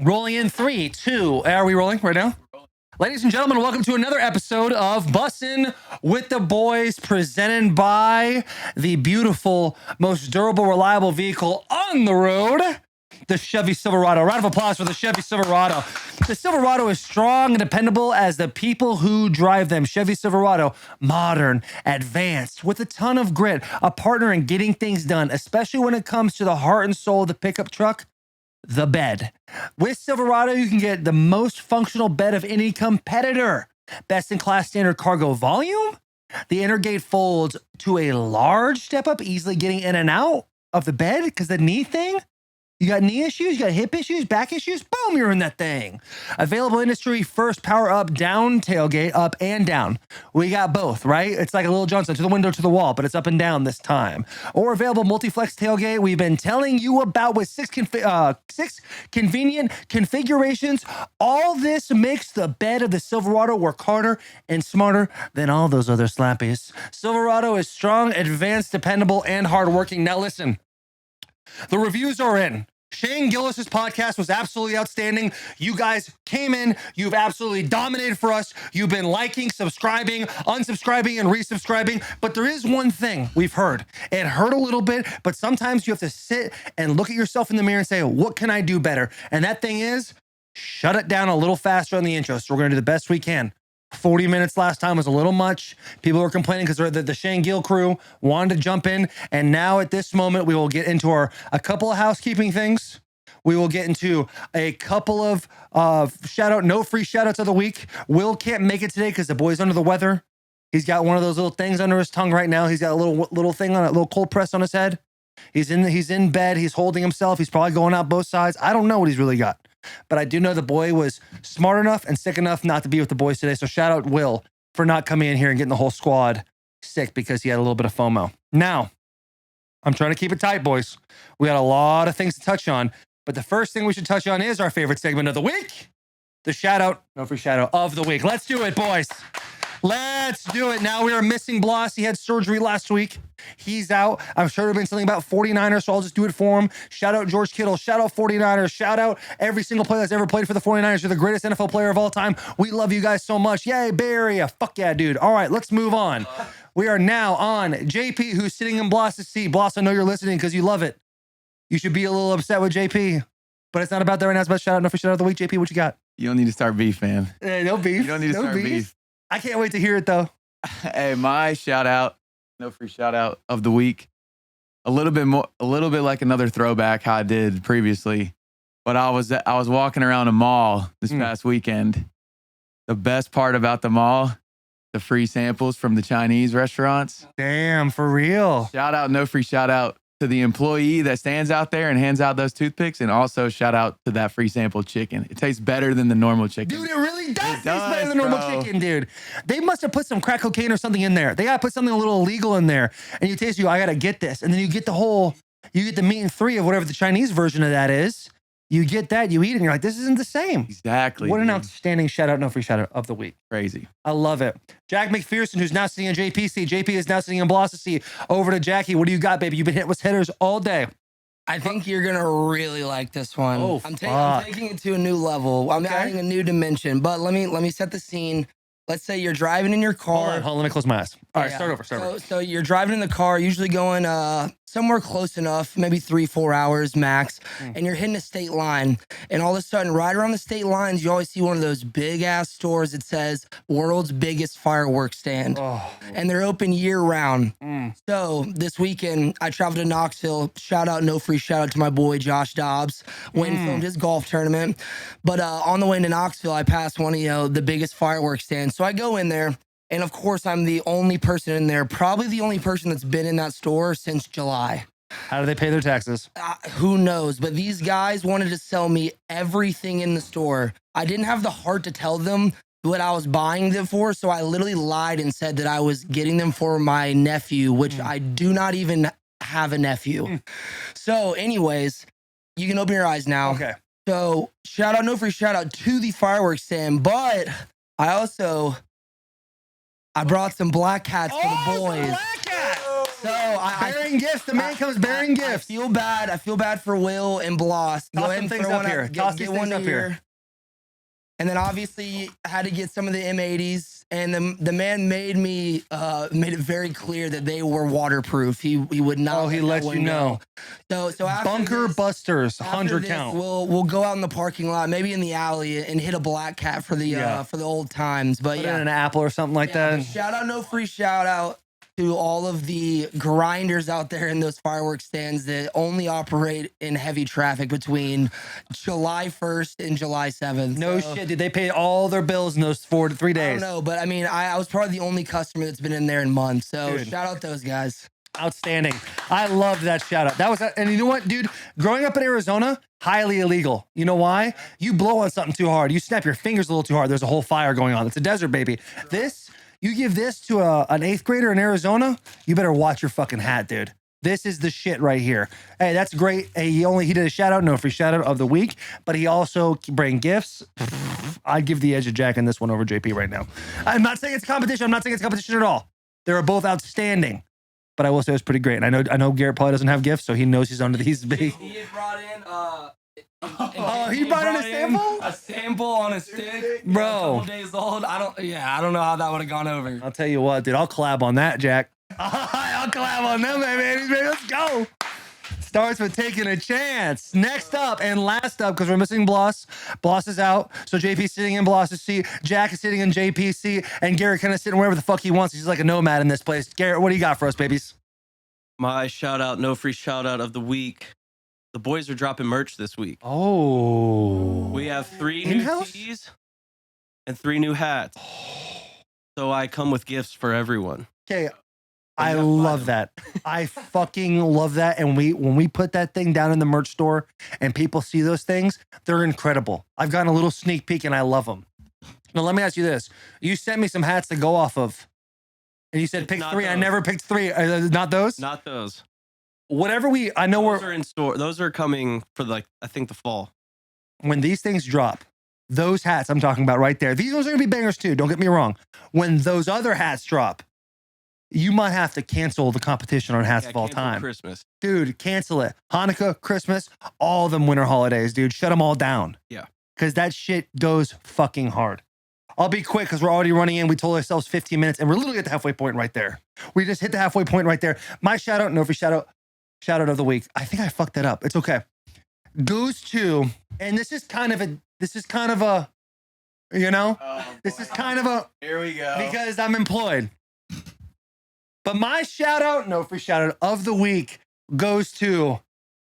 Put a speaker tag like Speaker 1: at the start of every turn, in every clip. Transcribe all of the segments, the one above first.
Speaker 1: Rolling in 3, 2. Are we rolling right now? Ladies and gentlemen, welcome to another episode of Bussin With The Boys, presented by the beautiful, most durable, reliable vehicle on the road, the Chevy Silverado. Round of applause for the Chevy Silverado. The Silverado is strong and dependable as the people who drive them. Chevy Silverado, modern, advanced, with a ton of grit, a partner in getting things done, especially when it comes to the heart and soul of the pickup truck, the bed. With Silverado, you can get the most functional bed of any competitor. Best in class standard cargo volume. The inner gate folds to a large step up, easily getting in and out of the bed because the knee thing. You got knee issues, you got hip issues, back issues, boom, you're in that thing. Available industry first power up, down tailgate, up and down. We got both, right? It's like a little Johnson, to the window, to the wall, but it's up and down this time. Or available multi-flex tailgate we've been telling you about with six convenient configurations. All this makes the bed of the Silverado work harder and smarter than all those other slappies. Silverado is strong, advanced, dependable, and hardworking. Now listen, the reviews are in. Shane Gillis's podcast was absolutely outstanding. You guys came in. You've absolutely dominated for us. You've been liking, subscribing, unsubscribing, and resubscribing. But there is one thing we've heard. It hurt a little bit, but sometimes you have to sit and look at yourself in the mirror and say, what can I do better? And that thing is, shut it down a little faster on the intro. So we're going to do the best we can. 40 minutes last time was a little much. People were complaining because the Shane Gill crew wanted to jump in. And now at this moment, we will get into a couple of housekeeping things. We will get into a couple of no free shout outs of the week. Will can't make it today because the boy's under the weather. He's got one of those little things under his tongue right now. He's got a little thing on a little cold press on his head. He's in bed. He's holding himself. He's probably going out both sides. I don't know what he's really got. But I do know the boy was smart enough and sick enough not to be with the boys today. So shout out Will for not coming in here and getting the whole squad sick because he had a little bit of FOMO. Now, I'm trying to keep it tight, boys. We got a lot of things to touch on. But the first thing we should touch on is our favorite segment of the week. The shout out, no free shout out of the week. Let's do it, boys. Let's do it. Now we are missing Bloss. He had surgery last week. He's out. I'm sure there's been something about 49ers, so I'll just do it for him. Shout out George Kittle. Shout out 49ers. Shout out every single player that's ever played for the 49ers. You're the greatest NFL player of all time. We love you guys so much. Yay, Bay Area. Fuck yeah, dude. All right, let's move on. We are now on JP, who's sitting in Bloss's seat. Bloss, I know you're listening because you love it. You should be a little upset with JP, but it's not about that right now. It's about shout out. No free shout out of the week. JP, what you got?
Speaker 2: You don't need to start beef, man.
Speaker 1: No beef.
Speaker 2: You don't need to start beef.
Speaker 1: I can't wait to hear it though.
Speaker 2: Hey, my shout out, no free shout out of the week. A little bit like another throwback how I did previously. But I was walking around a mall this past weekend. The best part about the mall, the free samples from the Chinese restaurants.
Speaker 1: Damn, for real.
Speaker 2: Shout out, no free shout out to the employee that stands out there and hands out those toothpicks, and also shout out to that free sample chicken. It tastes better than the normal chicken.
Speaker 1: Dude, it really does taste better than normal chicken, dude. They must have put some crack cocaine or something in there. They got to put something a little illegal in there. And you taste, I got to get this. And then you get the meat and three of whatever the Chinese version of that is. You get that, you eat it, and you're like, this isn't the same.
Speaker 2: Exactly.
Speaker 1: What an outstanding shout out, no free shout out of the week.
Speaker 2: Crazy.
Speaker 1: I love it. Jack McPherson, who's now sitting in JPC. JP is now sitting in Bloss's seat. Over to Jackie. What do you got, baby? You've been hit with hitters all day.
Speaker 3: I think you're going to really like this one.
Speaker 1: Oh,
Speaker 3: I'm taking it to a new level. I'm adding a new dimension, but let me set the scene. Let's say you're driving in your car.
Speaker 1: Hold on, let me close my eyes. All right, start over.
Speaker 3: So you're driving in the car, usually going somewhere close enough, maybe 3-4 hours max, and you're hitting a state line. And all of a sudden, right around the state lines, you always see one of those big ass stores that says world's biggest fireworks stand. And they're open year round. So this weekend, I traveled to Knoxville. Shout out, no free shout out to my boy Josh Dobbs. Went and filmed his golf tournament. But on the way to Knoxville, I passed one of the biggest fireworks stands. So I go in there. And of course, I'm the only person in there, probably the only person that's been in that store since July.
Speaker 1: How do they pay their taxes?
Speaker 3: Who knows? But these guys wanted to sell me everything in the store. I didn't have the heart to tell them what I was buying them for, so I literally lied and said that I was getting them for my nephew, which I do not even have a nephew. So anyways, you can open your eyes now.
Speaker 1: Okay.
Speaker 3: So shout out, no free shout out to the fireworks stand, but I brought some black hats for the boys.
Speaker 1: Black hats.
Speaker 3: So
Speaker 1: bearing gifts. The man comes bearing gifts.
Speaker 3: I feel bad for Will and Bloss. Go
Speaker 1: Toss
Speaker 3: ahead
Speaker 1: some
Speaker 3: and
Speaker 1: things
Speaker 3: throw
Speaker 1: up
Speaker 3: one
Speaker 1: here. Toss these
Speaker 3: get one
Speaker 1: things up here.
Speaker 3: And then obviously I had to get some of the M80s. And the man made it very clear that they were waterproof. He would not.
Speaker 1: Oh, he let you know.
Speaker 3: So after
Speaker 1: Bunker
Speaker 3: this,
Speaker 1: Busters,
Speaker 3: after
Speaker 1: 100
Speaker 3: this,
Speaker 1: count.
Speaker 3: We'll go out in the parking lot, maybe in the alley, and hit a black cat for the old times. But
Speaker 1: Put in an apple or something like
Speaker 3: but
Speaker 1: that.
Speaker 3: shout out, no free shout out to all of the grinders out there in those fireworks stands that only operate in heavy traffic between July 1st and July 7th.
Speaker 1: No shit, dude. They paid all their bills in those 4 to 3 days.
Speaker 3: I don't know, but I mean, I was probably the only customer that's been in there in months. So
Speaker 1: Dude.
Speaker 3: shout out those guys.
Speaker 1: Outstanding. I loved that shout out. That was, and you know what, dude? Growing up in Arizona, highly illegal. You know why? You blow on something too hard. You snap your fingers a little too hard. There's a whole fire going on. It's a desert, baby. You give this to an 8th grader in Arizona, you better watch your fucking hat, dude. This is the shit right here. Hey, that's great. Hey, he did a shout out, no free shout out of the week, but he also bring gifts. I'd give the edge of Jack in this one over JP right now. I'm not saying it's a competition. I'm not saying it's a competition at all. They were both outstanding, but I will say it was pretty great. And I know Garrett probably doesn't have gifts, so he knows he's under these big.
Speaker 3: He had brought in
Speaker 1: he brought in a sample?
Speaker 3: A sample on a stick,
Speaker 1: Bro.
Speaker 3: A couple days old. I don't know how that would have gone over.
Speaker 1: I'll tell you what, dude. I'll collab on that, Jack. I'll collab on them, baby. Let's go. Starts with taking a chance. Next up and last up, because we're missing Bloss. Bloss is out, so JP's sitting in Bloss's seat. Jack is sitting in JP's seat, and Garrett kind of sitting wherever the fuck he wants. He's like a nomad in this place. Garrett, what do you got for us, babies?
Speaker 4: My shout out, no free shout out of the week. The boys are dropping merch this week.
Speaker 1: Oh.
Speaker 4: We have 3
Speaker 1: In-house?
Speaker 4: new tees and 3 new hats. So I come with gifts for everyone.
Speaker 1: Okay. I love that. I fucking love that. And when we put that thing down in the merch store and people see those things, they're incredible. I've gotten a little sneak peek and I love them. Now, let me ask you this. You sent me some hats to go off of. And you said pick 3. I never picked 3. Not those?
Speaker 4: Not those.
Speaker 1: Whatever
Speaker 4: Those are in store. Those are coming for I think the fall.
Speaker 1: When these things drop, those hats I'm talking about right there, these ones are gonna be bangers too. Don't get me wrong. When those other hats drop, you might have to cancel the competition on hats of all time.
Speaker 4: Christmas.
Speaker 1: Dude, cancel it. Hanukkah, Christmas, all them winter holidays, dude. Shut them all down.
Speaker 4: Yeah.
Speaker 1: Because that shit goes fucking hard. I'll be quick because we're already running in. We told ourselves 15 minutes and we're literally at the halfway point right there. We just hit the halfway point right there. My shout out, no free shout out of the week. I think I fucked that up. It's okay. Goes to, and this is kind of a, you know, this is kind of a,
Speaker 2: Here we go.
Speaker 1: because I'm employed. But my shout out, no free shout out of the week goes to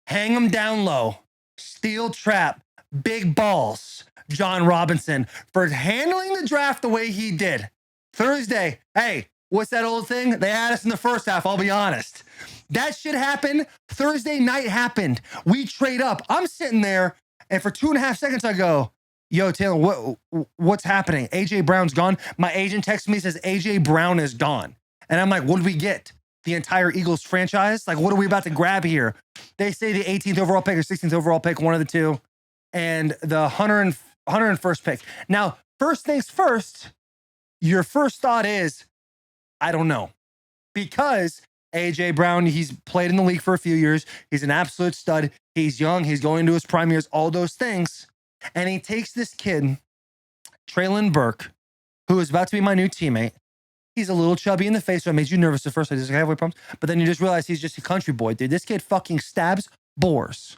Speaker 1: Hang 'em Down Low, Steel Trap, Big Balls, John Robinson for handling the draft the way he did. Thursday, hey, what's that old thing? They had us in the first half, I'll be honest. That shit happened. Thursday night happened. We trade up. I'm sitting there, and for 2.5 seconds, I go, yo, Taylor, what's happening? AJ Brown's gone. My agent texts me, says AJ Brown is gone. And I'm like, what did we get? The entire Eagles franchise? Like, what are we about to grab here? They say the 18th overall pick or 16th overall pick, one of the two, and the 101st pick. Now, first things first, your first thought is, I don't know. Because AJ Brown, he's played in the league for a few years. He's an absolute stud. He's young. He's going into his prime years, all those things. And he takes this kid, Traylon Burke, who is about to be my new teammate. He's a little chubby in the face, so it made you nervous at first. I just have halfway problems. But then you just realize he's just a country boy, dude. This kid fucking stabs boars.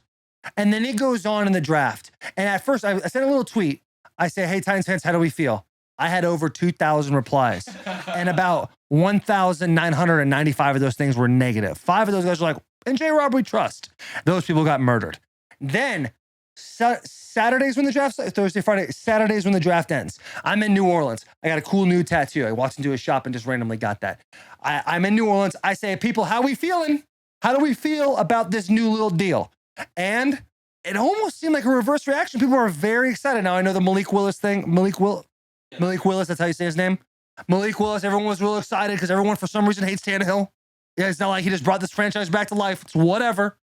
Speaker 1: And then he goes on in the draft. And at first, I sent a little tweet. I say, hey, Titans fans, how do we feel? I had over 2,000 replies. And about 1,995 of those things were negative. 5 of those guys were like, and J-Rob, we trust. Those people got murdered. Then Saturdays when the draft, Thursday, Friday, Saturdays when the draft ends. I'm in New Orleans. I got a cool new tattoo. I walked into a shop and just randomly got that. I'm in New Orleans. I say, people, how we feeling? How do we feel about this new little deal? And it almost seemed like a reverse reaction. People are very excited. Now I know the Malik Willis thing. Malik Willis, that's how you say his name. Malik Willis, everyone was real excited because everyone for some reason hates Tannehill. Yeah, it's not like he just brought this franchise back to life. It's whatever.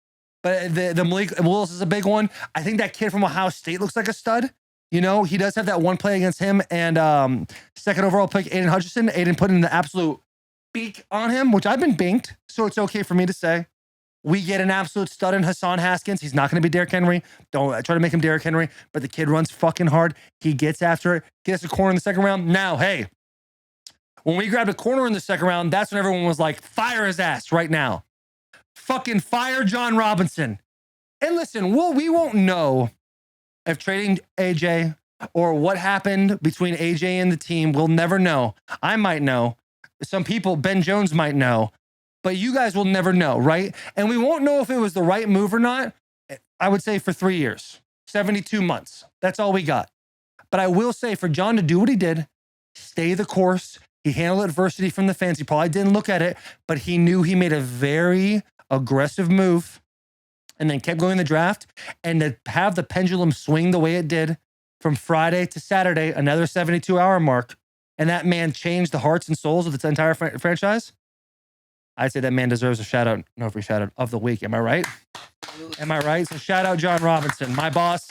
Speaker 1: But the Malik Willis is a big one. I think that kid from Ohio State looks like a stud. You know, he does have that one play against him and second overall pick, Aiden Hutchinson. Aiden put in the absolute speak on him, which I've been binked, so it's okay for me to say. We get an absolute stud in Hassan Haskins. He's not going to be Derrick Henry. Don't try to make him Derrick Henry, but the kid runs fucking hard. He gets after it, gets a corner in the second round. Now, hey, when we grabbed a corner in the second round, that's when everyone was like, fire his ass right now. Fucking fire John Robinson. And listen, we won't know if trading AJ or what happened between AJ and the team. We'll never know. I might know. Some people, Ben Jones might know. But you guys will never know, right? And we won't know if it was the right move or not, I would say for 3 years, 72 months. That's all we got. But I will say for John to do what he did, stay the course. He handled adversity from the fans. He probably didn't look at it, but he knew he made a very aggressive move and then kept going in the draft. And to have the pendulum swing the way it did from Friday to Saturday, another 72-hour mark, and that man changed the hearts and souls of the entire franchise, I'd say that man deserves a shout out, no free shout out of the week. Am I right? Am I right? So shout out John Robinson, my boss.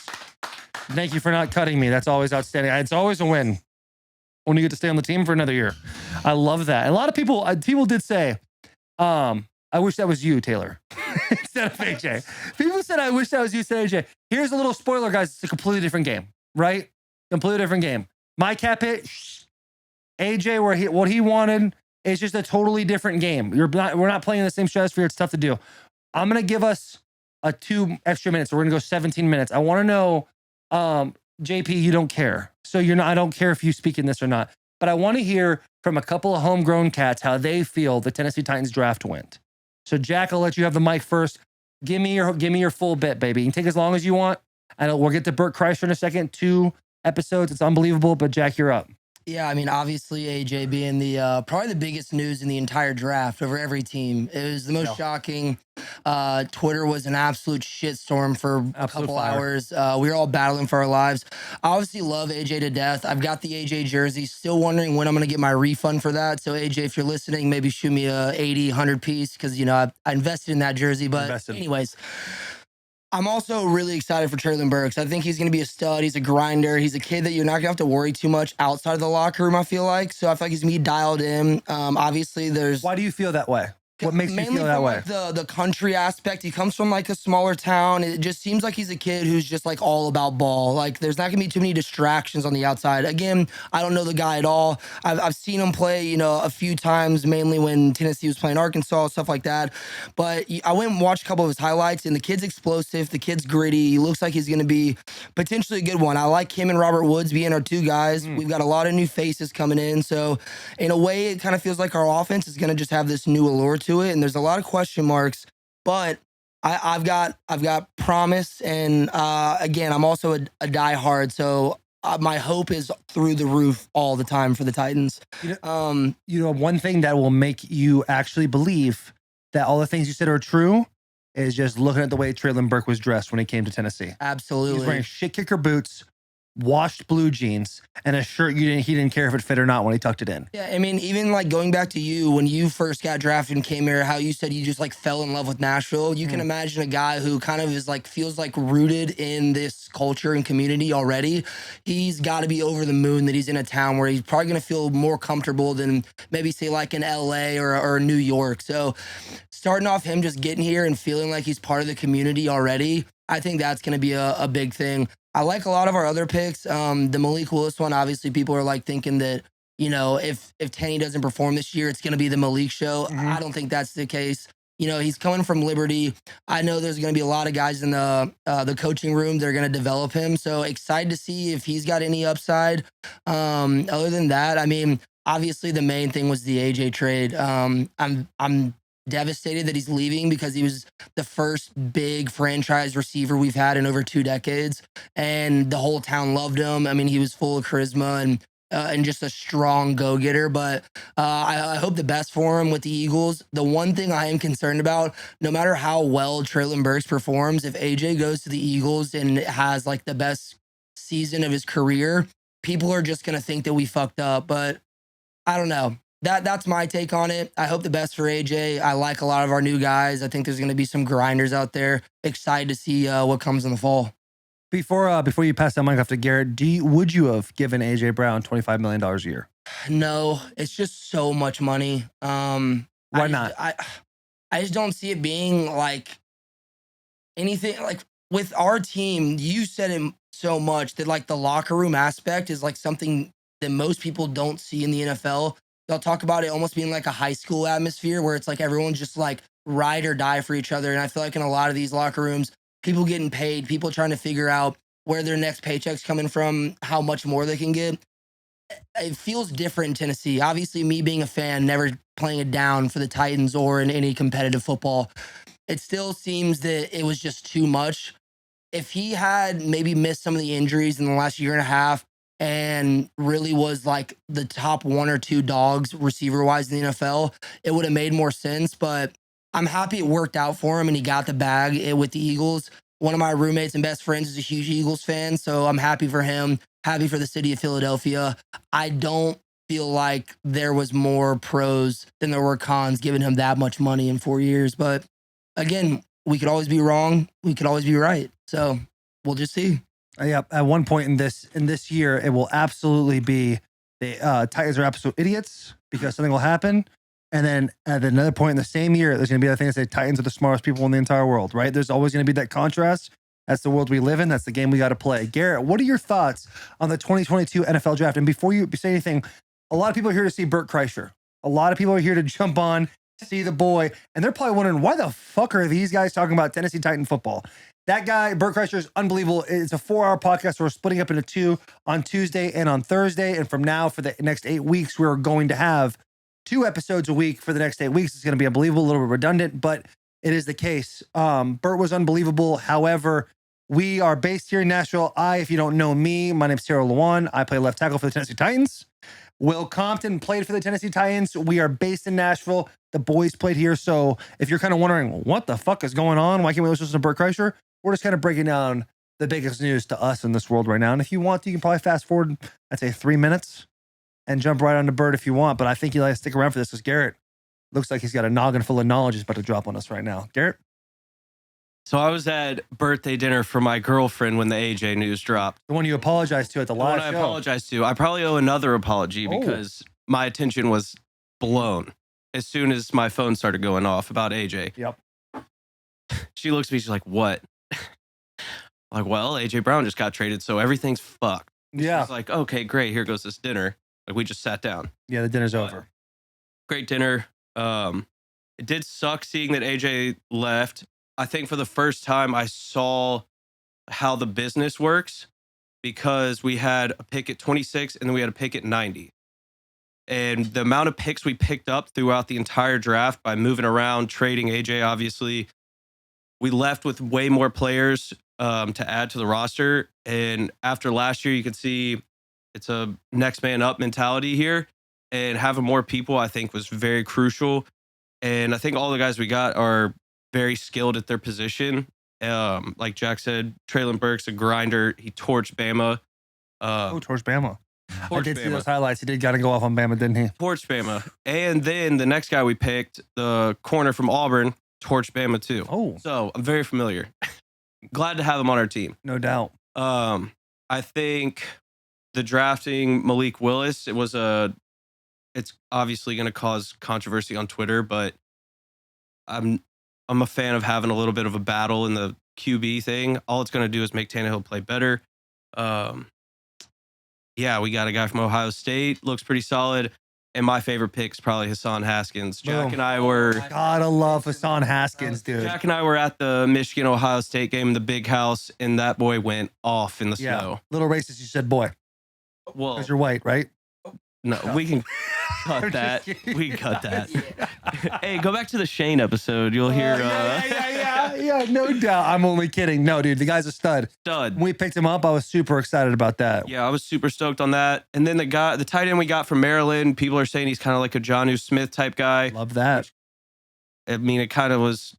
Speaker 1: Thank you for not cutting me. That's always outstanding. It's always a win when you get to stay on the team for another year. I love that. And a lot of people did say, I wish that was you, Taylor, instead of AJ. People said, I wish that was you, instead of AJ. Here's a little spoiler, guys. It's a completely different game, right? Completely different game. My cap hit, AJ, what he wanted. It's just a totally different game. We're not playing the same stratosphere. It's tough to do. I'm going to give us 2 extra minutes. We're going to go 17 minutes. I want to know, JP, you don't care. So I don't care if you speak in this or not, but I want to hear from a couple of homegrown cats how they feel the Tennessee Titans draft went. So Jack, I'll let you have the mic first. Give me your full bit, baby. You can take as long as you want. We'll get to Bert Kreischer in a second. 2 episodes. It's unbelievable, but Jack, you're up.
Speaker 3: Yeah, I mean, obviously AJ being the probably the biggest news in the entire draft over every team. It was the most shocking. Twitter was an absolute shitstorm for a couple hours. We were all battling for our lives. I obviously love AJ to death. I've got the AJ jersey. Still wondering when I'm going to get my refund for that. So AJ, if you're listening, maybe shoot me a 80, 100 piece because, I invested in that jersey. But anyways, I'm also really excited for Treylon Burks. I think he's going to be a stud. He's a grinder. He's a kid that you're not going to have to worry too much outside of the locker room, I feel like. So I feel like he's going to be dialed in. Obviously, there's...
Speaker 1: Why do you feel that way? What makes you feel that way?
Speaker 3: Like the country aspect. He comes from like a smaller town. It just seems like he's a kid who's just like all about ball. Like there's not gonna be too many distractions on the outside. Again, I don't know the guy at all. I've seen him play, a few times, mainly when Tennessee was playing Arkansas, stuff like that. But I went and watched a couple of his highlights, and the kid's explosive. The kid's gritty. He looks like he's gonna be potentially a good one. I like him and Robert Woods being our 2 guys. We've got a lot of new faces coming in. So in a way, it kind of feels like our offense is gonna just have this new allure to it, and there's a lot of question marks, but I've got promise, and again, I'm also a diehard, so my hope is through the roof all the time for the Titans.
Speaker 1: One thing that will make you actually believe that all the things you said are true is just looking at the way Treylon Burke was dressed when he came to Tennessee.
Speaker 3: Absolutely,
Speaker 1: he's wearing shit kicker boots, washed blue jeans, and a shirt he didn't care if it fit or not when he tucked it in.
Speaker 3: Yeah, I mean, even like going back to you when you first got drafted and came here, how you said you just like fell in love with Nashville. You can imagine a guy who kind of is like feels like rooted in this culture and community already. He's got to be over the moon that he's in a town where he's probably gonna feel more comfortable than maybe say like in LA or New York. So starting off him just getting here and feeling like he's part of the community already, I think that's gonna be a big thing. I like a lot of our other picks. The Malik Willis one, obviously people are like thinking that, if Tenney doesn't perform this year, it's going to be the Malik show. I don't think that's the case. He's coming from Liberty. I know there's going to be a lot of guys in the coaching room that are going to develop him. So excited to see if he's got any upside. Other than that, I mean, obviously the main thing was the AJ trade. I'm devastated that he's leaving because he was the first big franchise receiver we've had in over 2 decades, and the whole town loved him. I mean, he was full of charisma and just a strong go-getter. But I hope the best for him with the Eagles. The one thing I am concerned about, no matter how well Treylon Burks performs, if AJ goes to the Eagles and has like the best season of his career, people are just gonna think that we fucked up. But I don't know. That's my take on it. I hope the best for AJ. I like a lot of our new guys. I think there's going to be some grinders out there. Excited to see what comes in the fall.
Speaker 1: Before you pass that mic off to Garrett, would you have given AJ Brown $25 million a year?
Speaker 3: No, it's just so much money.
Speaker 1: Why not?
Speaker 3: I just don't see it being like anything like with our team. You said it so much that like the locker room aspect is like something that most people don't see in the NFL. They'll talk about it almost being like a high school atmosphere where it's like everyone's just like ride or die for each other. And I feel like in a lot of these locker rooms, people getting paid, people trying to figure out where their next paycheck's coming from, how much more they can get. It feels different in Tennessee. Obviously, me being a fan, never playing it down for the Titans or in any competitive football, it still seems that it was just too much. If he had maybe missed some of the injuries in the last year and a half and really was like the top one or two dogs receiver wise in the NFL, it would have made more sense. But I'm happy it worked out for him and he got the bag with the Eagles. One of my roommates and best friends is a huge Eagles fan, so I'm happy for him, happy for the city of Philadelphia. I don't feel like there was more pros than there were cons giving him that much money in 4 years. But again, we could always be wrong. We could always be right. So we'll just see.
Speaker 1: Yeah, at one point in this year, it will absolutely be the Titans are absolute idiots because something will happen. And then at another point in the same year, there's going to be that thing that say Titans are the smartest people in the entire world, right? There's always going to be that contrast. That's the world we live in. That's the game we got to play. Garrett, what are your thoughts on the 2022 NFL draft? And before you say anything, a lot of people are here to see Bert Kreischer. A lot of people are here to jump on, see the boy. And they're probably wondering, why the fuck are these guys talking about Tennessee Titan football? That guy, Bert Kreischer, is unbelievable. It's a 4-hour podcast. We're splitting up into 2 on Tuesday and on Thursday. And from now, for the next 8 weeks, we're going to have 2 episodes a week for the next 8 weeks. It's going to be unbelievable, a little bit redundant, but it is the case. Bert was unbelievable. However, we are based here in Nashville. If you don't know me, my name's Taylor Lewan. I play left tackle for the Tennessee Titans. Will Compton played for the Tennessee Titans. We are based in Nashville. The boys played here. So if you're kind of wondering what the fuck is going on, why can't we listen to Bert Kreischer? We're just kind of breaking down the biggest news to us in this world right now. And if you want to, you can probably fast forward, I'd say 3 minutes and jump right on to Bert if you want. But I think you like to stick around for this because Garrett looks like he's got a noggin full of knowledge he's about to drop on us right now. Garrett?
Speaker 4: So I was at birthday dinner for my girlfriend when the AJ news dropped.
Speaker 1: The one you apologized to at the live show.
Speaker 4: I apologized to. I probably owe another apology because my attention was blown as soon as my phone started going off about AJ.
Speaker 1: Yep.
Speaker 4: She looks at me, she's like, what? I'm like, well, AJ Brown just got traded, so everything's fucked.
Speaker 1: Yeah.
Speaker 4: She's like, okay, great. Here goes this dinner. Like, we just sat down.
Speaker 1: Yeah, the dinner's over.
Speaker 4: Great dinner. It did suck seeing that AJ left. I think for the first time I saw how the business works because we had a pick at 26 and then we had a pick at 90. And the amount of picks we picked up throughout the entire draft by moving around, trading AJ, obviously, we left with way more players to add to the roster. And after last year, you can see it's a next man up mentality here. And having more people, I think, was very crucial. And I think all the guys we got are very skilled at their position. Like Jack said, Traylon Burks, a grinder. He torched Bama.
Speaker 1: Torched Bama. I did see those highlights. He did got to go off on Bama, didn't he?
Speaker 4: Torched Bama. And then the next guy we picked, the corner from Auburn, torched Bama too.
Speaker 1: Oh.
Speaker 4: So I'm very familiar. Glad to have him on our team.
Speaker 1: No doubt.
Speaker 4: I think the drafting Malik Willis, it's obviously going to cause controversy on Twitter, but I'm a fan of having a little bit of a battle in the QB thing. All it's going to do is make Tannehill play better. Yeah, we got a guy from Ohio State. Looks pretty solid. And my favorite pick is probably Hassan Haskins. Jack and I were...
Speaker 1: Gotta love Hassan Haskins, dude.
Speaker 4: Jack and I were at the Michigan-Ohio State game in the big house, and that boy went off in the snow.
Speaker 1: Little racist, you said boy.
Speaker 4: Well,
Speaker 1: because you're white, right?
Speaker 4: No, we can cut that. We can cut that. Hey, go back to the Shane episode. You'll hear...
Speaker 1: Yeah, no doubt. I'm only kidding. No, dude, the guy's a stud. When we picked him up, I was super excited about that.
Speaker 4: Yeah, I was super stoked on that. And then the tight end we got from Maryland, people are saying he's kind of like a Jonnu Smith type guy.
Speaker 1: Love that.
Speaker 4: I mean, it kind of was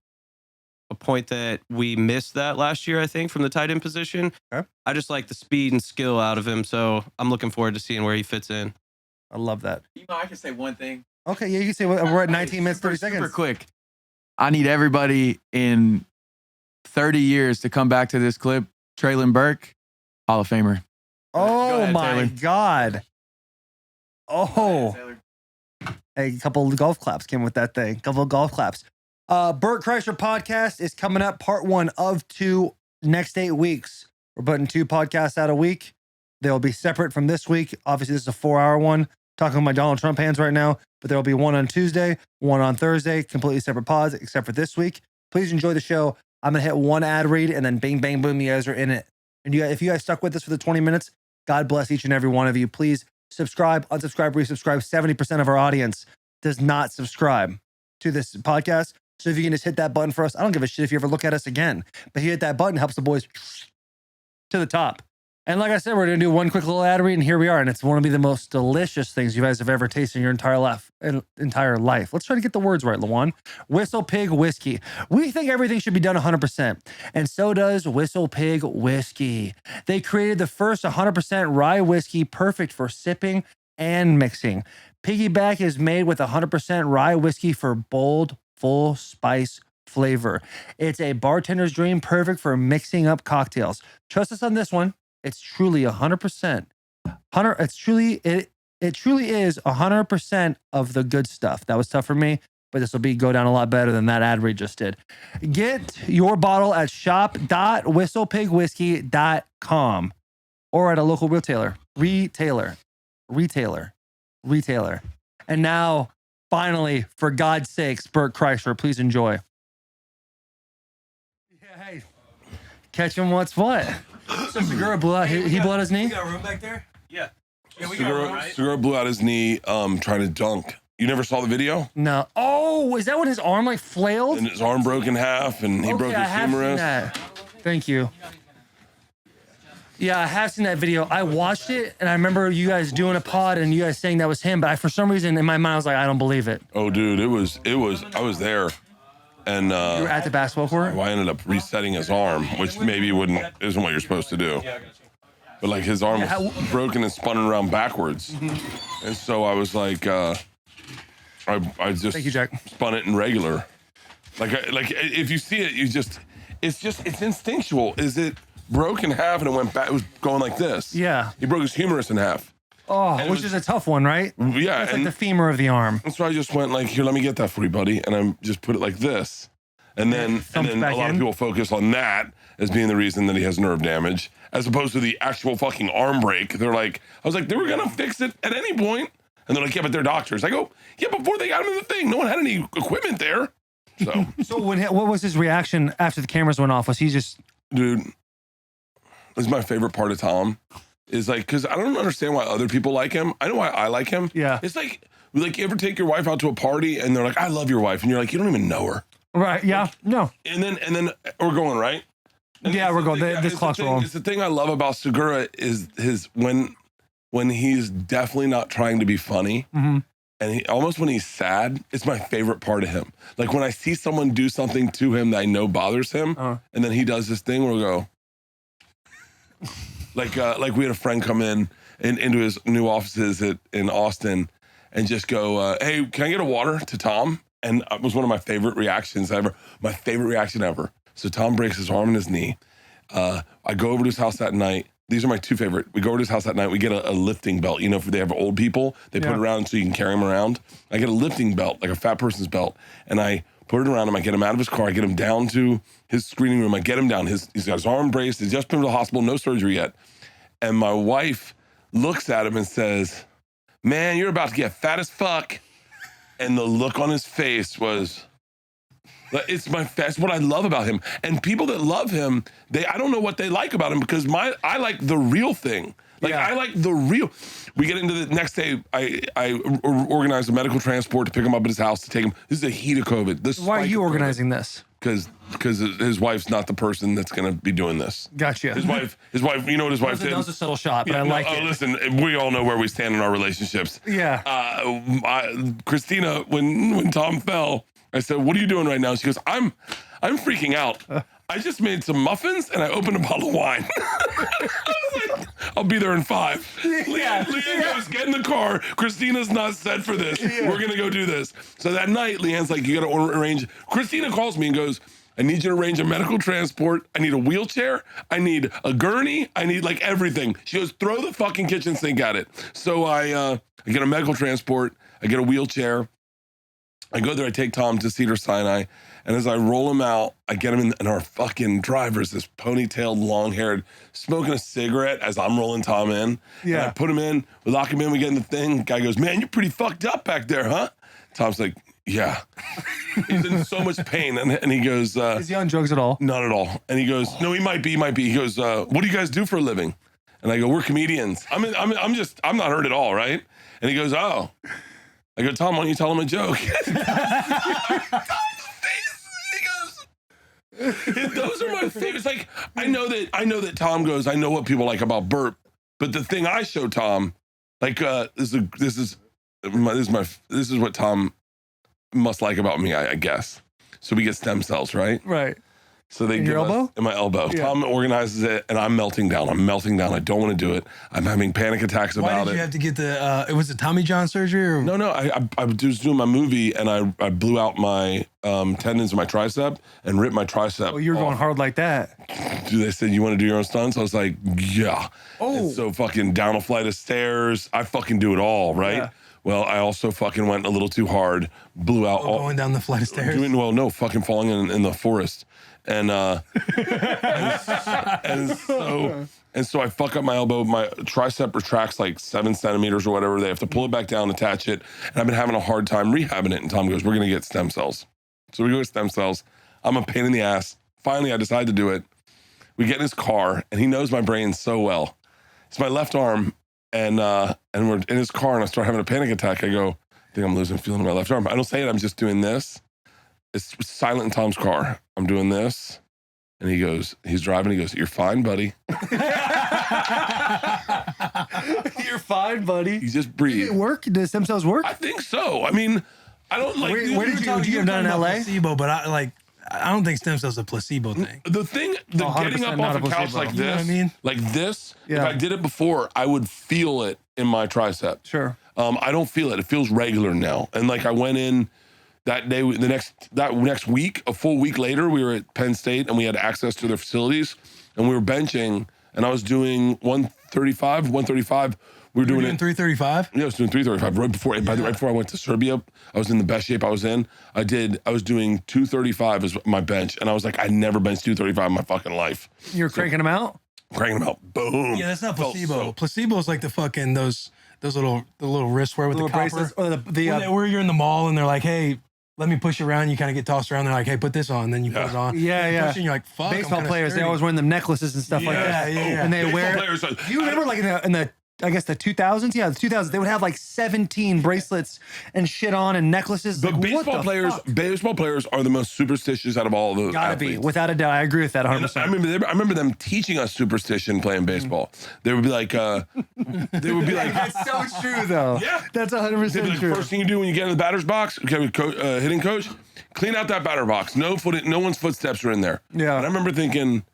Speaker 4: a point that we missed that last year, I think, from the tight end position.
Speaker 1: Okay.
Speaker 4: I just like the speed and skill out of him, so I'm looking forward to seeing where he fits in.
Speaker 1: I love that.
Speaker 2: I can say one thing.
Speaker 1: Okay, yeah, you can say we're at 19 minutes, 30 seconds.
Speaker 2: Super quick. I need everybody in 30 years to come back to this clip. Traylon Burke, Hall of Famer.
Speaker 1: Oh
Speaker 2: ahead,
Speaker 1: my
Speaker 2: Taylor.
Speaker 1: God. Oh, a couple of golf claps came with that thing. Couple of golf claps. Bert Kreischer podcast is coming up, part 1 of 2 next 8 weeks. We're putting 2 podcasts out a week. They'll be separate from this week. Obviously, this is a 4-hour one. Talking with my Donald Trump hands right now, but there'll be one on Tuesday, one on Thursday, completely separate pods, except for this week. Please enjoy the show. I'm going to hit one ad read and then bang, bang, boom, you guys are in it. And if you guys stuck with us for the 20 minutes, God bless each and every one of you. Please subscribe, unsubscribe, resubscribe. 70% of our audience does not subscribe to this podcast. So if you can just hit that button for us, I don't give a shit if you ever look at us again. But hit that button, helps the boys to the top. And like I said, we're going to do one quick little ad read, and here we are. And it's one of the most delicious things you guys have ever tasted in your entire life. Let's try to get the words right, Lewan. Whistle Pig Whiskey. We think everything should be done 100%, and so does Whistle Pig Whiskey. They created the first 100% rye whiskey, perfect for sipping and mixing. Piggyback is made with 100% rye whiskey for bold, full spice flavor. It's a bartender's dream, perfect for mixing up cocktails. Trust us on this one. It's truly 100%. It truly is 100% of the good stuff. That was tough for me, but this will go down a lot better than that ad read just did. Get your bottle at shop.whistlepigwhiskey.com or at a local retailer. And now, finally, for God's sakes, Bert Kreischer, please enjoy. Yeah, hey, catch him what's what. So Segura blew out. He blew out his knee.
Speaker 3: We got room back there.
Speaker 4: Yeah.
Speaker 5: Segura blew out his knee trying to dunk. You never saw the video?
Speaker 1: No. Oh, is that when his arm like flailed?
Speaker 5: And his arm broke in half, and he broke his humerus.
Speaker 1: Thank you. Yeah, I have seen that video. I watched it, and I remember you guys doing a pod, and you guys saying that was him. But for some reason, in my mind, I was like, I don't believe it.
Speaker 5: Oh, dude, it was. I was there, and
Speaker 1: You were at the basketball court.
Speaker 5: I ended up resetting his arm, which maybe isn't what you're supposed to do. But like his arm was broken and spun around backwards, and so I was like, I just
Speaker 1: Thank you, Jack.
Speaker 5: spun it in regular. Like if you see it, it's instinctual. Is it broke in half and it went back? It was going like this.
Speaker 1: Yeah.
Speaker 5: He broke his humerus in half.
Speaker 1: Oh, which is a tough one, right?
Speaker 5: Yeah,
Speaker 1: It's like the femur of the arm.
Speaker 5: and so I just went like, here, let me get that for you, buddy, and I just put it like this, and then a lot of people focus on that as being the reason that he has nerve damage, as opposed to the actual fucking arm break. They're like, I was like, they were gonna fix it at any point, and they're like, yeah, but they're doctors. I go, yeah, before they got him in the thing, no one had any equipment there. So,
Speaker 1: So what was his reaction after the cameras went off? Was he just?
Speaker 5: dude, this is my favorite part of Tom. Is like, because I don't understand why other people like him. I know why I like him.
Speaker 1: Yeah.
Speaker 5: It's like you ever take your wife out to a party and they're like, I love your wife. And you're like, you don't even know her.
Speaker 1: Right. Yeah. No.
Speaker 5: And then we're going, right? And
Speaker 1: Yeah, we're going. This
Speaker 5: it's
Speaker 1: clock's
Speaker 5: the thing,
Speaker 1: rolling.
Speaker 5: It's the thing I love about Segura is when he's definitely not trying to be funny.
Speaker 1: Mm-hmm.
Speaker 5: And almost when he's sad, it's my favorite part of him. Like when I see someone do something to him that I know bothers him, and then he does this thing where we'll go, like we had a friend come into his new offices in Austin and just go, hey, can I get a water to Tom? And it was one of my favorite reactions ever. My favorite reaction ever. So Tom breaks his arm and his knee. I go over to his house that night. These are my two favorite. We go over to his house that night. We get a lifting belt. You know, if they have old people, they put it around so you can carry them around. I get a lifting belt, like a fat person's belt. And I put it around him. I get him out of his car. I get him down to his screening room. I get him down. He's got his arm braced. He's just been to the hospital. No surgery yet. And my wife looks at him and says, man, you're about to get fat as fuck. And the look on his face was, that's what I love about him. And people that love him, I don't know what they like about him because I like the real thing. Like I like the real. We get into the next day. I organized a medical transport to pick him up at his house to take him. This is the heat of COVID.
Speaker 1: Why are you organizing this?
Speaker 5: Because his wife's not the person that's going to be be doing
Speaker 1: Gotcha.
Speaker 5: His wife. You know what his wife did?
Speaker 1: That was a subtle shot, but I like it.
Speaker 5: Listen, we all know where we stand in our relationships.
Speaker 1: Yeah.
Speaker 5: Christina, when Tom fell, I said, "What are you doing right now?" She goes, "I'm freaking out. I just made some muffins and I opened a bottle of wine." I was like, "I'll be there in 5." Leanne goes, "Get in the car. Christina's not set for this. We're gonna go do this." So that night, Leanne's like, "You gotta arrange." Christina calls me and goes, I need you to arrange a medical transport. I need a wheelchair. I need a gurney. I need like everything. She goes, throw the fucking kitchen sink at it. So I get a medical transport. I get a wheelchair. I go there. I take Tom to Cedar Sinai. And as I roll him out, I get him in, and our fucking driver's this ponytailed, long-haired, smoking a cigarette as I'm rolling Tom in.
Speaker 1: Yeah.
Speaker 5: And I put him in, we lock him in, we get in the thing. Guy goes, man, you're pretty fucked up back there, huh? Tom's like, yeah. He's in so much pain. And he goes,
Speaker 1: Is he on drugs at all?
Speaker 5: not at all. And he goes, no, he might be. He goes, what do you guys do for a living? And I go, we're comedians. I'm not hurt at all, right? And he goes, oh. I go, Tom, why don't you tell him a joke? Those are my favorites. Like I know that Tom goes, I know what people like about Bert, but the thing I show Tom, like this is what Tom must like about me, I guess. So we get stem cells, right?
Speaker 1: Right.
Speaker 5: So they
Speaker 1: In
Speaker 5: give
Speaker 1: your
Speaker 5: us-
Speaker 1: elbow?
Speaker 5: in my elbow.
Speaker 1: Yeah.
Speaker 5: Tom organizes it, and I'm melting down. I don't want to do it. I'm having panic attacks
Speaker 6: Why
Speaker 5: about
Speaker 6: did
Speaker 5: it.
Speaker 6: you have to get the? It was a Tommy John surgery, or
Speaker 5: No, I was doing my movie, and I blew out my tendons in my tricep and ripped my tricep.
Speaker 1: Oh, you're going
Speaker 5: off.
Speaker 1: hard like that.
Speaker 5: They said, you want to do your own stunts? I was like, yeah.
Speaker 1: Oh.
Speaker 5: And so fucking down a flight of stairs. I fucking do it all, right?
Speaker 1: Yeah.
Speaker 5: Well, I also fucking went a little too hard, blew out all.
Speaker 6: going down the flight of stairs?
Speaker 5: Fucking falling in the forest. And and so I fuck up my elbow. My tricep retracts like 7 centimeters or whatever. They have to pull it back down, attach it. And I've been having a hard time rehabbing it. And Tom goes, we're going to get stem cells. So we go get stem cells. I'm a pain in the ass. Finally, I decide to do it. We get in his car, and he knows my brain so well. It's my left arm, and we're in his car, and I start having a panic attack. I go, I think I'm losing feeling in my left arm. I don't say it. I'm just doing this. It's silent in Tom's car. I'm doing this. And he's driving. He goes, you're fine, buddy.
Speaker 1: You're fine, buddy.
Speaker 5: You just
Speaker 1: Did
Speaker 5: breathe.
Speaker 1: it work? Did stem cells work?
Speaker 5: I think so. I mean, I don't like.
Speaker 1: Where did you get them done in LA?
Speaker 6: Placebo, but I don't think stem cells are a placebo thing.
Speaker 5: The thing,
Speaker 1: 100%
Speaker 5: getting up
Speaker 1: not
Speaker 5: off
Speaker 1: a
Speaker 5: a couch
Speaker 1: placebo.
Speaker 5: like
Speaker 6: You know what I
Speaker 5: this,
Speaker 6: mean?
Speaker 5: like this,
Speaker 1: Yeah.
Speaker 5: if I did it before, I would feel it in my tricep.
Speaker 1: Sure.
Speaker 5: I don't feel it. It feels regular now. And like I went in that day, that next week, a full week later, we were at Penn State and we had access to their facilities and we were benching and I was doing 135. We were doing it.
Speaker 6: 335.
Speaker 5: Yeah, I was doing 335 right before I went to Serbia. I was in the best shape I was in. I was doing 235 as my bench, and I was like, I never benched 235 in my fucking life.
Speaker 1: You're cranking them out?
Speaker 5: Cranking them out, boom.
Speaker 6: Yeah, that's not
Speaker 5: Felt
Speaker 6: placebo.
Speaker 5: so-
Speaker 6: Placebo is like the fucking those little wrist wear with
Speaker 1: Little
Speaker 6: the copper.
Speaker 1: bracelets or
Speaker 6: Where you're in the mall and they're like, hey, let me push you around. You kind of get tossed around. They're like, hey, put this on. Then you put it on.
Speaker 1: Yeah,
Speaker 6: You
Speaker 1: yeah.
Speaker 6: push it and you're like, fuck. I'm
Speaker 1: baseball
Speaker 6: kinda
Speaker 1: players, they
Speaker 6: sturdy.
Speaker 1: always wearing them necklaces and stuff like
Speaker 6: Yeah,
Speaker 1: that.
Speaker 6: yeah, yeah.
Speaker 1: And they
Speaker 5: Baseball
Speaker 1: wear.
Speaker 5: players are-
Speaker 1: Do you remember like in the I guess the 2000s? Yeah, the 2000s. They would have like 17 bracelets and shit on and necklaces.
Speaker 5: But
Speaker 1: Like, what the fuck?
Speaker 5: baseball players are the most superstitious out of all the
Speaker 1: Gotta
Speaker 5: athletes.
Speaker 1: be, without a doubt. I agree with that 100%.
Speaker 5: And I remember them teaching us superstition playing baseball. They would be like,
Speaker 1: That's so true, though.
Speaker 5: Yeah.
Speaker 1: That's
Speaker 5: they'd be
Speaker 1: 100%
Speaker 5: like,
Speaker 1: true.
Speaker 5: first thing you do when you get in the batter's box, okay, with hitting coach, clean out that batter box. No one's footsteps are in there.
Speaker 1: Yeah.
Speaker 5: And I remember thinking,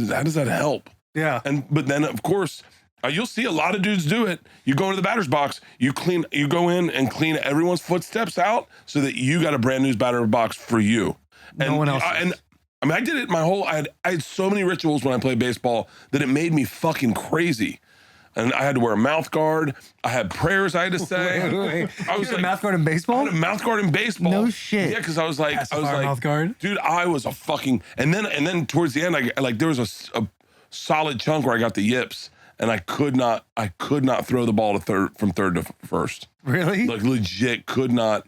Speaker 5: how does that help?
Speaker 1: Yeah.
Speaker 5: But then of course, you'll see a lot of dudes do it. You go into the batter's box, you go in and clean everyone's footsteps out so that you got a brand new batter's box for you.
Speaker 1: No one else
Speaker 5: And I mean, I did it I had so many rituals when I played baseball that it made me fucking crazy. And I had to wear a mouth guard. I had prayers I had to say. I was
Speaker 1: You had a mouth guard in baseball?
Speaker 5: I had a mouth guard in baseball.
Speaker 1: No shit.
Speaker 5: Yeah, because I was like,
Speaker 6: Pacifier mouth guard.
Speaker 5: dude, I was a fucking. And then towards the end, there was a solid chunk where I got the yips, and I could not throw the ball from third to first.
Speaker 1: Really?
Speaker 5: Like legit could not.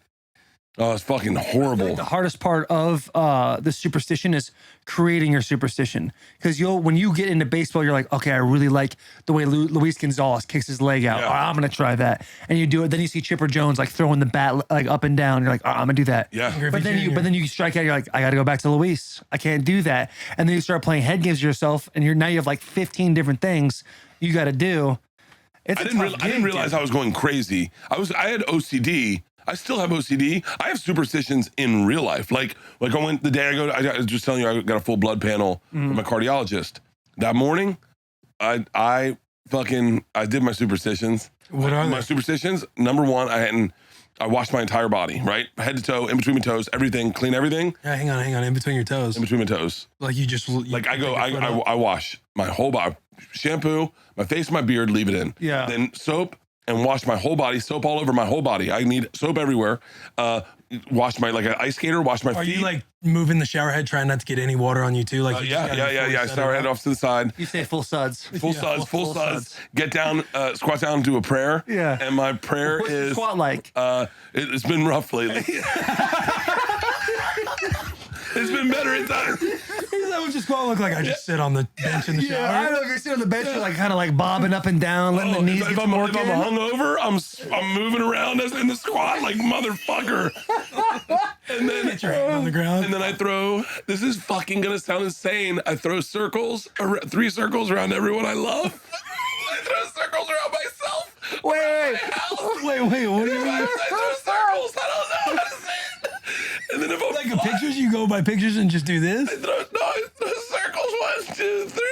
Speaker 5: Oh, it's fucking horrible.
Speaker 1: The hardest part of the superstition is creating your superstition. Because when you get into baseball, you're like, okay, I really like the way Luis Gonzalez kicks his leg out.
Speaker 5: Yeah.
Speaker 1: Oh, I'm gonna try that. And you do it. Then you see Chipper Jones like throwing the bat like up and down. You're like, oh, I'm gonna do that.
Speaker 5: Yeah.
Speaker 1: But then you strike out. You're like, I got to go back to Luis. I can't do that. And then you start playing head games with yourself, and now you have like 15 different things you got to do. It's
Speaker 5: I didn't realize I was going crazy. I had OCD. I still have OCD. I have superstitions in real life. Like I went the day I was just telling you, I got a full blood panel from my cardiologist. That morning, I did my superstitions.
Speaker 6: What are
Speaker 5: my
Speaker 6: they?
Speaker 5: superstitions? Number one, I hadn't I wash my entire body, right? Head to toe, in between my toes, everything, clean everything.
Speaker 6: Yeah, hang on. In between your toes.
Speaker 5: In between my toes.
Speaker 6: Like you just
Speaker 5: Like I wash my whole body, shampoo, my face, my beard, leave it in.
Speaker 1: Yeah.
Speaker 5: Then soap and wash my whole body, soap all over my whole body. I need soap everywhere. Wash my, like an ice skater, wash my feet.
Speaker 6: Are you like moving the shower head, trying not to get any water on you too? Like you just gotta
Speaker 5: yeah. I shower head off to the side.
Speaker 1: You say full suds.
Speaker 5: Full suds. Get down, squat down, do a prayer.
Speaker 1: Yeah.
Speaker 5: And my prayer
Speaker 1: What's the
Speaker 5: is
Speaker 1: squat like?
Speaker 5: It's been rough lately. It's been better at times.
Speaker 6: Is that what your squat look like? I just sit on the bench in the shower.
Speaker 1: I don't know if you're sitting on the bench, you're like kind of like bobbing up and down, letting the knees
Speaker 5: if
Speaker 1: get
Speaker 5: I'm
Speaker 1: working.
Speaker 5: hungover, I'm moving around as in the squat like motherfucker. And then
Speaker 6: Get your hand on the ground.
Speaker 5: And then I throw. This is fucking gonna sound insane. I throw circles, 3 circles around everyone I love. I throw circles around myself.
Speaker 1: Wait, what do you mean?
Speaker 5: I throw circles. I don't know how to say it. And then if I'm
Speaker 6: Like pictures, you go by pictures and just do this.
Speaker 5: I throw circles. 1, 2, 3.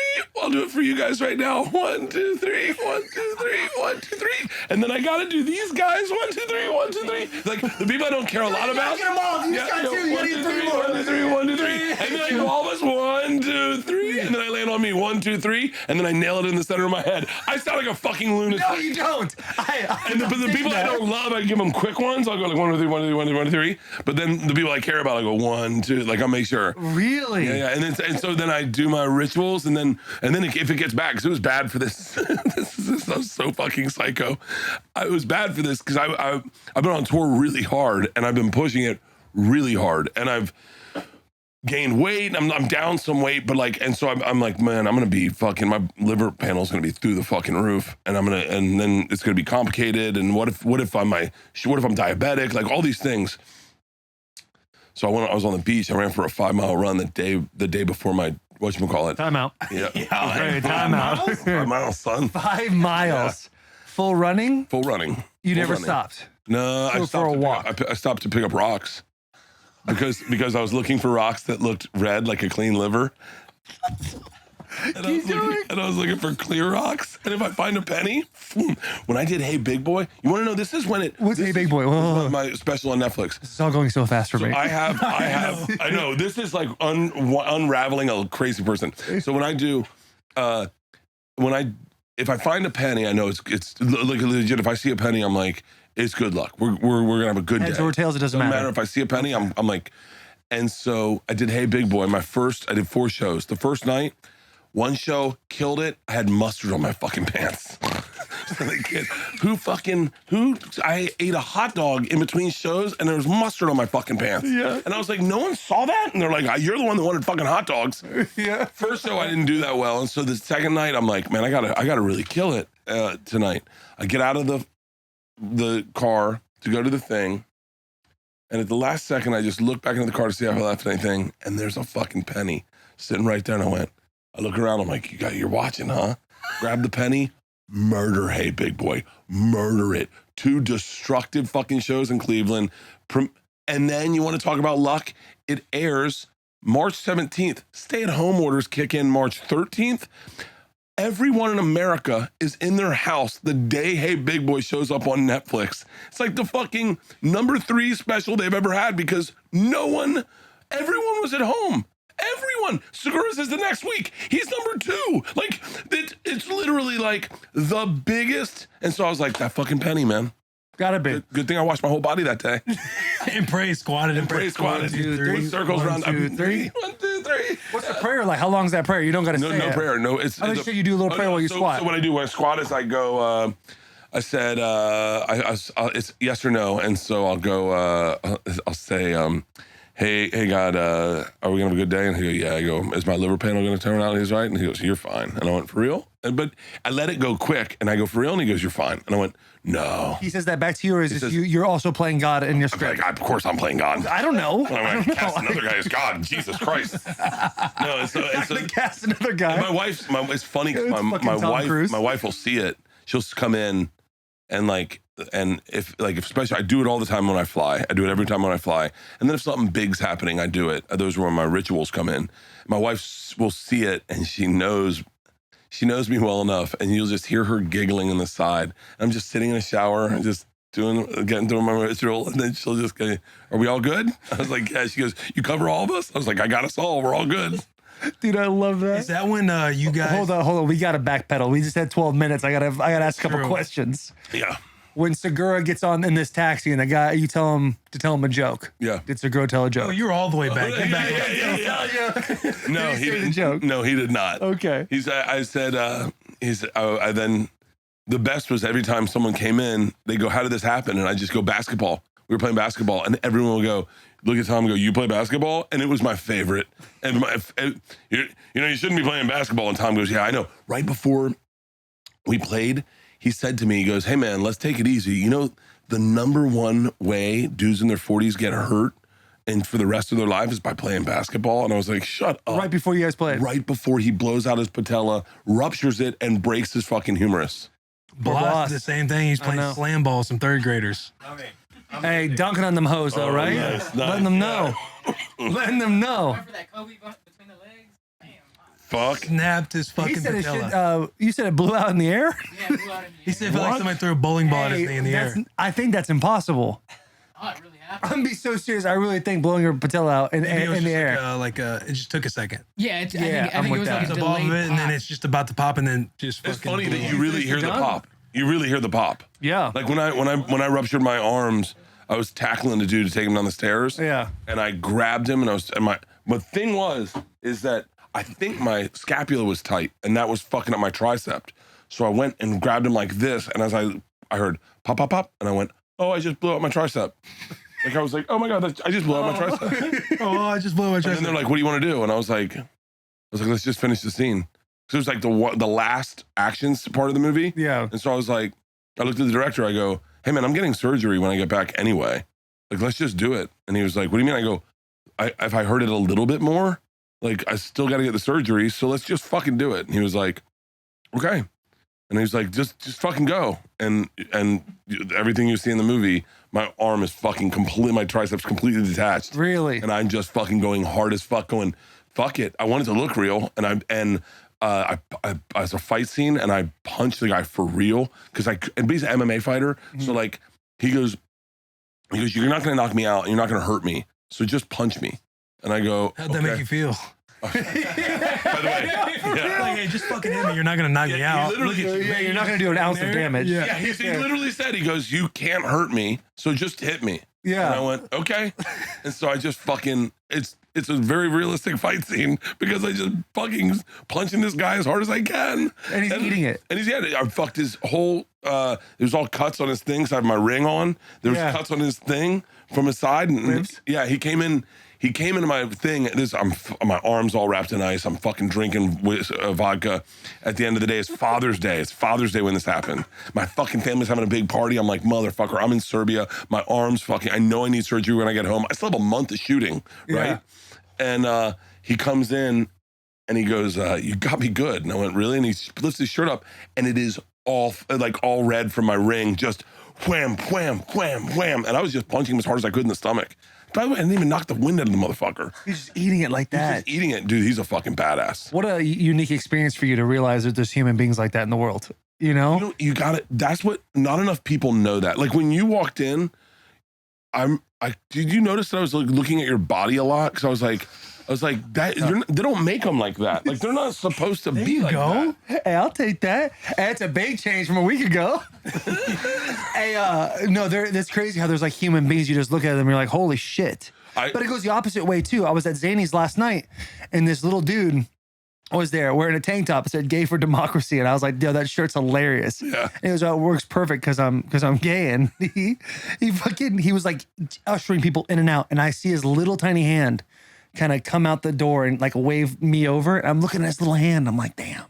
Speaker 5: I'll do it for you guys right now. 1, 2, 3. 1, 2, 3. 1, 2, 3. And then I gotta do these guys. 1, 2, 3. 1, 2, 3. Like the people I don't care a lot about.
Speaker 1: Get them all. You just got 2. You
Speaker 5: 1,
Speaker 1: need
Speaker 5: 2,
Speaker 1: 3
Speaker 5: 3.
Speaker 1: more.
Speaker 5: 1, 2, 3. 1, 2, 3. And then I do all this 1, 2, 3. And then I land on me 1, 2, 3. And then I nail it in the center of my head. I sound like a fucking lunatic.
Speaker 1: No, you don't.
Speaker 5: But the people I don't love, I give them quick ones. I'll go like 1, 2, 3, 1, 2, 3, 1, 2, 1, 2, 3. But then the people I care about, I go 1, 2. Like I'll make sure.
Speaker 1: Really?
Speaker 5: Yeah. And so then I do my rituals, and then if it gets bad, because it was bad for this. This is so fucking psycho. It was bad for this because I've been on tour really hard, and I've been pushing it really hard, and I've gained weight. I'm down some weight, but like, and so I'm like, man, I'm gonna be fucking, my liver panel's gonna be through the fucking roof, and then it's gonna be complicated. And what if I'm diabetic? Like all these things. So I was on the beach. I ran for a 5-mile run the day before my whatchamacallit.
Speaker 1: Time out.
Speaker 5: Yeah.
Speaker 1: Okay, time out.
Speaker 5: 5 miles, son.
Speaker 1: 5 miles. Full running?
Speaker 5: Full running.
Speaker 1: You
Speaker 5: Full
Speaker 1: never
Speaker 5: running.
Speaker 1: stopped.
Speaker 5: No, I
Speaker 1: For
Speaker 5: stopped
Speaker 1: a
Speaker 5: to
Speaker 1: walk.
Speaker 5: I stopped to pick up rocks because I was looking for rocks that looked red, like a clean liver. And I was looking for clear rocks. And if I find a penny, when I did Hey Big Boy, you want to know, this is when it.
Speaker 1: What's Hey Big Boy?
Speaker 5: This is my special on Netflix.
Speaker 1: It's all going so fast for me.
Speaker 5: I know. This is like unraveling a crazy person. So when I do, if I find a penny, I know it's like legit. If I see a penny, I'm like, it's good luck. We're gonna have a good
Speaker 1: Heads
Speaker 5: day.
Speaker 1: or tails, it doesn't matter.
Speaker 5: If I see a penny, I'm like, and so I did Hey Big Boy. I did 4 shows. The first night, 1 show, killed it. I had mustard on my fucking pants. I ate a hot dog in between shows and there was mustard on my fucking pants.
Speaker 1: Yeah.
Speaker 5: And I was like, no one saw that? And they're like, you're the one that wanted fucking hot dogs.
Speaker 1: Yeah.
Speaker 5: First show, I didn't do that well. And so the second night, I'm like, man, I gotta really kill it tonight. I get out of the car to go to the thing. And at the last second, I just look back into the car to see if I left anything. And there's a fucking penny sitting right there. And I look around, I'm like, you're watching, huh? Grab the penny, murder Hey Big Boy, murder it. 2 destructive fucking shows in Cleveland. And then you want to talk about luck? It airs March 17th. Stay-at-home orders kick in March 13th. Everyone in America is in their house the day Hey Big Boy shows up on Netflix. It's like the fucking number 3 special they've ever had because everyone was at home. Everyone. Segura says the next week, he's number 2. Like, it's literally like the biggest. And so I was like, that fucking penny, man.
Speaker 1: Gotta be.
Speaker 5: Good thing I washed my whole body that day.
Speaker 6: And pray squatted and pray
Speaker 5: Squatted.
Speaker 1: 1, 2, 3.
Speaker 5: Circles
Speaker 1: 1,
Speaker 5: around.
Speaker 1: 2, 3.
Speaker 5: 1, 2, 3.
Speaker 1: What's the prayer like? How long is that prayer? You don't gotta say
Speaker 5: No
Speaker 1: it.
Speaker 5: prayer. No, it's.
Speaker 1: I'm sure you do a little prayer while you squat.
Speaker 5: So what I do when I squat is I go. I said it's yes or no, and so I'll go. I'll say, hey God, are we gonna have a good day? And he goes, yeah. I go, is my liver panel gonna turn out? And he's right, and he goes, you're fine. And I went, for real? But I let it go quick, and I go, for real? And he goes, you're fine. And I went, no.
Speaker 1: He says that back to you, or is
Speaker 5: says-
Speaker 1: you're also playing God in your
Speaker 5: I'm
Speaker 1: script?
Speaker 5: like, of course I'm playing God.
Speaker 1: I don't know.
Speaker 5: I'm gonna cast another guy as God. Jesus Christ. No, it's
Speaker 1: To cast another guy.
Speaker 5: it's funny because
Speaker 1: It's fucking Tom Cruise.
Speaker 5: my wife will see it. She'll come in and if especially I do it all the time when I fly. I do it every time when I fly. And then if something big's happening, I do it. Those are when my rituals come in. My wife will see it and she knows me well enough, and you'll just hear her giggling in the side. I'm just sitting in a shower and just getting through my ritual, and then she'll just go, "Are we all good?" I was like, "Yeah." She goes, "You cover all of us?" I was like, "I got us all. We're all good."
Speaker 1: Dude, I love that.
Speaker 6: Is that when you guys?
Speaker 1: Hold on. We got to backpedal. We just had 12 minutes. I gotta ask a couple
Speaker 6: True.
Speaker 1: questions.
Speaker 5: Yeah.
Speaker 1: When Segura gets on in this taxi and the guy, you tell him to tell him a joke.
Speaker 5: Yeah.
Speaker 1: Did Segura tell a joke?
Speaker 6: Oh, you're all the way back. Get back.
Speaker 5: No,
Speaker 1: Did he
Speaker 5: he
Speaker 1: say the
Speaker 5: didn't.
Speaker 1: joke?
Speaker 5: No, he did not.
Speaker 1: Okay.
Speaker 5: I said, I then, the best was every time someone came in, they go, "How did this happen?" And I just go, "Basketball. We were playing basketball." And everyone will go, look at Tom and go, "You play basketball?" And it was my favorite. And you shouldn't be playing basketball. And Tom goes, "Yeah, I know." Right before we played, he said to me, he goes, "Hey man, let's take it easy. You know, the number one way dudes in their 40s get hurt and for the rest of their life is by playing basketball." And I was like, "Shut up."
Speaker 1: Right before you guys played.
Speaker 5: Right before he blows out his patella, ruptures it, and breaks his fucking humerus.
Speaker 6: Blas did the same thing. He's
Speaker 1: I
Speaker 6: playing
Speaker 1: know.
Speaker 6: slam ball with some third graders.
Speaker 1: Hey, dunking on them hoes though, right?
Speaker 5: nice,
Speaker 1: Letting them know. Letting them know.
Speaker 7: For that Kobe between the legs. Damn.
Speaker 5: Fuck.
Speaker 6: Snapped his
Speaker 1: He
Speaker 6: fucking
Speaker 1: said it
Speaker 6: patella.
Speaker 1: you said it blew out in the air?
Speaker 7: Yeah, it blew out in the
Speaker 6: He
Speaker 7: air.
Speaker 6: said it felt like somebody threw a bowling ball at his thing in the air.
Speaker 1: I think that's impossible.
Speaker 7: Oh, it really happened.
Speaker 1: I'm be so serious. I really think blowing your patella out in
Speaker 6: Maybe it was
Speaker 1: the
Speaker 6: just
Speaker 1: air.
Speaker 6: it just took a second.
Speaker 7: Yeah, I
Speaker 1: Yeah,
Speaker 7: think
Speaker 1: I'm
Speaker 7: it
Speaker 1: with
Speaker 7: was
Speaker 1: that.
Speaker 7: like a
Speaker 6: It's above
Speaker 7: delayed
Speaker 6: it, and then
Speaker 7: pop.
Speaker 6: it's just about to pop, and then just
Speaker 5: It's
Speaker 6: fucking
Speaker 5: funny
Speaker 6: blew
Speaker 5: that
Speaker 6: up.
Speaker 5: you really hear the
Speaker 1: done?
Speaker 5: pop. You really hear the pop.
Speaker 1: Yeah.
Speaker 5: Like when I ruptured my arms, I was tackling the dude to take him down the stairs.
Speaker 1: Yeah.
Speaker 5: And I grabbed him, and my thing is that I think my scapula was tight, and that was fucking up my tricep. So I went and grabbed him like this, and as I heard pop, pop, pop, and I went, "Oh, I just blew up my tricep." Like I was like, "Oh my God, I just blew up my tricep."
Speaker 6: Oh, I just blew my
Speaker 5: And then
Speaker 6: chest.
Speaker 5: they're like, "What do you want to do?" And I was like, "Let's just finish the scene." So it was like the last actions part of the movie.
Speaker 1: Yeah.
Speaker 5: And so I was like, I looked at the director, I go, "Hey man, I'm getting surgery when I get back anyway. Like, let's just do it." And he was like, "What do you mean?" I go, if I heard it a little bit more, like I still got to get the surgery. So let's just fucking do it. And he was like, "Okay." And he was like, just fucking go. And everything you see in the movie, my arm is fucking my triceps completely detached.
Speaker 1: Really?
Speaker 5: And I'm just fucking going hard as fuck, going, fuck it. I want it to look real. And I was a fight scene, and I punched the guy for real and he's an MMA fighter. So like he goes, "You're not gonna knock me out. And you're not gonna hurt me. So just punch me." And I go,
Speaker 6: How'd that make you feel?
Speaker 5: By the way, yeah.
Speaker 6: Like, hey, just fucking hit me. You're not gonna knock me
Speaker 5: he
Speaker 6: out.
Speaker 5: literally-
Speaker 6: Look at you.
Speaker 1: Yeah, you're not going to do an ounce of damage.
Speaker 6: Yeah.
Speaker 5: Yeah, he literally said, he goes, "You can't hurt me, so just hit me."
Speaker 1: Yeah.
Speaker 5: And I went, "Okay." And so I just fucking, it's a very realistic fight scene because I just fucking punching this guy as hard as I can.
Speaker 1: And he's eating it.
Speaker 5: And I fucked his whole, there was all cuts on his thing, so I have my ring on. There was
Speaker 1: Yeah.
Speaker 5: cuts on his thing from his side. And
Speaker 1: Ribs?
Speaker 5: yeah, he came into my thing. My arms all wrapped in ice. I'm fucking drinking vodka. At the end of the day, it's Father's Day. It's Father's Day when this happened. My fucking family's having a big party. I'm like, motherfucker, I'm in Serbia. My arms fucking, I know I need surgery when I get home. I still have a month of shooting, right? And he comes in and he goes, "You got me good." And I went, "Really?" And he lifts his shirt up, and it is all red from my ring, just wham, wham, wham, wham. And I was just punching him as hard as I could in the stomach. By the way, I didn't even knock the wind out of the motherfucker.
Speaker 1: He's just eating it like
Speaker 5: He's
Speaker 1: that.
Speaker 5: just eating it. Dude, he's a fucking badass.
Speaker 1: What a unique experience for you to realize that there's human beings like that in the world. You know?
Speaker 5: You got it. That's what, not enough people know that. Like when you walked in, did you notice that I was like looking at your body a lot? Because I was like, that they don't make them like that. Like they're not supposed to
Speaker 1: There
Speaker 5: be
Speaker 1: you
Speaker 5: like
Speaker 1: go.
Speaker 5: that.
Speaker 1: Hey, I'll take that. Hey, that's a big change from a week ago. Hey, no, that's crazy how there's like human beings. You just look at them and you're like, holy shit. But it goes the opposite way too. I was at Zany's last night, and this little dude was there wearing a tank top. It said "Gay for Democracy," and I was like, "Yo, that shirt's hilarious."
Speaker 5: Yeah.
Speaker 1: And he was, "Oh, it works perfect because I'm gay." And he was like ushering people in and out, and I see his little tiny hand kind of come out the door and like wave me over. And I'm looking at his little hand. I'm like, damn.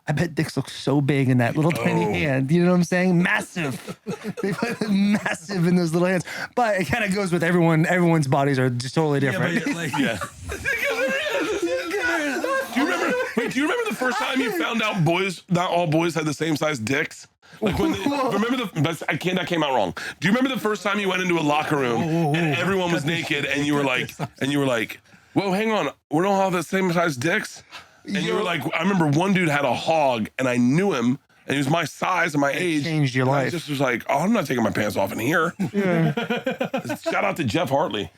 Speaker 1: I bet dicks look so big in that little tiny hand. You know what I'm saying? Massive. They put massive in those little hands. But it kind of goes with everyone. Everyone's bodies are just totally different.
Speaker 6: Yeah, but like,
Speaker 5: Yeah. Do you remember the first time you found out not all boys had the same size dicks? Like when that came out wrong. Do you remember the first time you went into a locker room and everyone was naked and you were like, "Whoa, hang on, we don't all have the same size dicks?" And you were like, I remember one dude had a hog and I knew him And he was my size and my age.
Speaker 1: changed your
Speaker 5: And
Speaker 1: life.
Speaker 5: I just was like, oh, I'm not taking my pants off in here. Shout out to Jeff Hartley.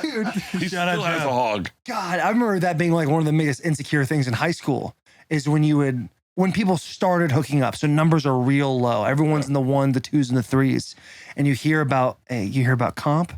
Speaker 1: Dude,
Speaker 5: He
Speaker 6: Shout out
Speaker 5: still has
Speaker 6: Jeff.
Speaker 5: a hog.
Speaker 1: God, I remember that being like one of the biggest insecure things in high school is when people started hooking up. So numbers are real low. Everyone's in the 1, the 2s, and the 3s. And you hear about Comp.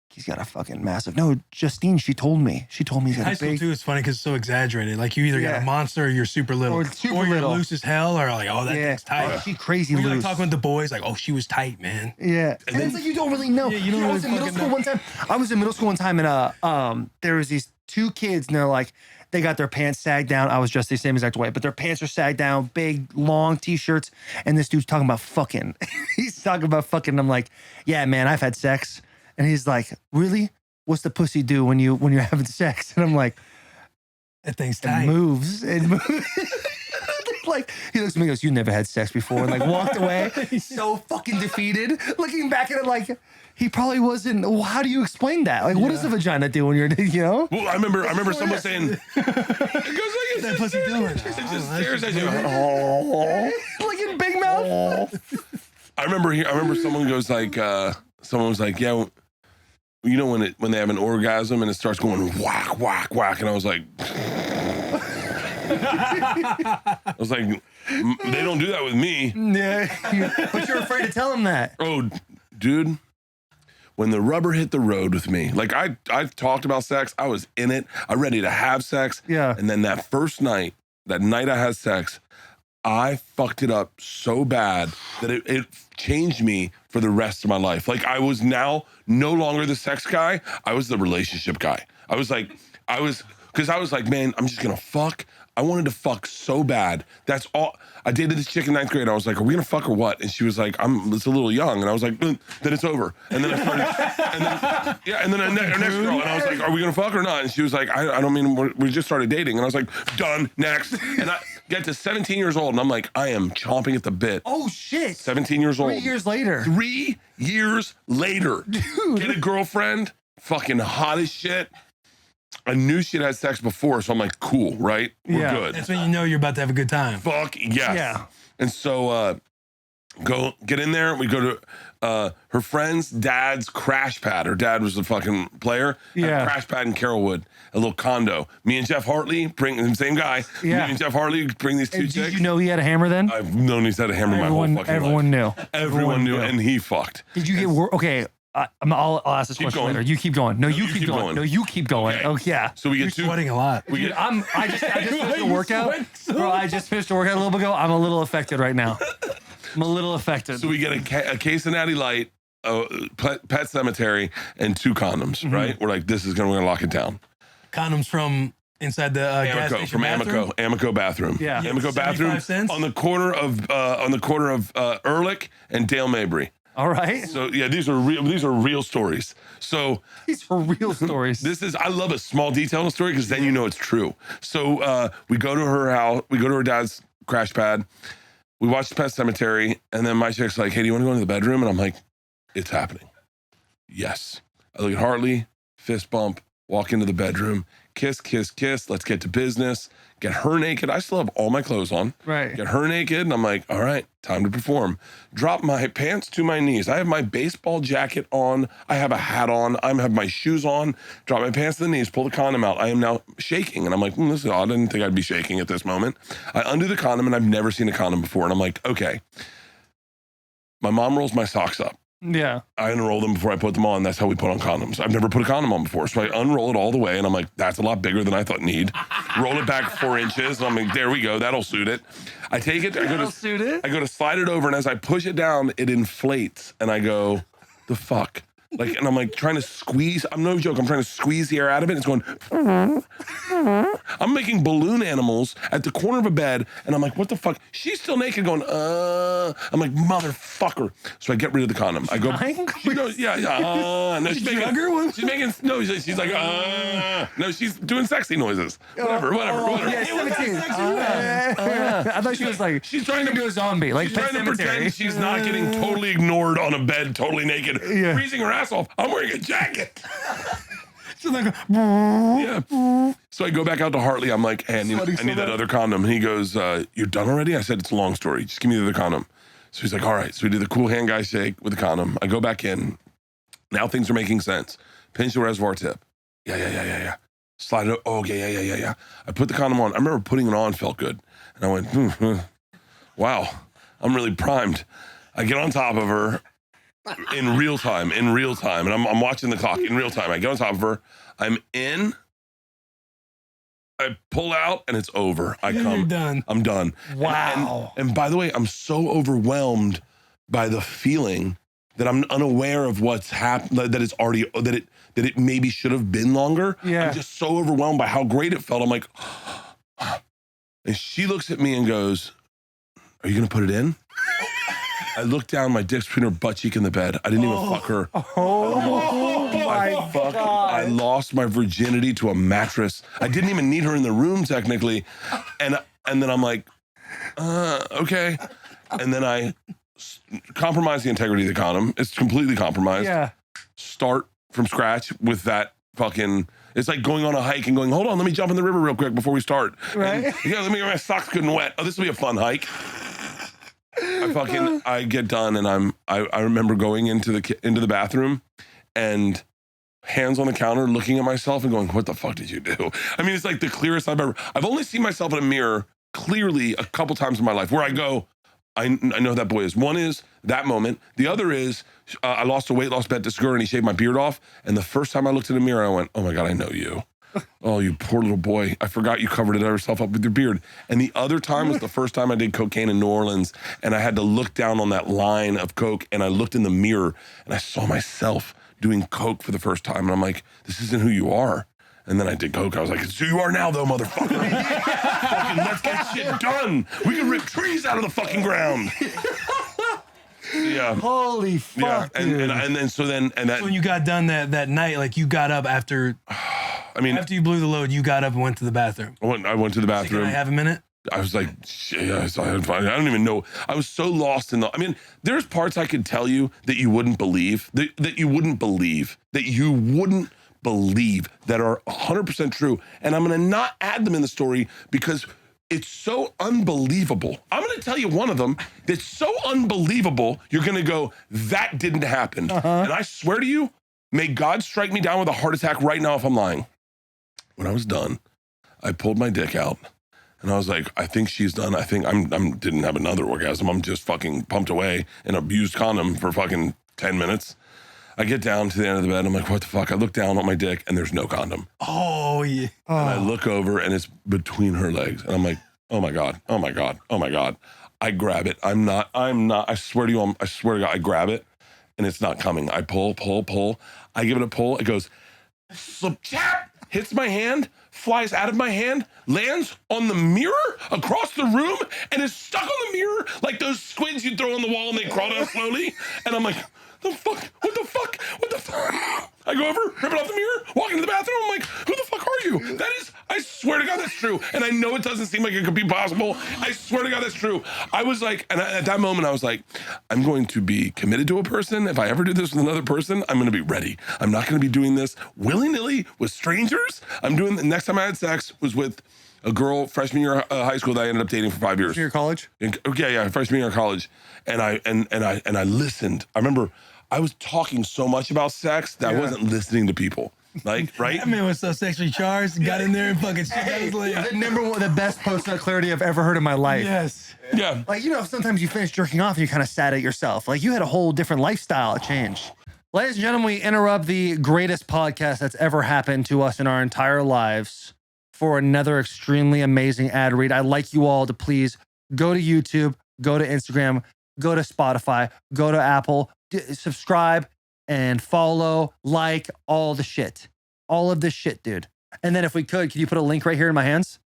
Speaker 1: He's got a fucking massive. No, Justine, she told me he's got
Speaker 6: High
Speaker 1: a
Speaker 6: school
Speaker 1: big.
Speaker 6: too is funny because it's so exaggerated. Like you either got
Speaker 1: Yeah.
Speaker 6: a monster or you're super little,
Speaker 1: Or super
Speaker 6: you're
Speaker 1: little.
Speaker 6: loose as hell, or like, oh, that thing's tight.
Speaker 1: Oh, she crazy
Speaker 6: When you're like
Speaker 1: loose.
Speaker 6: talking with the boys, like, oh, she was tight, man.
Speaker 1: Yeah, and it's like you don't really know.
Speaker 6: Yeah, you don't
Speaker 1: I was
Speaker 6: really
Speaker 1: in middle
Speaker 6: fucking
Speaker 1: school
Speaker 6: know.
Speaker 1: one time. I was in middle school one time, and there was these 2 kids, and they're like, they got their pants sagged down. I was dressed the same exact way, but their pants are sagged down, big long t-shirts, and this dude's talking about fucking. He's talking about fucking. And I'm like, yeah, man, I've had sex, and he's like, really? What's the pussy do when you're having sex? And I'm like,
Speaker 6: That thing's
Speaker 1: it
Speaker 6: tight.
Speaker 1: moves. It moves. Like, he looks at me and goes, you never had sex before, and like walked away so fucking defeated, looking back at it like he probably wasn't. Well, how do you explain that? Like, what does the vagina do when you're,
Speaker 5: Well, I remember someone saying, it goes like
Speaker 6: What's that pussy doing?
Speaker 5: It just
Speaker 6: Oh,
Speaker 5: stares at you.
Speaker 1: like in Big Mouth?
Speaker 5: I remember someone goes like, someone was like, yeah, you know when they have an orgasm and it starts going whack, whack, whack, and I was like, they don't do that with me.
Speaker 1: Yeah, but you're afraid to tell him that.
Speaker 5: Oh, dude, when the rubber hit the road with me, like I talked about sex, I was in it, I'm ready to have sex.
Speaker 1: Yeah.
Speaker 5: And then that night I had sex, I fucked it up so bad that it changed me for the rest of my life. Like I was now no longer the sex guy. I was the relationship guy. Because I was like, man, I'm just gonna fuck. I wanted to fuck so bad. That's all. I dated this chick in 9th grade. I was like, are we gonna fuck or what? And she was like, it's a little young. And I was like, then it's over. And then I started, and then our next girl. And I was like, are we gonna fuck or not? And she was like, I don't mean, we just started dating. And I was like, done, next. And I get to 17 years old and I'm like, I am chomping at the bit.
Speaker 1: Oh shit!
Speaker 5: 17 years old.
Speaker 1: 3 years later.
Speaker 5: 3 years later.
Speaker 1: Dude.
Speaker 5: Get a girlfriend, fucking hot as shit. I knew she'd had sex before, so I'm like, cool, right? We're
Speaker 1: Yeah.
Speaker 5: good.
Speaker 6: That's when you know you're about to have a good time.
Speaker 5: Fuck yes.
Speaker 1: Yeah.
Speaker 5: And so go get in there. We go to her friend's dad's crash pad. Her dad was a fucking player. Had a
Speaker 1: Yeah.
Speaker 5: crash pad in Carrollwood, a little condo. Me and Jeff Hartley bring the same guy.
Speaker 1: Yeah.
Speaker 5: Me and Jeff Hartley bring these 2
Speaker 1: Did
Speaker 5: chicks.
Speaker 1: you know he had a hammer then?
Speaker 5: I've known he's had a hammer my whole fucking
Speaker 1: Everyone
Speaker 5: life.
Speaker 1: knew.
Speaker 5: Everyone knew, and he fucked.
Speaker 1: Did you get okay? I'll ask this
Speaker 5: Keep
Speaker 1: question
Speaker 5: going.
Speaker 1: later. You keep going. No, you
Speaker 5: you
Speaker 1: keep
Speaker 5: keep
Speaker 1: going.
Speaker 5: going.
Speaker 1: No, you keep going.
Speaker 5: Okay.
Speaker 1: Oh yeah.
Speaker 5: So we
Speaker 6: You're
Speaker 5: get 2.
Speaker 6: sweating a lot.
Speaker 5: We
Speaker 1: Dude,
Speaker 5: get,
Speaker 1: I just finished a
Speaker 6: You
Speaker 1: workout.
Speaker 6: sweat so
Speaker 1: Bro, I just finished a workout a little bit ago. I'm a little affected right now. I'm a little affected.
Speaker 5: So we get a case of Natty Light, Pet Cemetery, and 2 condoms, right? We're like, we're gonna lock it down.
Speaker 6: Condoms from inside the gas
Speaker 5: Amico,
Speaker 6: station
Speaker 5: from
Speaker 6: bathroom.
Speaker 5: Amico bathroom.
Speaker 1: Yeah.
Speaker 5: Amico
Speaker 6: 75
Speaker 5: bathroom
Speaker 6: cents?
Speaker 5: on the corner of Ehrlich and Dale Mabry.
Speaker 1: All right.
Speaker 5: So yeah, these are real stories. So
Speaker 1: These are real stories.
Speaker 5: I love a small detail in a story because then you know it's true. So we go to her house, we go to her dad's crash pad, we watch the Pet Cemetery, and then my chick's like, hey, do you want to go into the bedroom? And I'm like, it's happening. Yes. I look at Hartley, fist bump, walk into the bedroom, kiss, kiss, kiss, let's get to business. Get her naked. I still have all my clothes on.
Speaker 1: Right.
Speaker 5: Get her naked, and I'm like, all right, time to perform. Drop my pants to my knees. I have my baseball jacket on. I have a hat on. I have my shoes on. Drop my pants to the knees, pull the condom out. I am now shaking. And I'm like, this is odd. I didn't think I'd be shaking at this moment. I undo the condom, and I've never seen a condom before. And I'm like, okay. My mom rolls my socks up.
Speaker 1: Yeah.
Speaker 5: I unroll them before I put them on. That's how we put on condoms. I've never put a condom on before. So I unroll it all the way, and I'm like, that's a lot bigger than I thought need. Roll it back 4 inches. And I'm like, there we go. That'll suit it. I take it. I go to slide it over, and as I push it down, it inflates. And I go, the fuck? Like, and I'm like trying to squeeze. I'm no joke. I'm trying to squeeze the air out of it. It's going. I'm making balloon animals at the corner of a bed, and I'm like, what the fuck? She's still naked, going. I'm like, motherfucker. So I get rid of the condom. I go. She goes, yeah. No, she's making. She's making. No, she's like. No, she's doing sexy noises. Whatever.
Speaker 1: Yeah, 17. I thought she was like,
Speaker 5: She's trying to
Speaker 1: do a zombie, like
Speaker 5: She's
Speaker 1: Pet
Speaker 5: trying to
Speaker 1: Cemetery.
Speaker 5: pretend she's not getting totally ignored on a bed, totally naked,
Speaker 1: Yeah.
Speaker 5: freezing her ass off. I'm wearing a jacket.
Speaker 6: So like,
Speaker 5: Yeah. So I go back out to Hartley. I'm like, hey, I need that other condom. And he goes, you're done already? I said, it's a long story. Just give me the other condom. So he's like, all right. So we do the cool hand guy shake with the condom. I go back in. Now things are making sense. Pinch the reservoir tip. Yeah. Slide it. Oh, yeah. I put the condom on. I remember putting it on, felt good. And I went, wow, I'm really primed. I get on top of her in real time. And I'm watching the clock in real time. I get on top of her. I'm in. I pull out and it's over.
Speaker 6: you're done.
Speaker 5: I'm done.
Speaker 1: Wow.
Speaker 5: And by the way, I'm so overwhelmed by the feeling that I'm unaware of what's happened, that it's already, that it maybe should have been longer.
Speaker 1: Yeah.
Speaker 5: I'm just so overwhelmed by how great it felt. I'm like, and she looks at me and goes, are you going to put it in? I look down, my dick's between her butt cheek in the bed. I didn't even fuck her.
Speaker 1: Oh my God.
Speaker 5: I lost my virginity to a mattress. I didn't even need her in the room technically. And then I'm like, okay. And then I compromise the integrity of the condom. It's completely compromised.
Speaker 1: Yeah.
Speaker 5: Start from scratch with that fucking, it's like going on a hike and going, hold on, let me jump in the river real quick before we start.
Speaker 1: Right.
Speaker 5: And, yeah, let me get my socks good and wet. Oh, this will be a fun hike. I get done and I remember going into the bathroom and hands on the counter looking at myself and going, what the fuck did you do? I mean, it's like the clearest I've only seen myself in a mirror clearly a couple times in my life where I go, I know who that boy is. One is that moment. The other is I lost a weight loss bet to Segura and he shaved my beard off. And the first time I looked in the mirror, I went, oh my God, I know you. Oh, you poor little boy. I forgot you covered yourself up with your beard. And the other time was the first time I did cocaine in New Orleans and I had to look down on that line of coke and I looked in the mirror and I saw myself doing coke for the first time. And I'm like, this isn't who you are. And then I did coke. I was like, it's who you are now though, motherfucker. Fucking let's get shit done. We can rip trees out of the fucking ground. Yeah.
Speaker 1: Holy fuck.
Speaker 5: Yeah. And then so
Speaker 6: when you got done that night, like you got up after you blew the load, you got up and went to the bathroom.
Speaker 5: I went to the bathroom.
Speaker 6: Can I have a minute?
Speaker 5: I was like, yeah, I don't even know. I was so lost in there's parts I could tell you that you wouldn't believe, that you wouldn't believe that are 100% true. And I'm going to not add them in the story because it's so unbelievable. I'm going to tell you one of them that's so unbelievable, you're going to go, that didn't happen. And I swear to you, may God strike me down with a heart attack right now if I'm lying. When I was done, I pulled my dick out and I was like, I think she's done. I think I didn't have another orgasm. I'm just fucking pumped away in a used condom for fucking 10 minutes. I get down to the end of the bed. I'm like, what the fuck? I look down on my dick and there's no condom.
Speaker 6: Oh, yeah.
Speaker 5: And I look over and it's between her legs. And I'm like, oh my God. I grab it. I swear to you, I swear to God, I grab it and it's not coming. I pull. I give it a pull. It goes, hits my hand, flies out of my hand, lands on the mirror across the room and is stuck on the mirror like those squids you throw on the wall and they crawl down slowly. And I'm like, what the fuck? I go over, rip it off the mirror, walk into the bathroom. I'm like, who the fuck are you? That is, I swear to God, that's true. And I know it doesn't seem like it could be possible. I swear to God, that's true. I was like, and at that moment, I was like, I'm going to be committed to a person. If I ever do this with another person, I'm going to be ready. I'm not going to be doing this willy-nilly with strangers. The next time I had sex was with a girl freshman year of high school that I ended up dating for 5 years.
Speaker 1: Freshman year of college?
Speaker 5: Yeah, freshman year of college. And I listened. I remember I was talking so much about sex that I wasn't listening to people. Like, right?
Speaker 6: That man was so sexually charged and got in there and fucking shit out his leg.
Speaker 1: The best post-nut clarity I've ever heard in my life.
Speaker 6: Yes.
Speaker 5: Yeah.
Speaker 1: Like, sometimes you finish jerking off and you're kind of sad at yourself. Like, you had a whole different lifestyle change. Ladies and gentlemen, we interrupt the greatest podcast that's ever happened to us in our entire lives for another extremely amazing ad read. I'd like you all to please go to YouTube, go to Instagram, go to Spotify, go to Apple, subscribe and follow, like, all the shit. All of this shit, dude. And then if we could you put a link right here in my hands?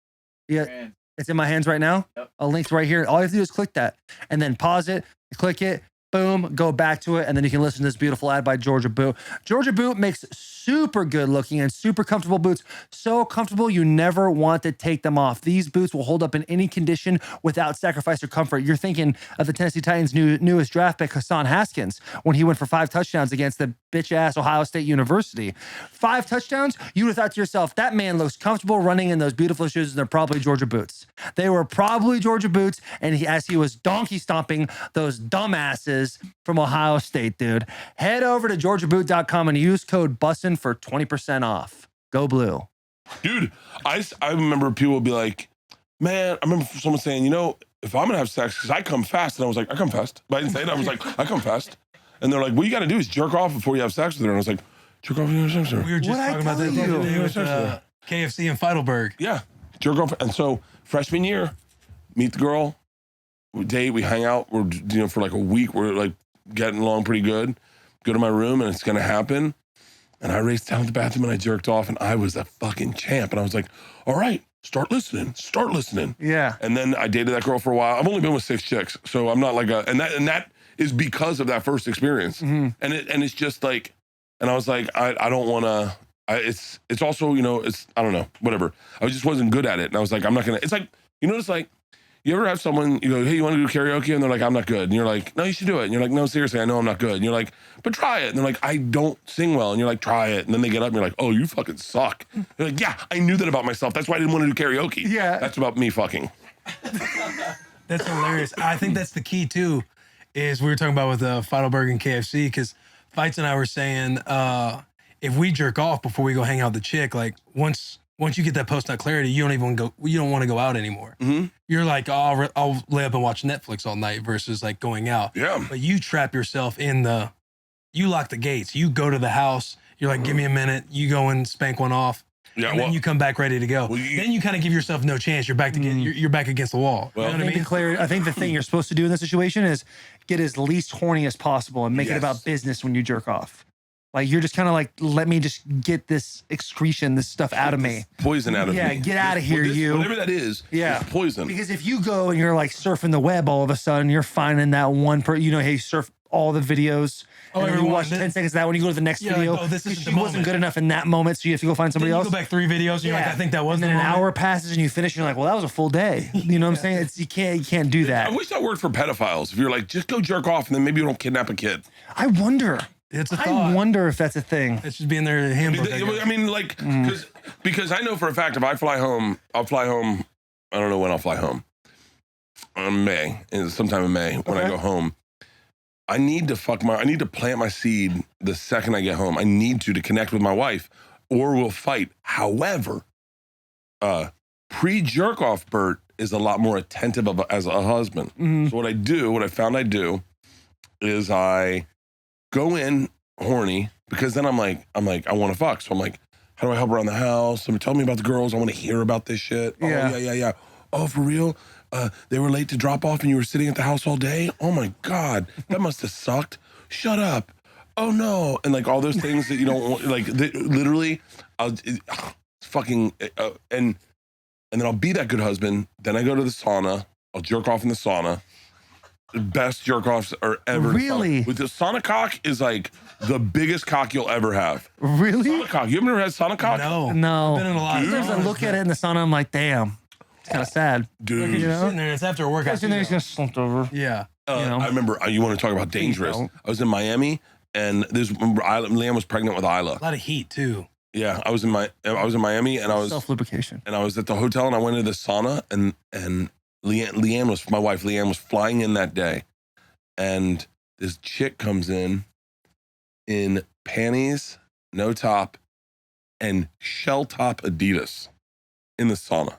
Speaker 1: Yeah, it's in my hands right now. Yep. A link right here. All you have to do is click that and then pause it, click it, Boom, go back to it, and then you can listen to this beautiful ad by Georgia Boot. Georgia Boot makes super good looking and super comfortable boots. So comfortable, you never want to take them off. These boots will hold up in any condition without sacrifice or comfort. You're thinking of the Tennessee Titans' newest draft pick, Hassan Haskins, when he went for 5 touchdowns against the bitch-ass Ohio State University. 5 touchdowns, you would have thought to yourself, that man looks comfortable running in those beautiful shoes, and they're probably Georgia Boots. They were probably Georgia Boots, and as he was donkey stomping those dumbasses from Ohio State, dude. Head over to georgiaboot.com and use code BUSSIN for 20% off. Go Blue.
Speaker 5: Dude, I remember people would be like, man, I remember someone saying, you know, if I'm going to have sex, because I come fast. And I was like, I come fast. But I didn't say it. I was like, I come fast. And they're like, what you got to do is jerk off before you have sex with her. And I was like, jerk off before you have sex with her.
Speaker 6: We were just talking about that the other day with KFC in Feidelberg.
Speaker 5: Yeah, jerk off. And so freshman year, meet the girl, we date, we hang out. We're, you know, for like a week, we're like getting along pretty good. Go to my room and it's going to happen. And I raced down to the bathroom and I jerked off and I was a fucking champ. And I was like, all right, start listening.
Speaker 1: Yeah.
Speaker 5: And then I dated that girl for a while. I've only been with 6 chicks. So I'm not like and that is because of that first experience. And it's just like, and I was like, I don't want to, it's also, you know, I don't know, whatever. I just wasn't good at it. And I was like, I'm not going to, it's like, you know, it's like, you ever have someone, you go, hey, you want to do karaoke? And they're like, I'm not good. And you're like, no, you should do it. And you're like, no, seriously, I know I'm not good. And you're like, but try it. And they're like, I don't sing well. And you're like, try it. And then they get up and you're like, oh, you fucking suck. You're like, yeah, I knew that about myself. That's why I didn't want to do karaoke.
Speaker 1: Yeah.
Speaker 5: That's about me fucking.
Speaker 6: That's hilarious. I think that's the key too, is we were talking about with Feidelberg and KFC, because Fights and I were saying, if we jerk off before we go hang out with the chick, like once you get that post-nut clarity, you don't want to go out anymore. You're like, oh, I'll lay up and watch Netflix all night versus like going out.
Speaker 5: Yeah.
Speaker 6: But you trap yourself you lock the gates. You go to the house. You're like, give me a minute. You go and spank one off.
Speaker 5: Yeah.
Speaker 6: And then you come back ready to go. Then you kind of give yourself no chance. You're back you're back against the wall.
Speaker 5: Well,
Speaker 6: you know what I mean?
Speaker 1: I think the thing you're supposed to do in this situation is get as least horny as possible and make it about business when you jerk off. Like, you're just kind of like, let me just get this excretion, this stuff out of me.
Speaker 5: Poison out of me.
Speaker 1: Yeah, get out of here, you.
Speaker 5: Whatever that is poison.
Speaker 1: Because if you go and you're like surfing the web all of a sudden, you're finding that one you know, hey, surf all the videos.
Speaker 6: Oh,
Speaker 1: and then you watch 10 seconds of that when you go to the next video.
Speaker 6: Like, this isn't
Speaker 1: she
Speaker 6: the
Speaker 1: wasn't
Speaker 6: moment.
Speaker 1: good enough in that moment, so you have to go find somebody else.
Speaker 6: You go back 3 videos and you're like, I think that was
Speaker 1: and then an hour passes and you finish and you're like, well, that was a full day. You know what I'm saying? You can't do that.
Speaker 5: I wish that worked for pedophiles. If you're like, just go jerk off and then maybe you don't kidnap a kid.
Speaker 1: I wonder.
Speaker 6: It's a thought.
Speaker 1: I wonder if that's a thing.
Speaker 6: It should be in their handbook.
Speaker 5: I mean, like, because I know for a fact if I fly home, I'll fly home. I don't know when I'll fly home. Sometime in May when I go home. I need to plant my seed the second I get home. I need to connect with my wife, or we'll fight. However, pre-jerk off Bert is a lot more attentive as a husband. So what I found I do is I go in horny, because then I'm like, I want to fuck. So I'm like, how do I help around the house? Somebody tell me about the girls. I want to hear about this shit.
Speaker 1: Yeah.
Speaker 5: Oh, yeah. Oh, for real? They were late to drop off and you were sitting at the house all day? Oh my God, that must have sucked. Shut up. Oh no. And like all those things that you don't want, like literally, and then I'll be that good husband. Then I go to the sauna. I'll jerk off in the sauna. The best jerk offs are ever.
Speaker 1: Really?
Speaker 5: With the sauna cock is like the biggest cock you'll ever have.
Speaker 1: Really?
Speaker 5: Sauna cock. You ever had sauna cock?
Speaker 1: No.
Speaker 6: I've been in a lot of
Speaker 1: Sometimes I
Speaker 6: saunas,
Speaker 1: look at it in the sauna, I'm like, damn. It's kind of sad.
Speaker 5: Dude.
Speaker 6: You're just sitting there. It's after a workout.
Speaker 1: Guys in there, he's gonna slump over.
Speaker 6: Yeah.
Speaker 5: I remember, you want to talk about dangerous.
Speaker 1: don't.
Speaker 5: I was in Miami and Liam was pregnant with Isla.
Speaker 6: A lot of heat too.
Speaker 5: Yeah, I was in Miami and I was
Speaker 1: Self-lubrication.
Speaker 5: and I was at the hotel and I went into the sauna and my wife Leanne was flying in that day, and this chick comes in panties, no top, and shell top Adidas in the sauna,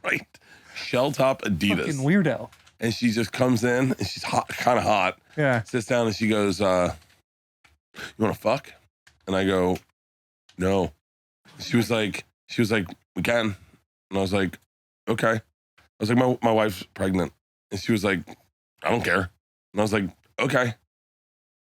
Speaker 5: right? Shell top Adidas.
Speaker 1: Fucking weirdo.
Speaker 5: And she just comes in and she's kind of hot.
Speaker 1: Yeah.
Speaker 5: Sits down and she goes, you want to fuck? And I go, no. She was like, we can. And I was like, okay. I was like, my wife's pregnant. And she was like, I don't care. And I was like, okay.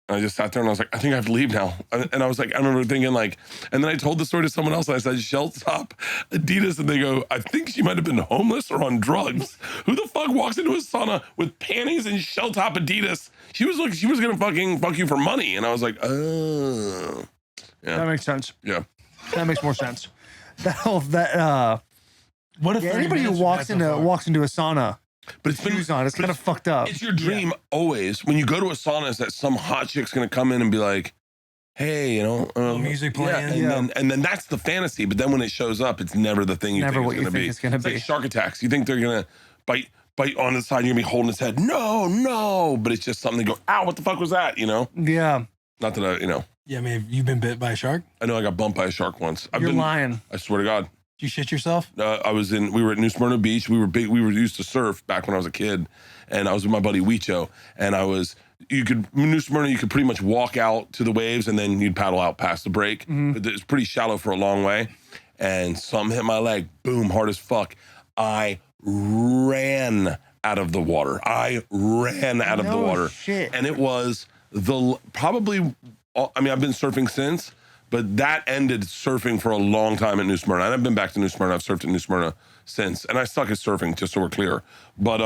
Speaker 5: And I just sat there and I was like, I think I have to leave now. And I was like, I remember thinking like, and then I told the story to someone else and I said, shell top Adidas. And they go, I think she might've been homeless or on drugs. Who the fuck walks into a sauna with panties and shell top Adidas? She was going to fucking fuck you for money. And I was like, oh. Yeah.
Speaker 1: That makes sense.
Speaker 5: Yeah.
Speaker 1: That makes more sense.
Speaker 6: What if
Speaker 1: anybody who walks into a sauna,
Speaker 5: but it's
Speaker 1: shoes on, it's kind of fucked up.
Speaker 5: It's your dream always when you go to a sauna is that some hot chick's gonna come in and be like, hey,
Speaker 6: music playing.
Speaker 5: Yeah, and then that's the fantasy. But then when it shows up, it's never the thing you
Speaker 1: Never
Speaker 5: think
Speaker 1: what
Speaker 5: it's
Speaker 1: you
Speaker 5: gonna
Speaker 1: think
Speaker 5: be.
Speaker 1: it's gonna be.
Speaker 5: Like shark attacks. You think they're gonna bite on the side, you're gonna be holding its head. No, but it's just something to go, ow, what the fuck was that?
Speaker 1: Yeah.
Speaker 5: Not that
Speaker 6: Yeah, I mean, have you been bit by a shark?
Speaker 5: I know I got bumped by a shark once.
Speaker 1: You're lying.
Speaker 5: I swear to God.
Speaker 6: Did you shit yourself?
Speaker 5: We were at New Smyrna Beach. We were used to surf back when I was a kid. And I was with my buddy Huicho. And New Smyrna, you could pretty much walk out to the waves and then you'd paddle out past the break. But it's pretty shallow for a long way. And something hit my leg, boom, hard as fuck. I ran out of the water. Shit. And it was probably, I mean, I've been surfing since. But that ended surfing for a long time at New Smyrna. And I've been back to New Smyrna. I've surfed at New Smyrna since. And I suck at surfing, just so we're clear. But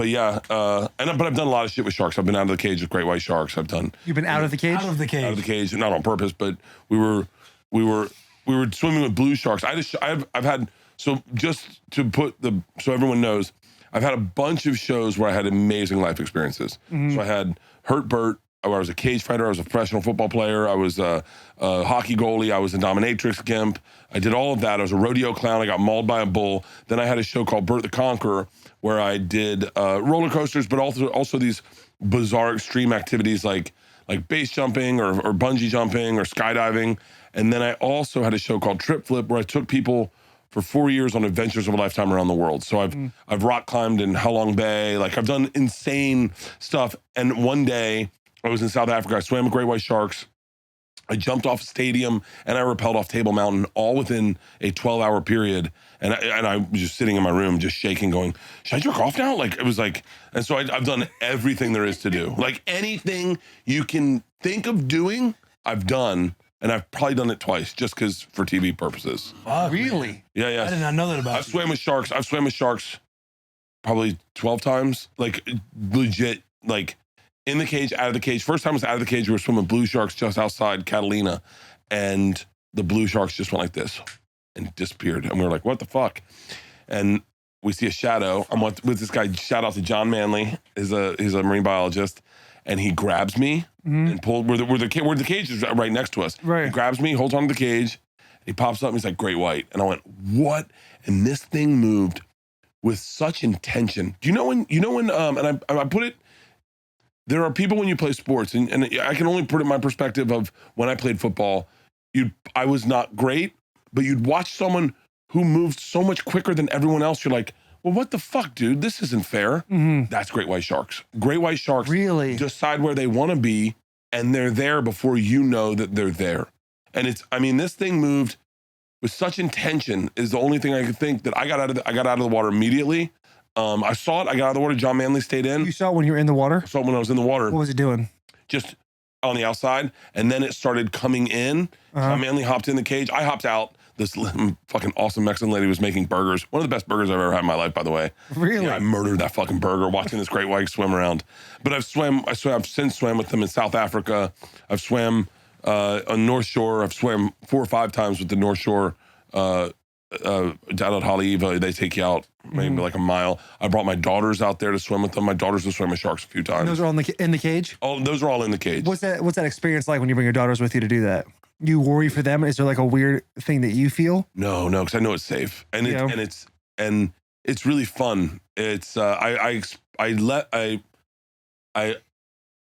Speaker 5: yeah, but I've done a lot of shit with sharks. I've been out of the cage with great white sharks.
Speaker 1: You've been out of the cage?
Speaker 6: Out of the cage.
Speaker 5: Out of the cage, not on purpose, but we were swimming with blue sharks. I've had, so just to so everyone knows, I've had a bunch of shows where I had amazing life experiences. So I had Hurt Bert, I was a cage fighter. I was a professional football player. I was a hockey goalie. I was a dominatrix gimp. I did all of that. I was a rodeo clown. I got mauled by a bull. Then I had a show called Bert the Conqueror where I did roller coasters, but also these bizarre extreme activities like base jumping or bungee jumping or skydiving. And then I also had a show called Trip Flip where I took people for 4 years on adventures of a lifetime around the world. So I've rock climbed in Halong Bay. Like I've done insane stuff. And one day, I was in South Africa. I swam with great white sharks. I jumped off a stadium and I rappelled off Table Mountain all within a 12-hour period. And I was just sitting in my room, just shaking, going, should I jerk off now? Like, it was like, and so I've done everything there is to do. Like anything you can think of doing, I've done. And I've probably done it twice just because for TV purposes.
Speaker 6: Fuck,
Speaker 1: Really?
Speaker 6: man.
Speaker 5: Yeah.
Speaker 6: I did not know that about
Speaker 5: I've swam with sharks. I've swam with sharks probably 12 times. Like legit, like, in the cage, out of the cage. First time I was out of the cage, we were swimming blue sharks just outside Catalina. And the blue sharks just went like this and disappeared. And we were like, what the fuck? And we see a shadow. I'm with this guy, shout out to John Manley. He's a marine biologist. And he grabs me and pulled where the cage is right next to us.
Speaker 1: Right.
Speaker 5: He grabs me, holds on to the cage. He pops up and he's like, great white. And I went, what? And this thing moved with such intention. Do you know when, and I put it, there are people when you play sports, and I can only put it in my perspective of when I played football, I was not great, but you'd watch someone who moved so much quicker than everyone else. You're like, well, what the fuck, dude? This isn't fair. That's great white sharks. Great white sharks
Speaker 1: Really?
Speaker 5: decide where they want to be, and they're there before you know that they're there. And this thing moved with such intention is the only thing I could think that I got out of the water immediately. I saw it. I got out of the water. John Manley stayed in.
Speaker 1: You saw it when you were in the water?
Speaker 5: I saw it when I was in the water.
Speaker 1: What was it doing?
Speaker 5: Just on the outside. And then it started coming in. John Manley hopped in the cage. I hopped out. This fucking awesome Mexican lady was making burgers. One of the best burgers I've ever had in my life, by the way.
Speaker 1: Really?
Speaker 5: Yeah, I murdered that fucking burger watching this great white swim around. But I've since swam with them in South Africa. I've swam on North Shore. I've swam 4 or 5 times with the North Shore down at Haleiwa. They take you out maybe like a mile. I brought my daughters out there to swim with them. My daughters have swam with sharks a few times.
Speaker 1: And those are all in the cage?
Speaker 5: Oh, those are all in the cage.
Speaker 1: What's that experience like when you bring your daughters with you to do that? You worry for them? Is there like a weird thing that you feel?
Speaker 5: No, because I know it's safe, and it's really fun. It's I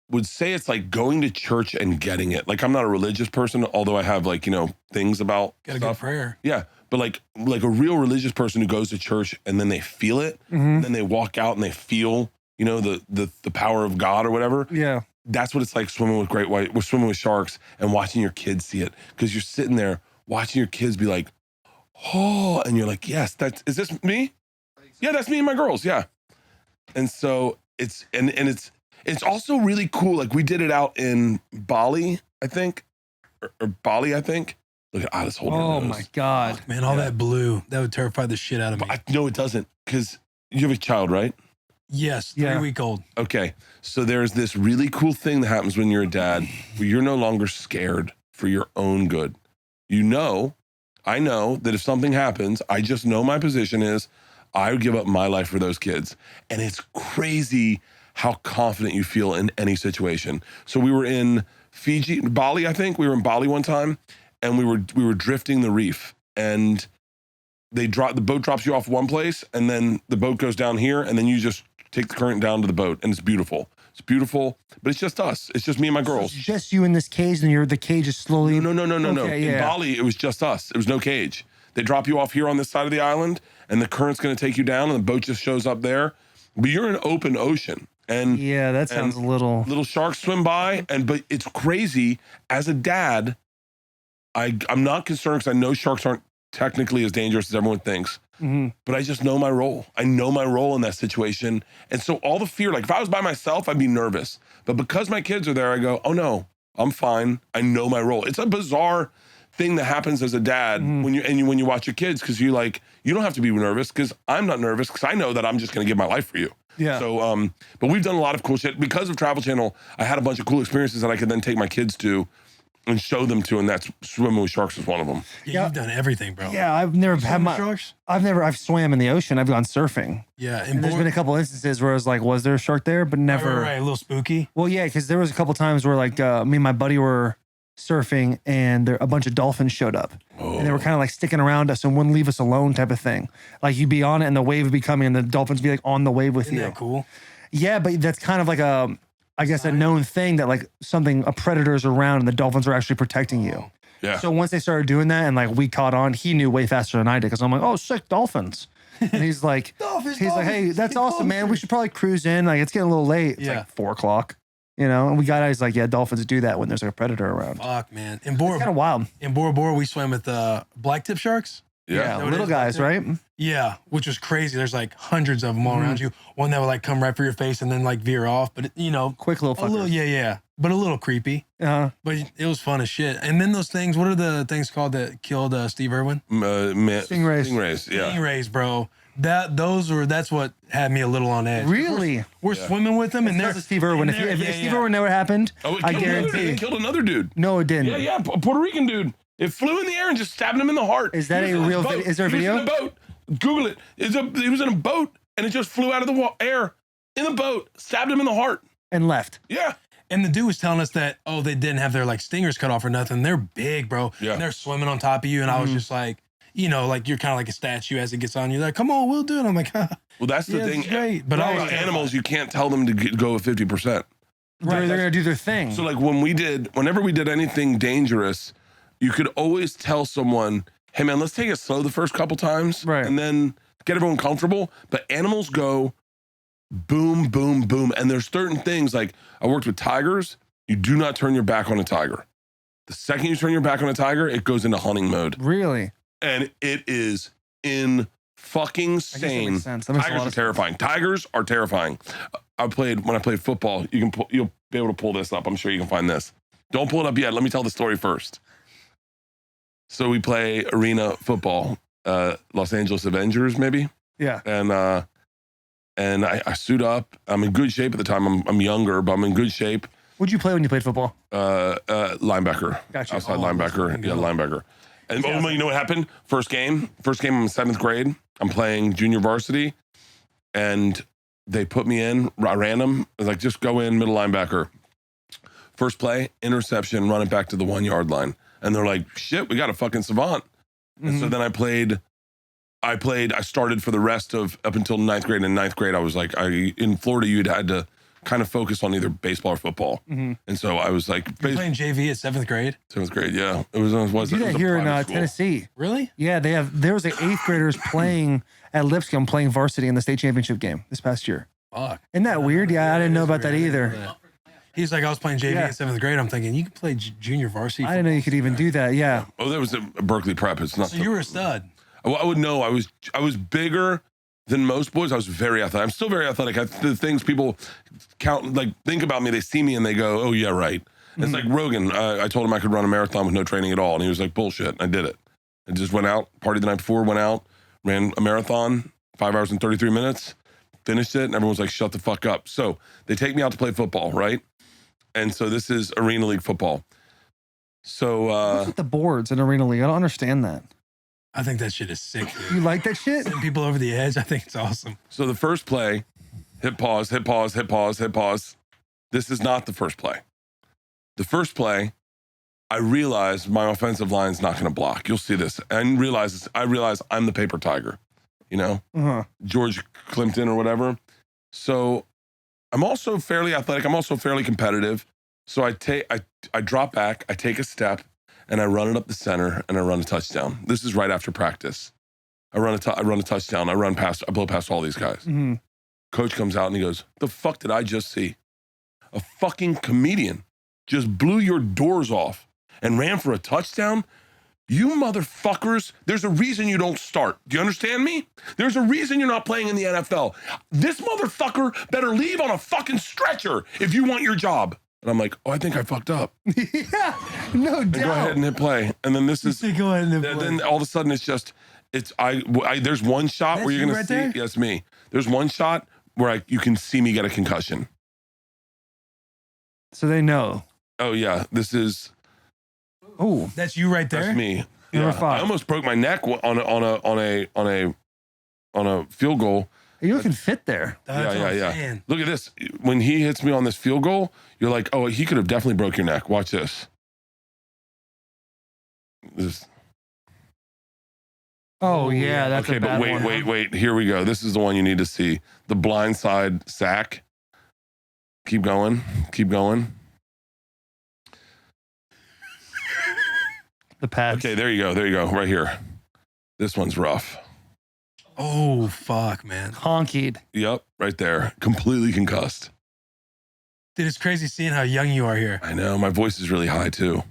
Speaker 5: would say it's like going to church and getting it. Like I'm not a religious person, although I have like things about
Speaker 6: Got a
Speaker 5: stuff.
Speaker 6: good prayer.
Speaker 5: Yeah, but like a real religious person who goes to church and then they feel it, and then they walk out and they feel the power of God or whatever.
Speaker 1: Yeah.
Speaker 5: That's what it's like swimming with great white. We're swimming with sharks and watching your kids see it, because you're sitting there watching your kids be like, oh, and you're like, yes, is this me? Yeah, that's me and my girls. Yeah. And so it's It's also really cool. Like we did it out in Bali, I think, or Bali, I think. Look at Alice holding her
Speaker 1: Oh
Speaker 5: nose.
Speaker 1: my God.
Speaker 6: Man, all that blue, that would terrify the shit out of me.
Speaker 5: But no, it doesn't, because you have a child, right?
Speaker 6: Yes,
Speaker 1: Yeah.
Speaker 6: 3-week-old.
Speaker 5: Okay, so there's this really cool thing that happens when you're a dad, where you're no longer scared for your own good. I know that if something happens, I just know my position is I would give up my life for those kids. And it's crazy how confident you feel in any situation. So we were in Bali, I think. We were in Bali one time, and we were drifting the reef, and the boat drops you off one place, and then the boat goes down here, and then you just take the current down to the boat, and it's beautiful. It's beautiful, but it's just us. It's just me and my girls.
Speaker 1: It's just you in this cage, and the cage is slowly.
Speaker 5: No.
Speaker 1: Okay,
Speaker 5: In
Speaker 1: yeah.
Speaker 5: Bali, it was just us. There was no cage. They drop you off here on this side of the island, and the current's going to take you down, and the boat just shows up there. But you're in open ocean, and
Speaker 1: Yeah, that sounds a little.
Speaker 5: little sharks swim by, but it's crazy. As a dad, I'm not concerned because I know sharks aren't technically as dangerous as everyone thinks.
Speaker 1: Mhm.
Speaker 5: But I just know my role. I know my role in that situation. And so all the fear, like if I was by myself, I'd be nervous. But because my kids are there, I go, oh no, I'm fine. I know my role. It's a bizarre thing that happens as a dad when you watch your kids, because you don't have to be nervous, because I'm not nervous, because I know that I'm just going to give my life for you.
Speaker 1: Yeah.
Speaker 5: So, but we've done a lot of cool shit. Because of Travel Channel, I had a bunch of cool experiences that I could then take my kids to and show them to, and that's swimming with sharks was one of them.
Speaker 6: Yeah, you've done everything, bro.
Speaker 1: Yeah, I've never had my.
Speaker 6: sharks?
Speaker 1: I've swam in the ocean. I've gone surfing.
Speaker 6: Yeah,
Speaker 1: And there's been a couple instances where I was like, was there a shark there? But never.
Speaker 6: right, a little spooky.
Speaker 1: Well, yeah, because there was a couple times where like me and my buddy were surfing, and a bunch of dolphins showed up, and they were kind of like sticking around us and wouldn't leave us alone, type of thing. Like you'd be on it, and the wave would be coming, and the dolphins would be like on the wave with
Speaker 6: Isn't
Speaker 1: you.
Speaker 6: that cool?
Speaker 1: Yeah, but that's kind of like I guess a known thing that like a predator is around, and the dolphins are actually protecting you.
Speaker 5: Yeah.
Speaker 1: So once they started doing that, and like we caught on, he knew way faster than I did, because I'm like, oh, sick, dolphins. And he's like,
Speaker 6: Dolphins,
Speaker 1: like, hey, that's awesome, man. We should probably cruise in. Like, it's getting a little late. It's
Speaker 6: Yeah.
Speaker 1: like 4:00, and we got out. He's like, yeah, dolphins do that when there's like a predator around.
Speaker 6: Fuck, man. In
Speaker 1: It's
Speaker 6: Bora
Speaker 1: kind of wild.
Speaker 6: Bora, we swam with black tip sharks.
Speaker 1: Yeah,
Speaker 6: What
Speaker 1: little
Speaker 6: is
Speaker 1: guys,
Speaker 6: that
Speaker 1: right?
Speaker 6: Yeah, which was crazy. There's like hundreds of them all around you. One that would like come right for your face and then like veer off. But
Speaker 1: Quick little
Speaker 6: a little,
Speaker 1: fuckers.
Speaker 6: yeah, but a little creepy. But it was fun as shit. And then those things, what are the things called that killed Steve Irwin?
Speaker 1: Stingrays.
Speaker 5: Stingrays, yeah.
Speaker 6: Stingrays, bro. That's what had me a little on edge.
Speaker 1: Really?
Speaker 6: We're swimming with them, and
Speaker 1: Because
Speaker 6: they're
Speaker 1: of Steve Irwin.
Speaker 6: and
Speaker 1: If
Speaker 6: they're-
Speaker 1: Steve Irwin never happened,
Speaker 5: Oh, it
Speaker 1: I
Speaker 5: killed another dude.
Speaker 1: guarantee.
Speaker 5: It killed another dude.
Speaker 1: No, it didn't.
Speaker 5: Yeah, a Puerto Rican dude. It flew in the air and just stabbed him in the heart.
Speaker 1: Is that
Speaker 5: He
Speaker 1: a
Speaker 5: was in
Speaker 1: real
Speaker 5: boat.
Speaker 1: vid- is there a
Speaker 5: He was
Speaker 1: video?
Speaker 5: in a boat. Google it. He was in a boat, and it just flew out of the air in the boat, stabbed him in the heart.
Speaker 1: And left.
Speaker 5: Yeah.
Speaker 6: And the dude was telling us that, they didn't have their like stingers cut off or nothing. They're big, bro.
Speaker 5: Yeah.
Speaker 6: And they're swimming on top of you. And I was just like, like you're kind of like a statue as it gets on you. Like, come on, we'll do it. I'm like,
Speaker 5: Well, that's the
Speaker 6: yeah,
Speaker 5: thing.
Speaker 6: it's great. But I was
Speaker 5: Animals, you can't tell them to go at 50%.
Speaker 1: They're going to do their thing.
Speaker 5: So like whenever we did anything dangerous, you could always tell someone, hey man, let's take it slow the first couple times.
Speaker 1: Right.
Speaker 5: And then get everyone comfortable. But animals go boom, boom, boom. And there's certain things, like I worked with tigers. You do not turn your back on a tiger. The second you turn your back on a tiger, it goes into hunting mode.
Speaker 1: Really?
Speaker 5: And it is in fucking
Speaker 1: I guess that
Speaker 5: sane.
Speaker 1: makes sense. That makes a
Speaker 5: Tigers
Speaker 1: lot
Speaker 5: are
Speaker 1: of sense.
Speaker 5: terrifying. Tigers are terrifying. When I played football, you'll be able to pull this up. I'm sure you can find this. Don't pull it up yet. Let me tell the story first. So we play arena football, Los Angeles Avengers, maybe.
Speaker 1: Yeah.
Speaker 5: And I suit up. I'm in good shape at the time. I'm younger, but I'm in good shape.
Speaker 1: What'd you play when you played football?
Speaker 5: Linebacker.
Speaker 1: Gotcha.
Speaker 5: Outside
Speaker 6: Oh,
Speaker 5: linebacker.
Speaker 6: let's
Speaker 5: Yeah,
Speaker 6: go.
Speaker 5: linebacker. And you know what happened? First game, I'm in 7th grade. I'm playing junior varsity, and they put me in. I ran them. I was like, just go in, middle linebacker. First play, interception, run it back to the 1 yard line. And they're like, shit, we got a fucking savant. And so then I started for the rest of up until 9th grade. And in 9th grade, I was like, in Florida, you'd had to kind of focus on either baseball or football. And so I was like,
Speaker 6: You're playing JV at 7th grade.
Speaker 5: 7th grade, yeah. It was
Speaker 1: We do
Speaker 5: a
Speaker 1: that here in
Speaker 5: private school.
Speaker 1: Tennessee.
Speaker 6: Really?
Speaker 1: Yeah, there was like 8th graders playing at Lipscomb, playing varsity in the state championship game this past year.
Speaker 6: Fuck.
Speaker 1: Isn't that weird? Yeah, I didn't know about that either.
Speaker 6: He's like, I was playing JV
Speaker 1: Yeah.
Speaker 6: at 7th grade. I'm thinking, you can play junior varsity.
Speaker 1: I didn't know you could even do that. Yeah.
Speaker 5: Oh, that was a Berkeley Prep. It's not.
Speaker 6: So you were a stud.
Speaker 5: I would know. I was bigger than most boys. I was very athletic. I'm still very athletic. The things people think about me, they see me and they go, oh yeah, right. It's like Rogan. I told him I could run a marathon with no training at all. And he was like, bullshit. I did it. I just went out, partied the night before, went out, ran a marathon, 5 hours and 33 minutes, finished it. And everyone's like, shut the fuck up. So they take me out to play football, right? And so this is Arena League football. So
Speaker 1: What's with the boards in Arena League? I don't understand that.
Speaker 6: I think that shit is sick, dude.
Speaker 1: You like that shit?
Speaker 6: Sending people over the edge. I think it's awesome.
Speaker 5: So the first play, hit pause, hit pause, hit pause, hit pause. This is not the first play. The first play, I realize my offensive line's not going to block. You'll see this. I realize I'm the paper tiger, you know, George Plimpton or whatever. So I'm also fairly athletic. I'm also fairly competitive. So I drop back, I take a step, and I run it up the center, and I run a touchdown. This is right after practice. I run a touchdown. I blow past all these guys.
Speaker 1: Mm-hmm.
Speaker 5: Coach comes out and he goes, the fuck did I just see? A fucking comedian just blew your doors off and ran for a touchdown? You motherfuckers, there's a reason you don't start. Do you understand me? There's a reason you're not playing in the NFL. This motherfucker better leave on a fucking stretcher if you want your job. And I'm like, oh, I think I fucked up.
Speaker 1: Yeah, no doubt.
Speaker 5: Go ahead and hit play. And then this is,
Speaker 6: Go ahead and hit play.
Speaker 5: then all of a sudden it's just, there's one shot
Speaker 6: That's
Speaker 5: where you're
Speaker 6: you
Speaker 5: going
Speaker 6: right
Speaker 5: to see,
Speaker 6: there?
Speaker 5: yes, me. There's one shot where you can see me get a concussion.
Speaker 1: So they know.
Speaker 5: Oh yeah, this is,
Speaker 1: Oh,
Speaker 6: That's you right there.
Speaker 5: that's me.
Speaker 1: Number
Speaker 5: Yeah.
Speaker 1: 5.
Speaker 5: I almost broke my neck on a field goal.
Speaker 1: you can fit there.
Speaker 6: That's what I'm
Speaker 5: Yeah.
Speaker 6: saying.
Speaker 5: Look at this. When he hits me on this field goal, you're like, oh, he could have definitely broke your neck. Watch this.
Speaker 1: Oh yeah, that's
Speaker 5: okay,
Speaker 1: a
Speaker 5: but
Speaker 1: bad
Speaker 5: wait,
Speaker 1: one.
Speaker 5: wait. Here we go. This is the one you need to see. The blindside sack. Keep going. Keep going.
Speaker 1: The pads.
Speaker 5: Okay, there you go. There you go. Right here. This one's rough.
Speaker 6: Oh, fuck, man.
Speaker 1: Honkied.
Speaker 5: Yep, right there. Completely concussed.
Speaker 6: Dude, it's crazy seeing how young you are here.
Speaker 5: I know. My voice is really high too.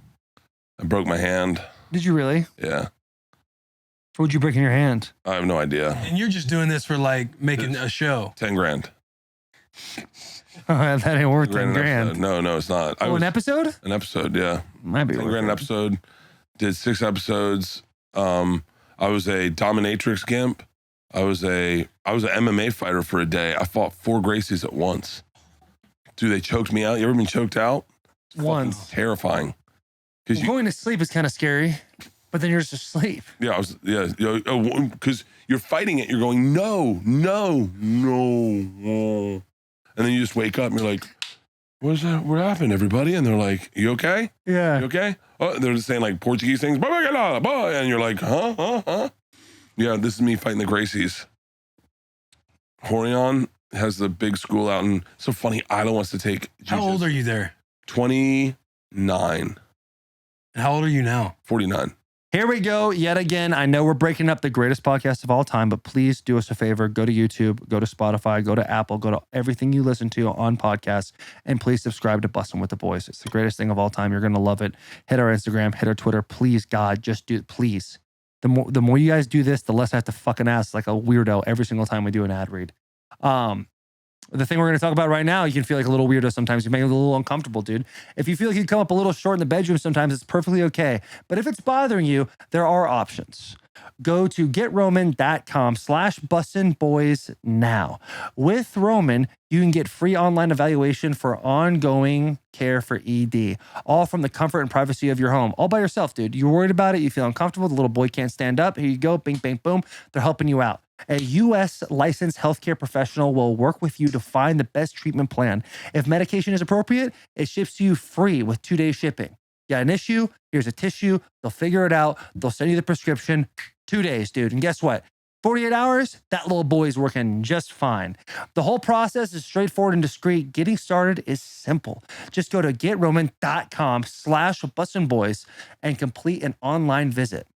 Speaker 5: I broke my hand.
Speaker 1: Did you really?
Speaker 5: Yeah.
Speaker 1: What'd you break in your hand?
Speaker 5: I have no idea.
Speaker 6: And you're just doing this for like making a show.
Speaker 5: 10 grand.
Speaker 1: That ain't worth 10
Speaker 5: an
Speaker 1: grand.
Speaker 5: episode. No, it's not.
Speaker 1: Oh, an episode?
Speaker 5: An episode, yeah.
Speaker 1: Might be
Speaker 5: 10
Speaker 1: worth
Speaker 5: grand an
Speaker 1: it.
Speaker 5: episode. Did 6 episodes. I was a dominatrix gimp. I was an MMA fighter for a day. I fought 4 Gracies at once. Dude, they choked me out. You ever been choked out? It's
Speaker 1: Once.
Speaker 5: fucking terrifying. Because
Speaker 1: Going to sleep is kind of scary, but then you're just asleep.
Speaker 5: because you're fighting it. You're going, no. And then you just wake up and you're like, what happened, everybody? And they're like, you okay?
Speaker 1: Yeah.
Speaker 5: You okay? Oh, they're just saying like Portuguese things. And you're like, huh? Yeah, this is me fighting the Gracies. Horion has the big school out in, so funny, Isla wants to take
Speaker 6: How old are you there?
Speaker 5: 29,
Speaker 6: And how old are you now?
Speaker 5: 49.
Speaker 1: Here we go yet again. I know we're breaking up the greatest podcast of all time, but please do us a favor. Go to YouTube, go to Spotify, go to Apple, go to everything you listen to on podcasts, and please subscribe to Bussin With The Boys. It's the greatest thing of all time. You're going to love it. Hit our Instagram, hit our Twitter. Please, God, just do it. Please. The more you guys do this, the less I have to fucking ask like a weirdo every single time we do an ad read. The thing we're going to talk about right now, you can feel like a little weirdo sometimes. You make it a little uncomfortable, dude. If you feel like you come up a little short in the bedroom sometimes, it's perfectly okay. But if it's bothering you, there are options. Go to getroman.com/bussinboys now. With Roman, you can get free online evaluation for ongoing care for ED, all from the comfort and privacy of your home, all by yourself, dude. You're worried about it. You feel uncomfortable. The little boy can't stand up. Here you go. Bing, bang, boom. They're helping you out. A U.S. licensed healthcare professional will work with you to find the best treatment plan. If medication is appropriate, it ships to you free with 2-day shipping. Got an issue? Here's a tissue. They'll figure it out. They'll send you the prescription. 2 days, dude. And guess what? 48 hours, that little boy's working just fine. The whole process is straightforward and discreet. Getting started is simple. Just go to getroman.com/bussinboys and complete an online visit.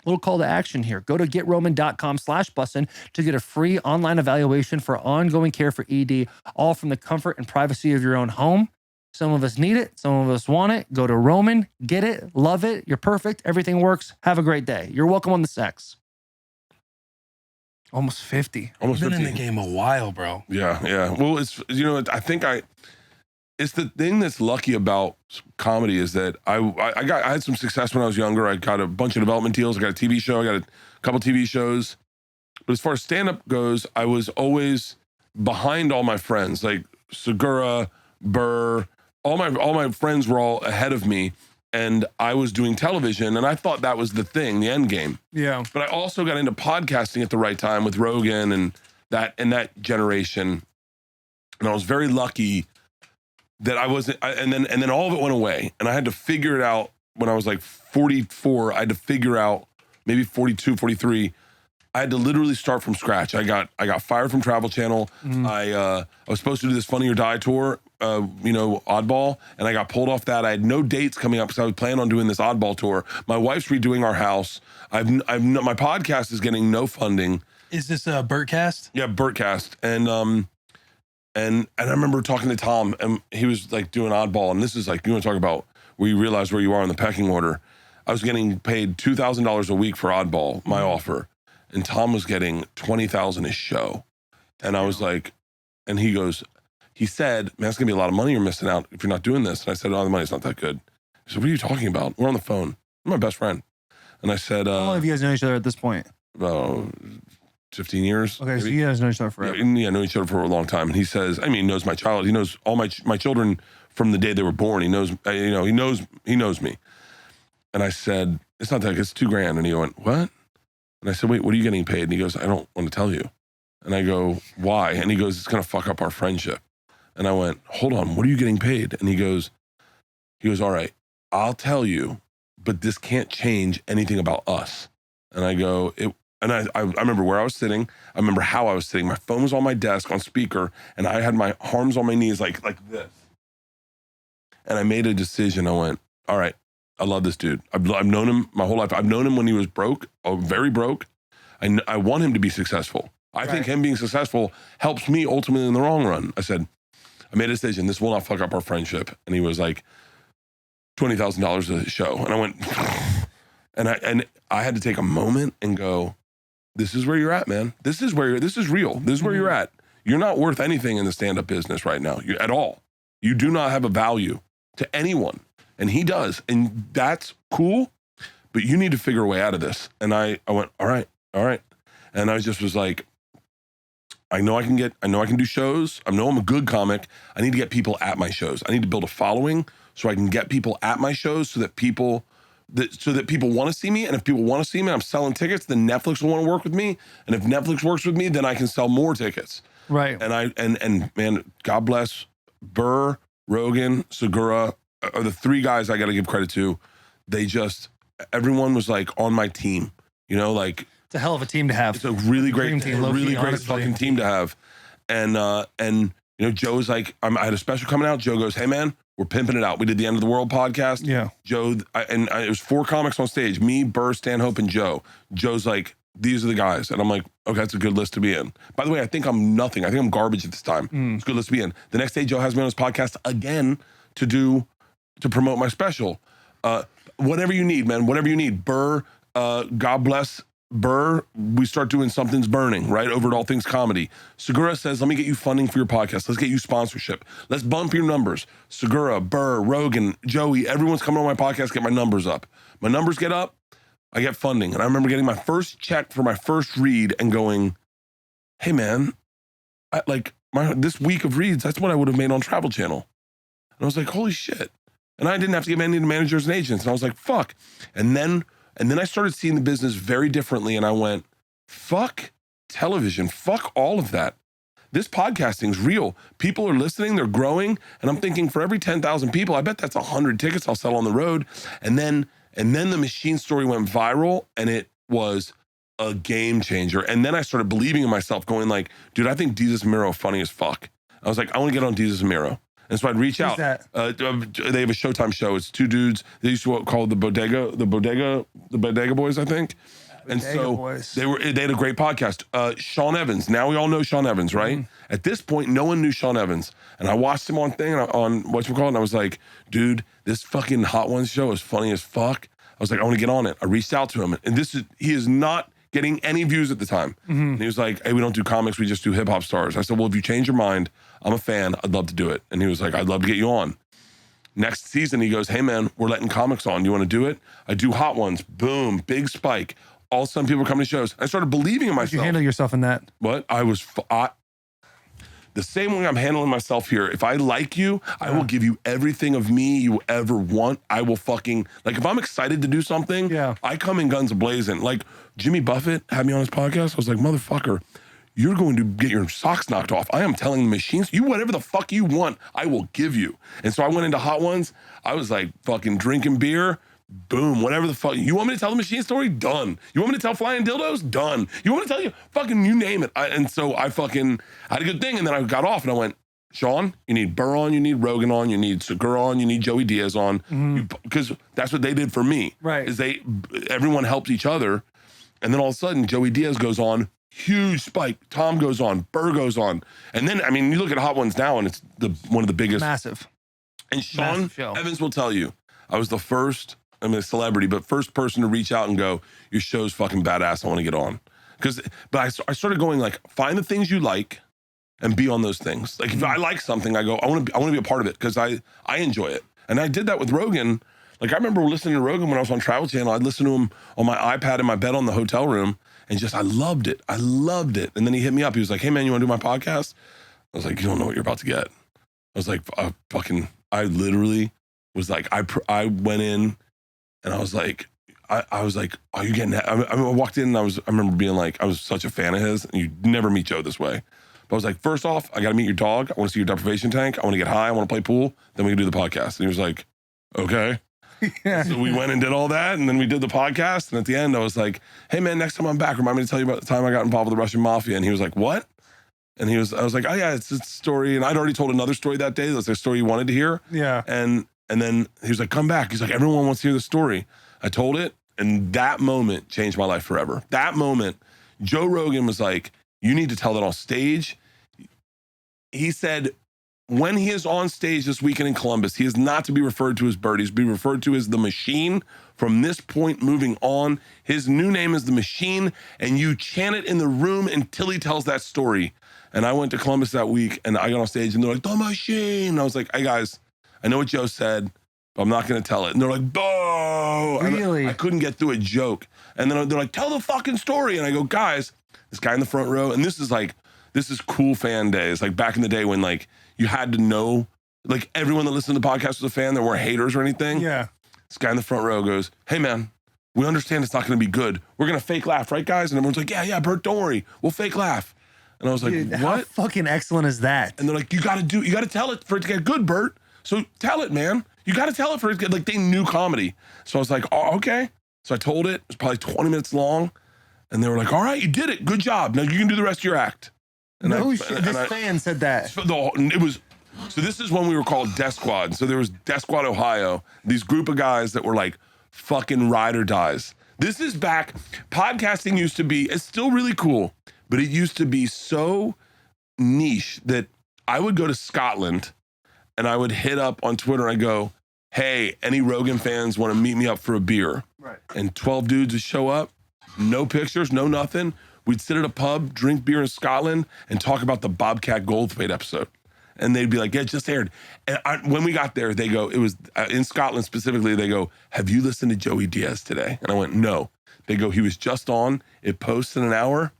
Speaker 1: Little call to action here. Go to getroman.com/bussin to get a free online evaluation for ongoing care for ED, all from the comfort and privacy of your own home. Some of us need it. Some of us want it. Go to Roman, get it, love it. You're perfect. Everything works. Have a great day. You're welcome on the sex. Almost 50.
Speaker 5: Almost
Speaker 6: You've been
Speaker 5: 50.
Speaker 6: in the game a while, bro.
Speaker 5: Yeah. Well, it's, it's the thing that's lucky about comedy is that I had some success when I was younger. I got a bunch of development deals. I got a TV show. I got a couple TV shows. But as far as stand-up goes, I was always behind all my friends, like Segura, Burr, all my friends were all ahead of me. And I was doing television, and I thought that was the thing, the end game.
Speaker 1: Yeah.
Speaker 5: But I also got into podcasting at the right time with Rogan and that generation. And I was very lucky that I wasn't, and then all of it went away. And I had to figure it out when I was like 44. I had to figure out, maybe 42, 43. I had to literally start from scratch. I got fired from Travel Channel. I was supposed to do this Funny or Die tour, Oddball, and I got pulled off that. I had no dates coming up because I was planning on doing this Oddball tour. My wife's redoing our house. My podcast is getting no funding.
Speaker 6: Is this a Bertcast?
Speaker 5: Yeah, Bertcast. And I remember talking to Tom, and he was like doing Oddball, and this is like, you want to talk about where you realize where you are in the pecking order. I was getting paid $2,000 a week for Oddball, my offer. And Tom was getting $20,000 a show. And I was like, and he said, man, it's gonna be a lot of money you're missing out if you're not doing this. And I said, oh, the money's not that good. He said, what are you talking about? We're on the phone. I'm my best friend. And I said,
Speaker 1: How long have you guys known each other at this point?
Speaker 5: about 15 years.
Speaker 1: Okay,
Speaker 5: maybe.
Speaker 1: so you guys know each other forever.
Speaker 5: Yeah, know each other for a long time. And he says, he knows my child. He knows all my children from the day they were born. He knows, he knows me. And I said, it's not that, it's $2,000. And he went, what? And I said, wait, what are you getting paid? And he goes, I don't want to tell you. And I go, why? And he goes, it's going to fuck up our friendship. And I went, hold on, what are you getting paid? And he goes, all right, I'll tell you, but this can't change anything about us. And I go, I remember where I was sitting. I remember how I was sitting. My phone was on my desk on speaker, and I had my arms on my knees like this. And I made a decision. I went, all right, I love this dude. I've known him my whole life. I've known him when he was broke, very broke. I want him to be successful. I think him being successful helps me ultimately in the long run. I said, I made a decision. This will not fuck up our friendship. And he was like, $20,000 a show. And I went, and I had to take a moment and go, this is where you're at, man. This is real. This is where you're at. You're not worth anything in the stand-up business right now at all. You do not have a value to anyone. And he does. And that's cool, but you need to figure a way out of this. And I went, all right. And I just was like, I know I can do shows. I know I'm a good comic. I need to get people at my shows. I need to build a following so I can get people at my shows so that people want to see me. And if people want to see me, I'm selling tickets, then Netflix will want to work with me. And if Netflix works with me, then I can sell more tickets.
Speaker 1: Right.
Speaker 5: And man, God bless Burr, Rogan, Segura are the three guys I got to give credit to. Everyone was like on my team, like
Speaker 1: It's a hell of a team to have.
Speaker 5: it's a really great
Speaker 1: Dream team, low-key,
Speaker 5: really great
Speaker 1: honestly.
Speaker 5: fucking team to have. And Joe's like, I had a special coming out. Joe goes, hey man, we're pimping it out. We did the End of the World podcast.
Speaker 1: Yeah.
Speaker 5: Joe, it was 4 comics on stage, me, Burr, Stanhope, and Joe. Joe's like, these are the guys. And I'm like, okay, that's a good list to be in. By the way, I think I'm nothing. I think I'm garbage at this time. It's a good list to be in. The next day, Joe has me on his podcast again to promote my special. Whatever you need, man, whatever you need. Burr, God bless Burr, we start doing Something's Burning, right? Over at All Things Comedy. Segura says, let me get you funding for your podcast. Let's get you sponsorship. Let's bump your numbers. Segura, Burr, Rogan, Joey, everyone's coming on my podcast, get my numbers up. My numbers get up, I get funding. And I remember getting my first check for my first read and going, hey man, this week of reads, that's what I would have made on Travel Channel. And I was like, holy shit. And I didn't have to give any to managers and agents. And I was like, fuck. And then I started seeing the business very differently. And I went, fuck television. Fuck all of that. This podcasting's real. People are listening. They're growing. And I'm thinking for every 10,000 people, I bet that's 100 tickets I'll sell on the road. And then the machine story went viral and it was a game changer. And then I started believing in myself going like, dude, I think Jesus and Miro funny as fuck. I was like, I want to get on Jesus and Miro. And so I'd reach out.
Speaker 1: That?
Speaker 5: They have a Showtime show. It's 2 dudes. They used to call the Bodega Boys, I think. And
Speaker 1: Bodega
Speaker 5: so
Speaker 1: Boys.
Speaker 5: they had a great podcast. Sean Evans. Now we all know Sean Evans, right? At this point, no one knew Sean Evans. And I watched him on whatchamacallit, and I was like, dude, this fucking Hot Ones show is funny as fuck. I was like, I want to get on it. I reached out to him. And he is not getting any views at the time. And he was like, hey, we don't do comics, we just do hip hop stars. I said, well, if you change your mind, I'm a fan, I'd love to do it. And he was like, I'd love to get you on. Next season, he goes, hey man, we're letting comics on. You want to do it? I do Hot Ones. Boom, big spike. All of a sudden, people are coming to shows. I started believing in myself.
Speaker 1: Did you handle yourself in that?
Speaker 5: What? The same way I'm handling myself here. If I like you, I will give you everything of me you ever want. I will fucking, like, if I'm excited to do something, I come in guns a-blazing. Like, Jimmy Buffett had me on his podcast. I was like, motherfucker, you're going to get your socks knocked off. I am telling the machines, you whatever the fuck you want, I will give you. And so I went into Hot Ones. I was like fucking drinking beer. Boom, whatever the fuck. You want me to tell the machine story? Done. You want me to tell flying dildos? Done. You want me to tell you? Fucking you name it. And so I fucking had a good thing. And then I got off and I went, Sean, you need Burr on, you need Rogan on, you need Segura on, you need Joey Diaz on. Because that's what they did for me.
Speaker 1: Right.
Speaker 5: Is everyone helped each other. And then all of a sudden, Joey Diaz goes on, huge spike. Tom goes on, Burr goes on. And then, I mean, you look at Hot Ones now and it's one of the biggest.
Speaker 1: Massive.
Speaker 5: And Sean
Speaker 1: Massive show.
Speaker 5: Evans will tell you, I was the first, I'm a celebrity, but first person to reach out and go, your show's fucking badass, I want to get on. But I started going like, find the things you like and be on those things. Like if I like something, I go, I want to be a part of it because I enjoy it. And I did that with Rogan. Like I remember listening to Rogan when I was on Travel Channel. I'd listen to him on my iPad in my bed on the hotel room and just, I loved it. I loved it. And then he hit me up. He was like, hey man, you want to do my podcast? I was like, you don't know what you're about to get. I was like, I literally was like, I went in and I was like, are you getting that? I walked in and I remember being like, I was such a fan of his, and you never meet Joe this way. But I was like, first off, I got to meet your dog. I want to see your deprivation tank. I want to get high. I want to play pool. Then we can do the podcast. And he was like, okay. So we went and did all that. And then we did the podcast. And at the end, I was like, hey man, next time I'm back, remind me to tell you about the time I got involved with the Russian mafia. And he was like, what? And I was like, oh yeah, it's a story. And I'd already told another story that day. That's a story you wanted to hear.
Speaker 1: Yeah.
Speaker 5: And then he was like, come back. He's like, everyone wants to hear the story. I told it. And that moment changed my life forever. That moment, Joe Rogan was like, you need to tell that on stage. He said, when he is on stage this weekend in Columbus, he is not to be referred to as Bert. He's to be referred to as The Machine. From this point moving on, his new name is The Machine, and you chant it in the room until he tells that story. And I went to Columbus that week, and I got on stage, and they're like, The Machine. And I was like, hey, guys, I know what Joe said, but I'm not going to tell it. And they're like, boo.
Speaker 1: Really?
Speaker 5: I couldn't get through a joke. And then they're like, tell the fucking story. And I go, guys, this guy in the front row, and this is cool fan days. Like back in the day when like you had to know, like everyone that listened to the podcast was a fan. There weren't haters or anything.
Speaker 1: Yeah.
Speaker 5: This guy in the front row goes, hey man, we understand it's not going to be good. We're going to fake laugh, right guys? And everyone's like, yeah, Bert, don't worry. We'll fake laugh. And I was like,
Speaker 1: Dude,
Speaker 5: what?
Speaker 1: how fucking excellent is that?
Speaker 5: And they're like, you got to tell it for it to get good, Bert. So tell it, man. You got to tell it for it to get, like they knew comedy. So I was like, oh, okay. So I told it. It was probably 20 minutes long. And they were like, all right, you did it. Good job. Now you can do the rest of your act. And
Speaker 1: This fan said that.
Speaker 5: So this is when we were called Death Squad. So there was Death Squad Ohio, these group of guys that were like fucking ride or dies. This is back. Podcasting used to be, it's still really cool, but it used to be so niche that I would go to Scotland and I would hit up on Twitter and I go, hey, any Rogan fans want to meet me up for a beer?
Speaker 1: Right.
Speaker 5: And 12 dudes would show up, no pictures, no nothing. We'd sit at a pub, drink beer in Scotland, and talk about the Bobcat Goldthwait episode. And they'd be like, yeah, it just aired. And when we got there, they go, it was in Scotland specifically, they go, have you listened to Joey Diaz today? And I went, no. They go, he was just on, it posts in an hour.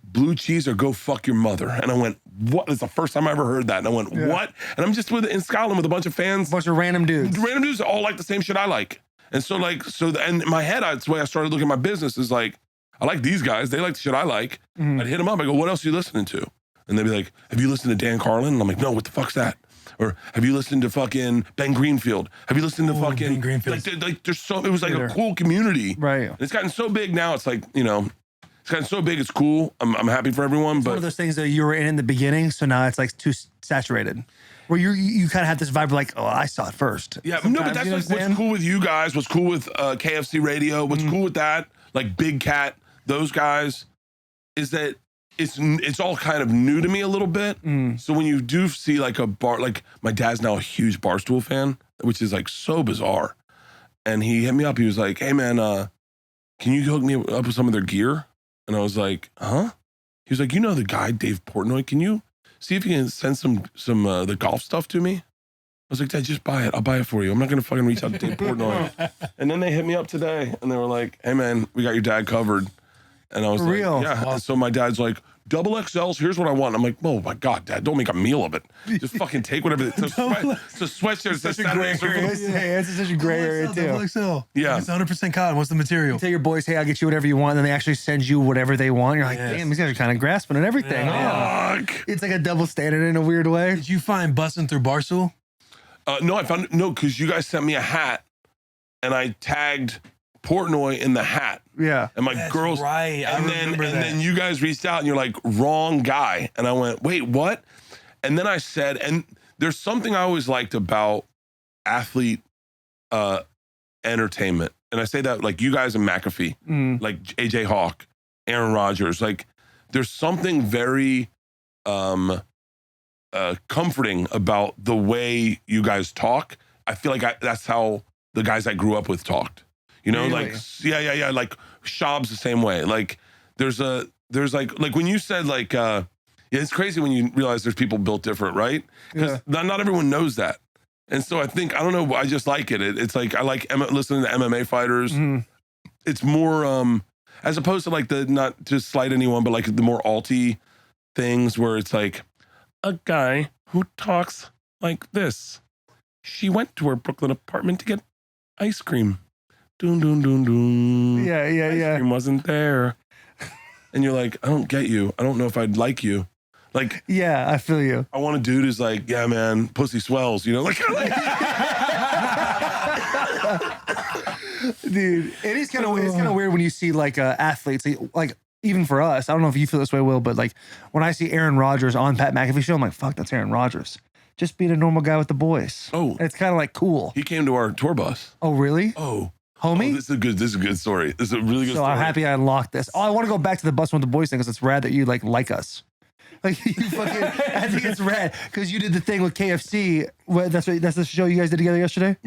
Speaker 5: Blue cheese or go fuck your mother. And I went, what? It's the first time I ever heard that. And I went, what? And I'm just in Scotland with a bunch of fans.
Speaker 1: A bunch of random dudes.
Speaker 5: Random dudes that all like the same shit I like. And so and in my head, that's the way I started looking at my business is like, I like these guys. They like the shit I like.
Speaker 1: Mm-hmm.
Speaker 5: I'd hit them up. I go, what else are you listening to? And they'd be like, have you listened to Dan Carlin? And I'm like, no, what the fuck's that? Or have you listened to fucking Ben Greenfield? Have you listened to fucking
Speaker 6: Ben Greenfield?
Speaker 5: Like there's so, it was like a cool community.
Speaker 1: Right.
Speaker 5: And it's gotten so big now. It's like, you know, it's gotten so big. It's cool. I'm happy for everyone.
Speaker 1: It's
Speaker 5: but
Speaker 1: one of those things that you were in the beginning, so now it's like too saturated. Where you kind of have this vibe of like, oh, I saw it first.
Speaker 5: yeah,
Speaker 1: Sometimes,
Speaker 5: no, but that's
Speaker 1: you know
Speaker 5: like
Speaker 1: what I'm
Speaker 5: what's
Speaker 1: saying?
Speaker 5: cool with you guys. What's cool with KFC Radio. What's cool with that? Like Big Cat, those guys, is that it's all kind of new to me a little bit. So when you do see like a bar, like my dad's now a huge Barstool fan, which is like so bizarre. And he hit me up. He was like, hey man, can you hook me up with some of their gear? And I was like, huh? He was like, you know the guy, Dave Portnoy. Can you see if you can send some the golf stuff to me? I was like, Dad, just buy it. I'll buy it for you. I'm not going to fucking reach out to Dave Portnoy. And then they hit me up today and they were like, hey man, we got your dad covered. And I was
Speaker 1: For
Speaker 5: like,
Speaker 1: real?
Speaker 5: yeah. And so my dad's like, double XLs, here's what I want. I'm like, oh my God, Dad, don't make a meal of it. Just fucking take whatever. It's a sweatshirt. It's
Speaker 6: Such a gray area.
Speaker 1: It's such a gray area too.
Speaker 6: XL.
Speaker 5: Yeah.
Speaker 6: It's 100% cotton. What's the material?
Speaker 1: Tell your boys, hey, I'll get you whatever you want. And then they actually send you whatever they want. You're like,
Speaker 6: Yes.
Speaker 1: damn, these guys are kind of grasping at everything.
Speaker 6: Yeah.
Speaker 1: Oh.
Speaker 5: Fuck.
Speaker 1: It's like a double standard in a weird way.
Speaker 6: Did you find Bussin through Barstool?
Speaker 5: No, I found no, because you guys sent me a hat and I tagged Portnoy in the hat.
Speaker 1: Yeah.
Speaker 5: And my
Speaker 6: That's
Speaker 5: girls,
Speaker 6: right. I remember that.
Speaker 5: And then you guys reached out and you're like, wrong guy. And I went, wait, what? And then I said, and there's something I always liked about athlete entertainment. And I say that like you guys and McAfee, like AJ Hawk, Aaron Rodgers, like there's something very comforting about the way you guys talk. I feel like that's how the guys I grew up with talked. You know,
Speaker 1: Really?
Speaker 5: like yeah. Like Schaub's the same way. Like there's like when you said like yeah, it's crazy when you realize there's people built different, right? Because not everyone knows that. And so I think, I don't know, I just like it. It's like I like listening to MMA fighters. It's more as opposed to like the, not to slight anyone, but like the more alty things where it's like a guy who talks like this. She went to her Brooklyn apartment to get ice cream. Doon, doon, doon, doon.
Speaker 1: Yeah.
Speaker 5: Ice cream wasn't there. And you're like, I don't get you. I don't know if I'd like you. Like,
Speaker 1: Yeah, I feel you.
Speaker 5: I want a dude who's like, yeah, man, pussy swells, you know? Like
Speaker 1: Dude, it is kind of weird when you see like athletes, like even for us, I don't know if you feel this way, Will, but like when I see Aaron Rodgers on Pat McAfee show, I'm like, fuck, that's Aaron Rodgers. Just being a normal guy with the boys.
Speaker 5: Oh.
Speaker 1: It's kind of like cool.
Speaker 5: he came to our tour bus.
Speaker 1: Oh, really?
Speaker 5: Oh.
Speaker 1: Homie?
Speaker 5: This is a good story. This is a really good
Speaker 1: So
Speaker 5: story.
Speaker 1: I'm happy I unlocked this. Oh, I want to go back to the Bussin With The Boys thing because it's rad that you like us. Like you fucking, I think it's rad because you did the thing with KFC. That's the show you guys did together yesterday.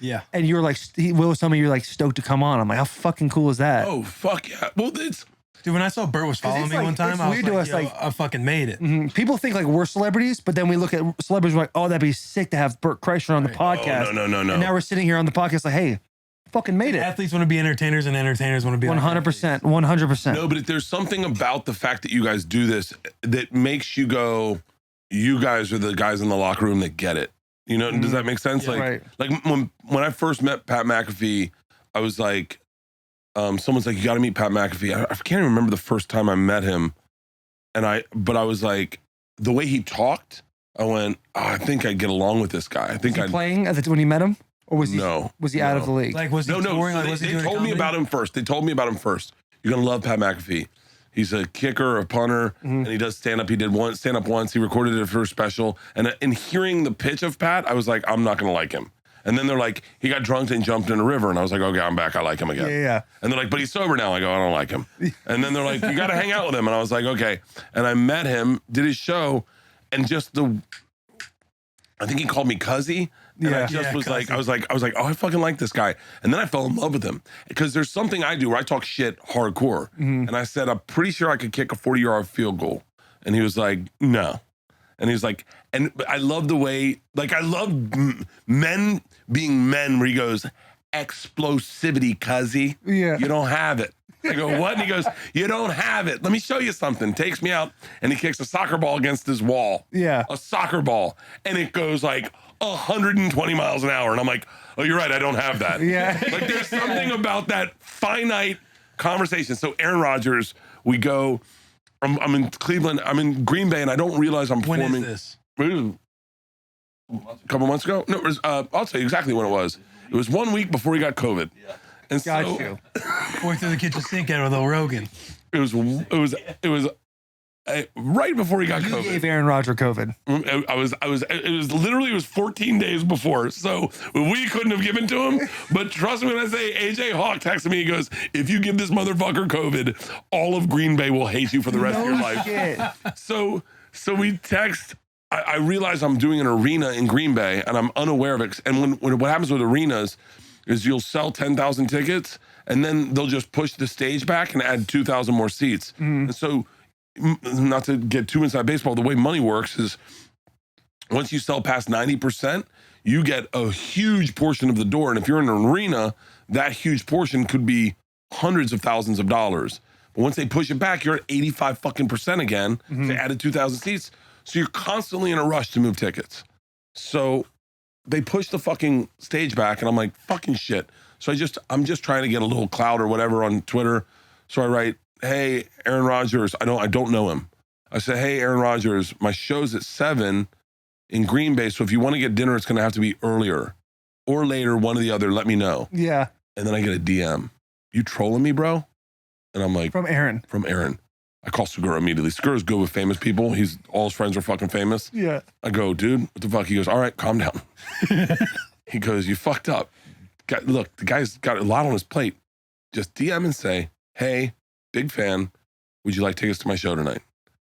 Speaker 6: Yeah.
Speaker 1: And you were like, Will was telling me you're like stoked to come on. I'm like, how fucking cool is that?
Speaker 5: Oh, fuck yeah. Well, it's,
Speaker 6: Dude, when I saw Bert was following
Speaker 1: it's
Speaker 6: me
Speaker 1: like-
Speaker 6: one time,
Speaker 1: it's
Speaker 6: I was
Speaker 1: weird to
Speaker 6: like,
Speaker 1: us,
Speaker 6: yo,
Speaker 1: like-
Speaker 6: I fucking made it.
Speaker 1: Mhm. People think like we're celebrities, but then we look at celebrities, we're like, oh, that'd be sick to have Bert Kreischer on the podcast.
Speaker 5: oh, no.
Speaker 1: And now we're sitting here on the podcast like, hey, fucking made it.
Speaker 6: Athletes want to be entertainers and entertainers want to be like
Speaker 1: 100%. 100%.
Speaker 5: No, but there's something about the fact that you guys do this that makes you go, you guys are the guys in the locker room that get it. You know, does that make sense?
Speaker 6: Yeah.
Speaker 5: Like, like when I first met Pat McAfee, I was like, someone's like, you got to meet Pat McAfee. I can't even remember the first time I met him. But I was like, the way he talked, I went, oh, I think I'd get along with this guy. I think
Speaker 1: Was he
Speaker 5: I'd,
Speaker 1: playing when you met him? Or was he,
Speaker 5: no.
Speaker 1: was he out of the league?
Speaker 6: Like, was he
Speaker 5: No.
Speaker 6: touring? Like,
Speaker 5: So
Speaker 6: was he
Speaker 5: they
Speaker 6: doing
Speaker 5: told me
Speaker 6: comedy?
Speaker 5: about him first. They told me about him first. You're going to love Pat McAfee. He's a kicker, a punter, and he does stand up. He did stand up once. He recorded it for a special. And in hearing the pitch of Pat, I was like, I'm not going to like him. And then they're like, he got drunk and jumped in a river. And I was like, okay, I'm back. I like him again.
Speaker 1: Yeah.
Speaker 5: And they're like, but he's sober now. I go, I don't like him. And then they're like, you got to hang out with him. And I was like, okay. And I met him, did his show, and just I think he called me Cuzzy. And I
Speaker 1: Yeah.
Speaker 5: just
Speaker 6: Yeah,
Speaker 5: was like,
Speaker 6: Cuzzy.
Speaker 5: I was like, oh, I fucking like this guy. And then I fell in love with him because there's something I do where I talk shit hardcore. And I said, I'm pretty sure I could kick a 40-yard field goal. And he was like, no. And he was like, and I love the way, like, I love men being men where he goes, explosivity, Cuzzy.
Speaker 1: Yeah.
Speaker 5: You don't have it. I go, what? And he goes, you don't have it. Let me show you something. Takes me out and he kicks a soccer ball against his wall.
Speaker 1: Yeah.
Speaker 5: A soccer ball. And it goes like 120 miles an hour. And I'm like, oh, you're right. I don't have that.
Speaker 1: Yeah.
Speaker 5: Like there's something about that finite conversation. So Aaron Rodgers, we go, I'm in Cleveland, I'm in Green Bay, and I don't realize I'm
Speaker 6: When
Speaker 5: performing.
Speaker 6: is this?
Speaker 5: A couple months ago? No, it was, I'll tell you exactly when it was. It was 1 week before he got COVID. And
Speaker 1: Got
Speaker 5: so
Speaker 1: you.
Speaker 6: Pouring through the kitchen sink out with old Rogan.
Speaker 5: it was right before he got
Speaker 1: You
Speaker 5: COVID.
Speaker 1: gave Aaron Rodgers COVID.
Speaker 5: It was 14 days before. So we couldn't have given to him. But trust me when I say AJ Hawk texted me, he goes, if you give this motherfucker COVID, all of Green Bay will hate you for the rest of your life.
Speaker 1: Shit.
Speaker 5: So we text. I realize I'm doing an arena in Green Bay and I'm unaware of it. And when what happens with arenas is you'll sell 10,000 tickets and then they'll just push the stage back and add 2,000 more seats. And so, not to get too inside baseball, the way money works is once you sell past 90%, you get a huge portion of the door. And if you're in an arena, that huge portion could be hundreds of thousands of dollars. But once they push it back, you're at 85 fucking percent again. They added 2,000 seats. So you're constantly in a rush to move tickets. So they push the fucking stage back and I'm like, fucking shit. So I'm just trying to get a little clout or whatever on Twitter. So I write, hey, Aaron Rodgers, I don't know him. I said, hey, Aaron Rodgers, my show's at 7 in Green Bay. So if you want to get dinner, it's going to have to be earlier or later, one or the other. Let me know.
Speaker 1: Yeah.
Speaker 5: And then I get a DM. You trolling me, bro? And I'm like,
Speaker 1: From Aaron.
Speaker 5: I call Segura immediately. Segura's good with famous people. All his friends are fucking famous.
Speaker 1: Yeah.
Speaker 5: I go, dude, what the fuck? He goes, all right, calm down. He goes, you fucked up. Look, the guy's got a lot on his plate. Just DM and say, hey, big fan. Would you like tickets to my show tonight?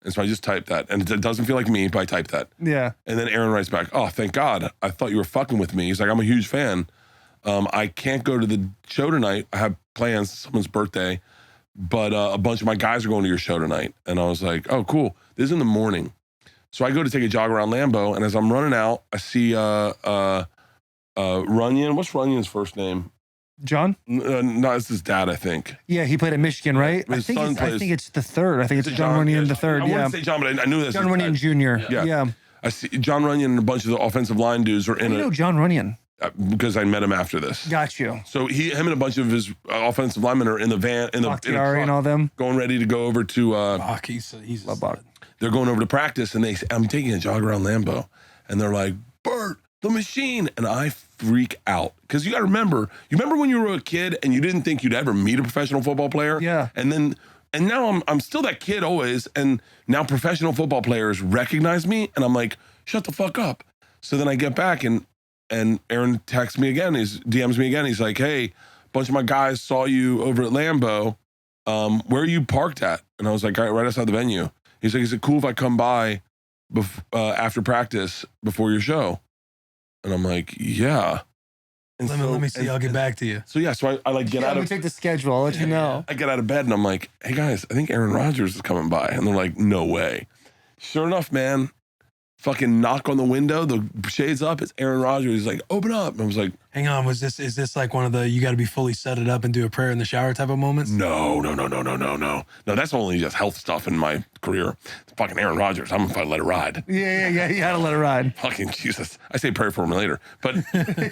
Speaker 5: And so I just typed that. And it doesn't feel like me, but I typed that.
Speaker 1: Yeah.
Speaker 5: And then Aaron writes back, oh, thank God. I thought you were fucking with me. He's like, I'm a huge fan. I can't go to the show tonight. I have plans, someone's birthday. But a bunch of my guys are going to your show tonight. And I was like, oh, cool. This is in the morning. So I go to take a jog around Lambeau. And as I'm running out, I see Runyon. What's Runyon's first name?
Speaker 1: John?
Speaker 5: No, it's his dad, I think.
Speaker 1: Yeah, he played at Michigan, right? I
Speaker 5: His
Speaker 1: think,
Speaker 5: son
Speaker 1: it's, I
Speaker 5: plays-
Speaker 1: think it's the third. I think it's John Runyon the third.
Speaker 5: I
Speaker 1: Yeah.
Speaker 5: wouldn't say John, but I knew that's
Speaker 1: John
Speaker 5: his
Speaker 1: Runyon
Speaker 5: dad.
Speaker 1: Jr.
Speaker 5: Yeah.
Speaker 1: Yeah.
Speaker 5: I see John Runyon and a bunch of the offensive line dudes are
Speaker 1: I
Speaker 5: in
Speaker 1: know
Speaker 5: it
Speaker 1: John Runyon.
Speaker 5: because I met him after this.
Speaker 1: Got you.
Speaker 5: So him and a bunch of his offensive linemen are in the van, in the
Speaker 1: Bakhtiari and all them.
Speaker 5: going ready to go over to.
Speaker 6: Bach, he's a
Speaker 1: Love Bach.
Speaker 5: They're going over to practice, and they say, I'm taking a jog around Lambeau, and they're like, Bert, the machine, and I freak out because you got to remember. You remember when you were a kid and you didn't think you'd ever meet a professional football player?
Speaker 1: Yeah.
Speaker 5: And now I'm still that kid always, and now professional football players recognize me, and I'm like, shut the fuck up. So then I get back and Aaron texts me again. He DMs me again. He's like, hey, a bunch of my guys saw you over at Lambeau. Where are you parked at? And I was like, right outside the venue. He's like, is it cool if I come by after practice before your show? And I'm like, yeah. And
Speaker 6: Let me see. I'll get back to you.
Speaker 5: So yeah, so I like get
Speaker 1: Yeah,
Speaker 5: out
Speaker 1: let me
Speaker 5: of
Speaker 1: check the schedule. I'll let you know.
Speaker 5: I get out of bed and I'm like, hey guys, I think Aaron Rodgers is coming by. And they're like, no way. Sure enough, man. Fucking knock on the window, the shades up, it's Aaron Rodgers. He's like, open up. And I was like,
Speaker 6: Hang on, is this like one of the you got to be fully set it up and do a prayer in the shower type of moments?
Speaker 5: no. No, that's only just health stuff in my career. It's fucking Aaron Rodgers. I'm gonna let it ride.
Speaker 1: Yeah. You gotta let it ride.
Speaker 5: Fucking Jesus. I say pray for him later. But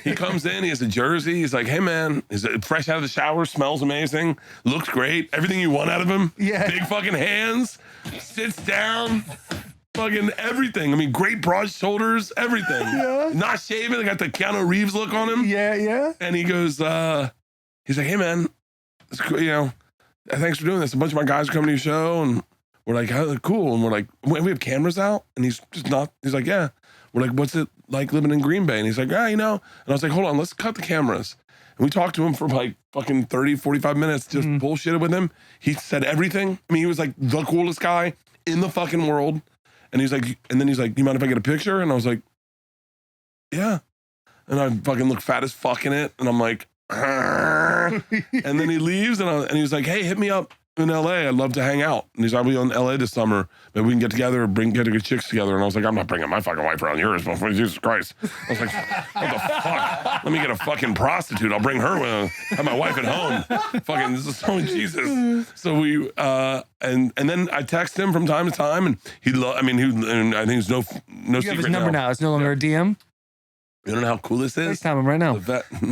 Speaker 5: he comes in, he has a jersey. He's like, hey man, he's fresh out of the shower, smells amazing, looks great, everything you want out of him.
Speaker 1: Yeah.
Speaker 5: Big fucking hands, sits down. Fucking everything. I mean, great broad shoulders, everything.
Speaker 1: Yeah.
Speaker 5: Not shaving. Got the Keanu Reeves look on him.
Speaker 1: Yeah.
Speaker 5: And he goes, he's like, hey man, it's cool, thanks for doing this. A bunch of my guys are coming to your show, and we're like, oh, cool. And we're like, we have cameras out, and he's like, yeah. We're like, what's it like living in Green Bay? And he's like, yeah, And I was like, hold on, let's cut the cameras. And we talked to him for like fucking 30, 45 minutes, just bullshitted with him. He said everything. I mean, he was like the coolest guy in the fucking world. And he's like, you mind if I get a picture? And I was like, yeah. And I fucking look fat as fuck in it. And I'm like, and then he leaves and he was like, hey, hit me up in LA. I'd love to hang out. And he's like, I'll be in LA this summer. Maybe we can get together and get to get chicks together. And I was like, I'm not bringing my fucking wife around yours. Jesus Christ. I was like, what the fuck? Let me get a fucking prostitute. I'll bring her with have my wife at home. Fucking, this is so Jesus. So we, and then I text him from time to time and and I think it's no
Speaker 1: You
Speaker 5: secret
Speaker 1: have his number now. It's no longer a DM.
Speaker 5: You don't know how cool this is?
Speaker 1: FaceTime him right now.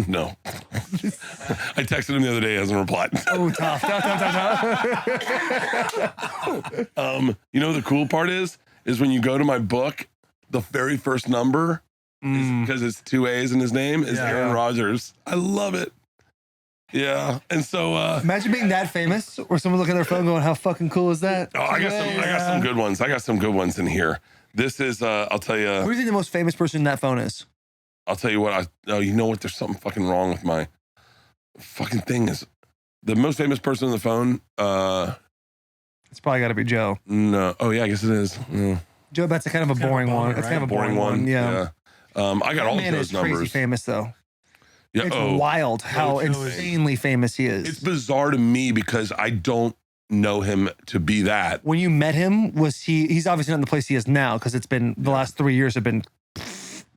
Speaker 5: No. I texted him the other day. He hasn't replied.
Speaker 1: Oh, tough.
Speaker 5: You know what the cool part is when you go to my book, the very first number is because it's 2 A's in his name is Aaron Rodgers. I love it. Yeah. And so
Speaker 1: Imagine being that famous or someone looking at their phone going, how fucking cool is that?
Speaker 5: I got some good ones. I got some good ones in here. This is I'll tell
Speaker 1: Who
Speaker 5: you.
Speaker 1: do you think the most famous person in that phone is?
Speaker 5: I'll tell you what. You know what? There's something fucking wrong with my fucking thing. Is the most famous person on the phone?
Speaker 1: It's probably got to be Joe.
Speaker 5: No. Oh yeah, I guess it is. Yeah.
Speaker 1: Joe, that's a kind of a boring one. It's kind of a boring one. Yeah.
Speaker 5: I got all
Speaker 1: Man
Speaker 5: of those
Speaker 1: is crazy
Speaker 5: numbers.
Speaker 1: famous though.
Speaker 5: Yeah.
Speaker 1: It's
Speaker 5: Oh,
Speaker 1: wild how
Speaker 6: Joe is-
Speaker 1: insanely famous he is.
Speaker 5: it's bizarre to me because I don't know him to be that.
Speaker 1: When you met him, was he's obviously not in the place he is now because it's been the last 3 years have been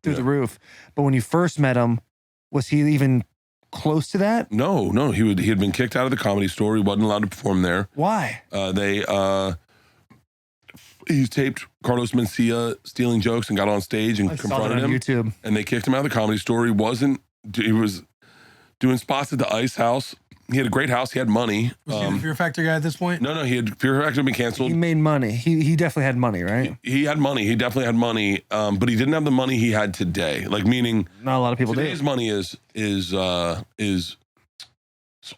Speaker 1: through the roof. But when you first met him, was he even close to that?
Speaker 5: No, he had been kicked out of the Comedy Store. He wasn't allowed to perform there.
Speaker 1: Why?
Speaker 5: He taped Carlos Mencia stealing jokes and got on stage and
Speaker 1: I saw that
Speaker 5: confronted
Speaker 1: on
Speaker 5: him.
Speaker 1: YouTube.
Speaker 5: And they kicked him out of the Comedy Store. He was doing spots at the Ice House. He had a great house. He had money.
Speaker 6: Was he the Fear Factor guy at this point?
Speaker 5: No, he had Fear Factor been canceled.
Speaker 1: He made money. He definitely had money, right?
Speaker 5: He had money. He definitely had money. But he didn't have the money he had today. Like meaning
Speaker 1: Not a lot of people
Speaker 5: today's
Speaker 1: do.
Speaker 5: money is it's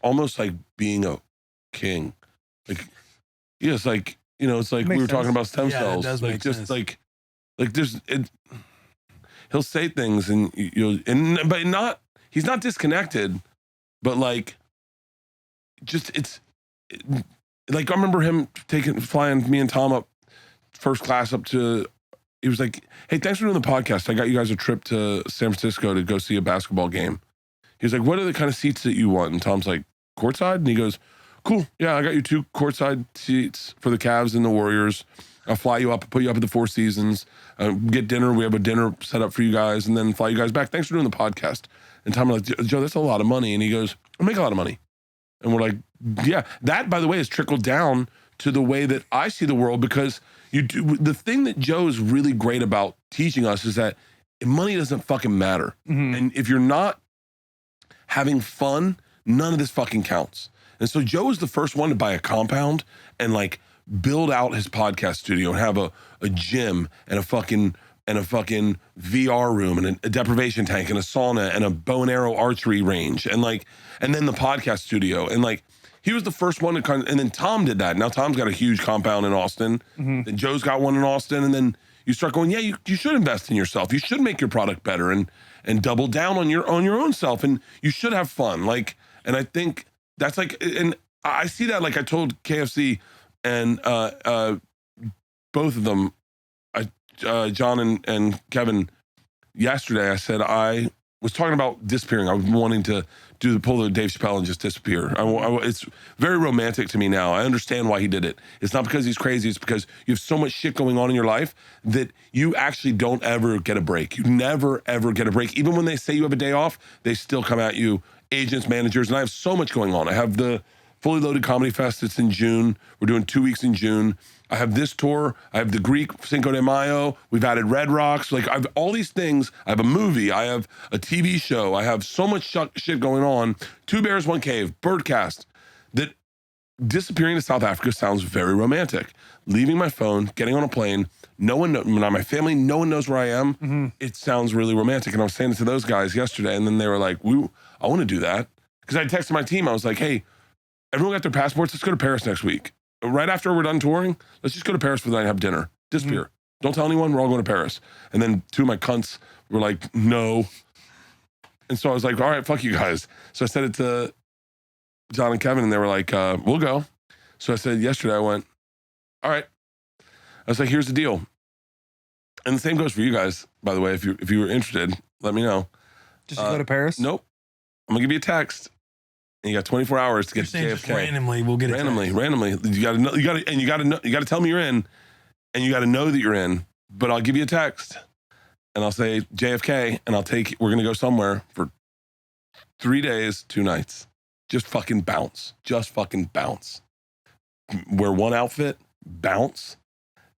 Speaker 5: almost like being a king. Like it's like it's like we
Speaker 1: Makes
Speaker 5: were talking
Speaker 1: sense.
Speaker 5: about stem
Speaker 6: Yeah, it
Speaker 5: cells.
Speaker 6: does
Speaker 5: like
Speaker 6: make
Speaker 5: just
Speaker 6: sense.
Speaker 5: like there's he'll say things and but not he's not disconnected, but like just like I remember him flying me and Tom up first class up to. He was like, "Hey, thanks for doing the podcast. I got you guys a trip to San Francisco to go see a basketball game." He's like, "What are the kind of seats that you want?" And Tom's like, "Courtside?" And he goes, "Cool. Yeah, I got you 2 courtside seats for the Cavs and the Warriors. I'll fly you up, put you up at the Four Seasons, get dinner. We have a dinner set up for you guys, and then fly you guys back. Thanks for doing the podcast." And Tom was like, "Joe, that's a lot of money." And he goes, "I make a lot of money." And we're like, "Yeah." That, by the way, has trickled down to the way that I see the world because the thing that Joe is really great about teaching us is that money doesn't fucking matter.
Speaker 1: Mhm.
Speaker 5: And if you're not having fun, none of this fucking counts. And so Joe was the first one to buy a compound and like build out his podcast studio and have a gym and a fucking VR room and a deprivation tank and a sauna and a bow and arrow archery range and then the podcast studio. And like he was the first one to and then Tom did that. Now Tom's got a huge compound in Austin. Then Joe's got one in Austin. And then you start going, yeah, you should invest in yourself. You should make your product better and double down on your own self. And you should have fun. Like, and I think that's like, and I see that, like I told KFC and both of them, John and Kevin, yesterday, I said I was talking about disappearing. I was wanting to pull the Dave Chappelle and just disappear. It's very romantic to me now. I understand why he did it. It's not because he's crazy. It's because you have so much shit going on in your life that you actually don't ever get a break. You never, ever get a break. Even when they say you have a day off, they still come at you, agents, managers, and I have so much going on. I have the Fully Loaded Comedy Fest. It's in June. We're doing 2 weeks in June. I have this tour. I have the Greek Cinco de Mayo. We've added Red Rocks. Like I have all these things. I have a movie. I have a TV show. I have so much shit going on. 2 Bears, 1 Cave, Birdcast. That disappearing to South Africa sounds very romantic. Leaving my phone, getting on a plane. No one, not my family. No one knows where I am. It sounds really romantic. And I was saying it to those guys yesterday, and then they were like, I want to do that." Because I texted my team. I was like, "Hey, everyone got their passports. Let's go to Paris next week. Right after we're done touring, let's just go to Paris for the night and have dinner. Disappear. Don't tell anyone. We're all going to Paris." And then 2 of my cunts were like, "No." And so I was like, "All right, fuck you guys." So I said it to John and Kevin, and they were like, "We'll go." So I said yesterday, I went, "All right." I was like, "Here's the deal." And the same goes for you guys, by the way. If you were interested, let me know.
Speaker 1: Just to go to Paris?
Speaker 5: Nope. I'm going to give you a text. And you got 24 hours to
Speaker 6: You're
Speaker 5: get to
Speaker 6: saying just
Speaker 5: JFK.
Speaker 6: randomly we'll get it.
Speaker 5: Randomly. You got to know. You got to tell me you're in, and you got to know that you're in. But I'll give you a text, and I'll say JFK, and we're gonna go somewhere for 3 days, 2 nights. Just fucking bounce. Just fucking bounce. Wear one outfit, bounce,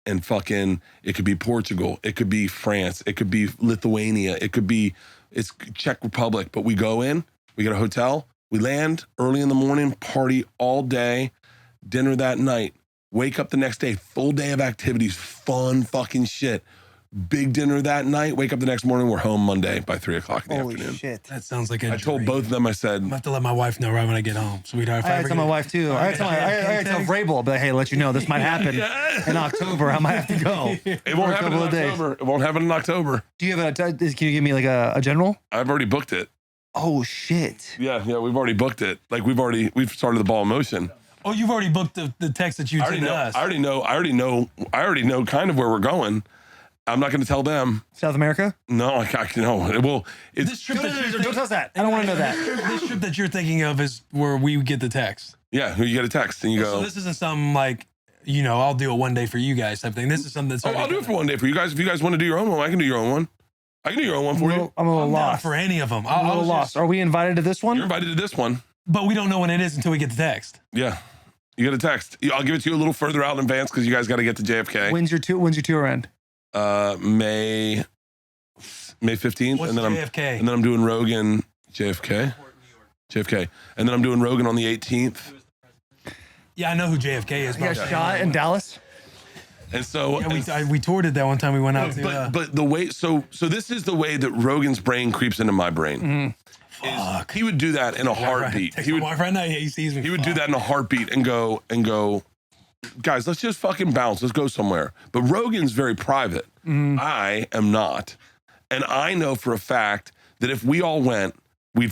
Speaker 5: and fucking. It could be Portugal. It could be France. It could be Lithuania. It's Czech Republic. But we go in. We get a hotel. We land early in the morning, party all day, dinner that night, wake up the next day, full day of activities, fun fucking shit. Big dinner that night, wake up the next morning, we're home Monday by 3 o'clock in the
Speaker 1: Holy
Speaker 5: afternoon.
Speaker 1: shit.
Speaker 6: That sounds like a
Speaker 5: I told
Speaker 6: dream.
Speaker 5: both of them, I said,
Speaker 6: I'm gonna have to let my wife know right when I get home, sweetheart.
Speaker 1: I gotta tell my wife too. I gotta tell Vrabel, but hey, let you know this might happen in October. I might have to go.
Speaker 5: it won't happen in
Speaker 1: couple of days.
Speaker 5: October. It won't happen in October.
Speaker 1: Do you have can you give me like a general?
Speaker 5: I've already booked it.
Speaker 1: Oh shit.
Speaker 5: Yeah, we've already booked it. Like we've started the ball in motion.
Speaker 6: Oh, you've already booked the text that you
Speaker 5: I
Speaker 6: sent
Speaker 5: already
Speaker 6: to us.
Speaker 5: know kind of where we're going. I'm not going to tell them.
Speaker 1: South America?
Speaker 5: No, no. Well, it's
Speaker 6: This trip
Speaker 1: No,
Speaker 6: that
Speaker 1: no,
Speaker 6: you're
Speaker 1: no, don't tell us that. I don't want to know that.
Speaker 6: This trip that you're thinking of is where we get the text.
Speaker 5: yeah. You get a text and you
Speaker 6: So
Speaker 5: go.
Speaker 6: this isn't something like, I'll do it one day for you guys type thing. This is something that's
Speaker 5: Oh,
Speaker 6: already
Speaker 5: I'll do it
Speaker 6: coming.
Speaker 5: for one day for you guys. If you guys want to do your own one, I can do your own one. I can do your own one for you.
Speaker 1: I'm a little
Speaker 6: I'm down
Speaker 1: lost.
Speaker 6: for any of them.
Speaker 1: I'm a little lost. Are we invited to this
Speaker 5: You're
Speaker 1: one?
Speaker 5: invited to this one.
Speaker 6: But we don't know when it is until we get the text.
Speaker 5: Yeah. You get a text. I'll give it to you a little further out in advance because you guys got to get to JFK.
Speaker 1: When's your tour end?
Speaker 5: May 15th,
Speaker 6: What's
Speaker 5: and then
Speaker 6: JFK?
Speaker 5: I'm doing Rogan JFK, and then I'm doing Rogan on the 18th.
Speaker 6: Yeah, I know who JFK is.
Speaker 1: You got
Speaker 6: but-
Speaker 1: shot in Dallas?
Speaker 5: And so,
Speaker 6: Yeah, we toured it that one time we went out to.
Speaker 5: but the way so this is the way that Rogan's brain creeps into my brain.
Speaker 6: Fuck.
Speaker 5: He would do that in a heartbeat.
Speaker 6: Text
Speaker 5: He
Speaker 6: my
Speaker 5: would
Speaker 6: wife right now. Yeah, he sees me.
Speaker 5: he would do that in a heartbeat and go, guys, let's just fucking bounce. Let's go somewhere. But Rogan's very private. I am not. And I know for a fact that if we all went, we'd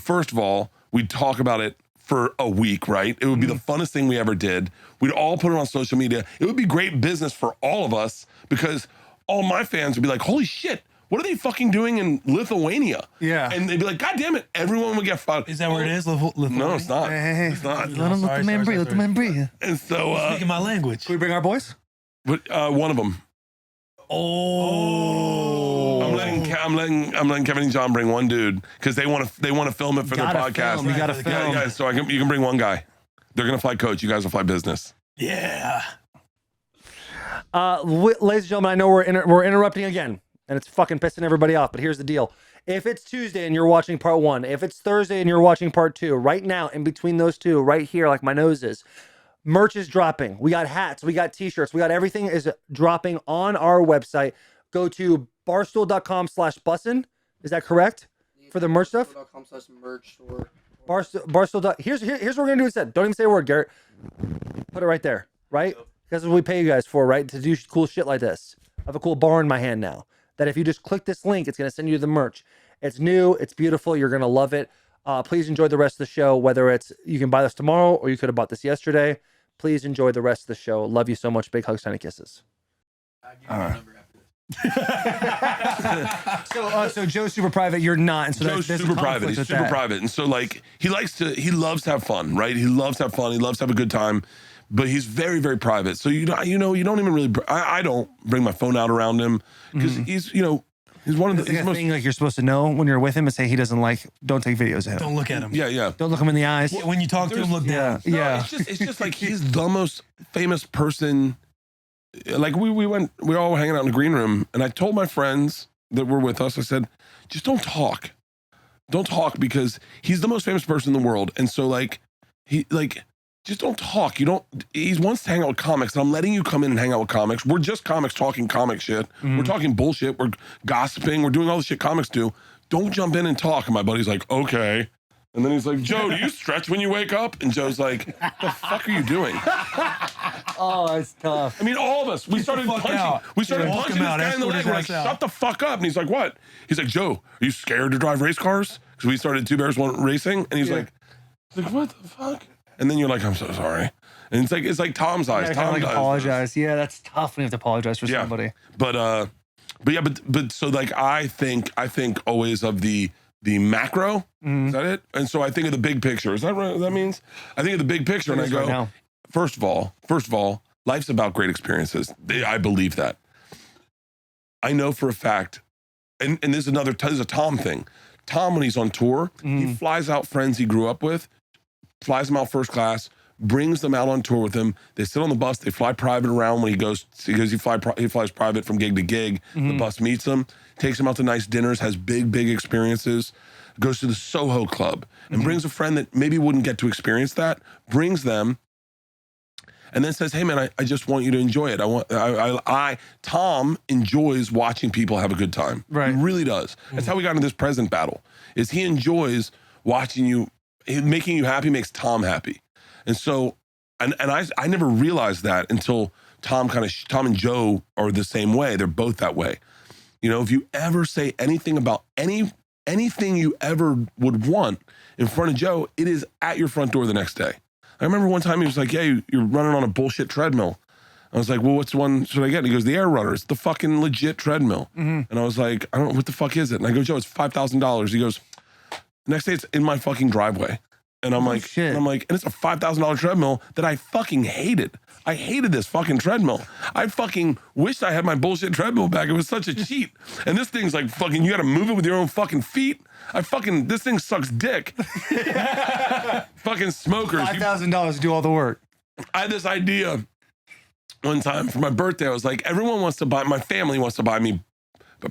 Speaker 5: talk about it for a week, right? It would be the funnest thing we ever did. We'd all put it on social media. It would be great business for all of us because all my fans would be like, holy shit, what are they fucking doing in Lithuania?
Speaker 1: Yeah.
Speaker 5: And they'd be like, God damn it, everyone would get fired.
Speaker 6: Is that where it is?
Speaker 5: No, it's not.
Speaker 1: Hey.
Speaker 5: It's not.
Speaker 1: Let him let the man breathe. Let the man breathe.
Speaker 5: And so,
Speaker 6: Speaking my language.
Speaker 1: Can we bring our boys?
Speaker 5: but one of them.
Speaker 6: Oh.
Speaker 5: I'm letting Kevin and John bring one dude because they want to film it for their
Speaker 1: Gotta
Speaker 5: podcast.
Speaker 1: film. You gotta
Speaker 6: Yeah,
Speaker 1: film.
Speaker 5: Yeah, so you can bring one guy. They're gonna fly coach. You guys will fly business.
Speaker 6: Yeah.
Speaker 1: Ladies and gentlemen, I know we're interrupting again, and it's fucking pissing everybody off. But here's the deal: if it's Tuesday and you're watching part 1, if it's Thursday and you're watching part 2, right now in between those two, right here, like my nose is, merch is dropping. We got hats, we got t-shirts, we got everything is dropping on our website. Go to barstool.com/bussin. Is that correct for the merch stuff?
Speaker 3: Merch or
Speaker 1: Barstool. Here's what we're gonna do instead. Don't even say a word, Garrett. Put it right there, right? Because that's what we pay you guys for, right? To do cool shit like this. I have a cool bar in my hand now. That if you just click this link, it's gonna send you the merch. It's new, it's beautiful, you're gonna love it. Please enjoy the rest of the show. Whether it's you can buy this tomorrow or you could have bought this yesterday. Please enjoy the rest of the show. Love you so much. Big hugs, tiny kisses. So Joe's super private. You're not. And so
Speaker 5: Joe's
Speaker 1: there's a
Speaker 5: super private.
Speaker 1: conflict
Speaker 5: He's
Speaker 1: with
Speaker 5: super
Speaker 1: that.
Speaker 5: private, and so like he loves to have fun, right? He loves to have fun. He loves to have a good time, but he's very, very private. So you don't even really. I don't bring my phone out around him because he's one of the
Speaker 1: It's like
Speaker 5: he's
Speaker 1: a
Speaker 5: most.
Speaker 1: thing like you're supposed to know when you're with him and say he doesn't like. Don't take videos of him.
Speaker 6: Don't look at him.
Speaker 5: Yeah.
Speaker 1: Don't look him in the eyes.
Speaker 6: When you talk to him, look down.
Speaker 1: Yeah.
Speaker 5: It's just like he's the most famous person. Like we all were hanging out in the green room, and I told my friends that were with us, I said, just don't talk. Don't talk because he's the most famous person in the world. And so just don't talk. He wants to hang out with comics, and I'm letting you come in and hang out with comics. We're just comics talking comic shit. We're talking bullshit. We're gossiping. We're doing all the shit comics do. Don't jump in and talk. And my buddy's like, okay. And then he's like, Joe, do you stretch when you wake up? And Joe's like, what the fuck are you doing?
Speaker 1: Oh, that's tough.
Speaker 5: I mean, all of us, we started
Speaker 6: fuck
Speaker 5: punching.
Speaker 6: out.
Speaker 5: We started
Speaker 6: Yeah.
Speaker 5: punching
Speaker 6: Walk him out,
Speaker 5: this guy in the
Speaker 6: escort
Speaker 5: leg.
Speaker 6: his
Speaker 5: We're like,
Speaker 6: ass out.
Speaker 5: shut the fuck up. And he's like, what? He's like, Joe, are you scared to drive race cars? Because we started Two Bears One Racing. And he's like, what the fuck? And then you're like, I'm so sorry. And it's like Tom's eyes.
Speaker 1: I
Speaker 5: Tom
Speaker 1: like
Speaker 5: does.
Speaker 1: apologize. Yeah, that's tough when you have to apologize for
Speaker 5: Yeah.
Speaker 1: somebody.
Speaker 5: But so like I think always of the macro. Is that it? And so I think of the big picture. Is that right? What that means? I think of the big picture and I go,
Speaker 1: Right now.
Speaker 5: first of all, life's about great experiences. I believe that. I know for a fact, and this is a Tom thing. Tom, when he's on tour, he flies out friends he grew up with, flies them out first class, brings them out on tour with him. They sit on the bus. They fly private around when he goes because he flies private from gig to gig. The bus meets them, takes them out to nice dinners, has big experiences, goes to the Soho Club and brings a friend that maybe wouldn't get to experience that, brings them, and then says, hey man, I just want you to enjoy it. Tom enjoys watching people have a good time.
Speaker 1: Right.
Speaker 5: He really does. That's how we got into this present battle, is he enjoys watching you, making you happy makes Tom happy. And so, and I never realized that until Tom and Joe are the same way. They're both that way. You know, if you ever say anything about anything you ever would want in front of Joe, it is at your front door the next day. I remember one time he was like, yeah, you're running on a bullshit treadmill. I was like, well, what's one should I get? And he goes, the Air Runner. It's the fucking legit treadmill. And I was like, I don't know, what the fuck is it? And I go, Joe, it's $5,000. He goes, next day it's in my fucking driveway. And I'm like,
Speaker 1: shit.
Speaker 5: and it's a $5,000 treadmill that I fucking hated. I hated this fucking treadmill. I fucking wished I had my bullshit treadmill back. It was such a cheat. And this thing's like fucking, you got to move it with your own fucking feet. This thing sucks dick. Fucking smokers.
Speaker 1: $5,000 to do all the work.
Speaker 5: I had this idea one time for my birthday. I was like, my family wants to buy me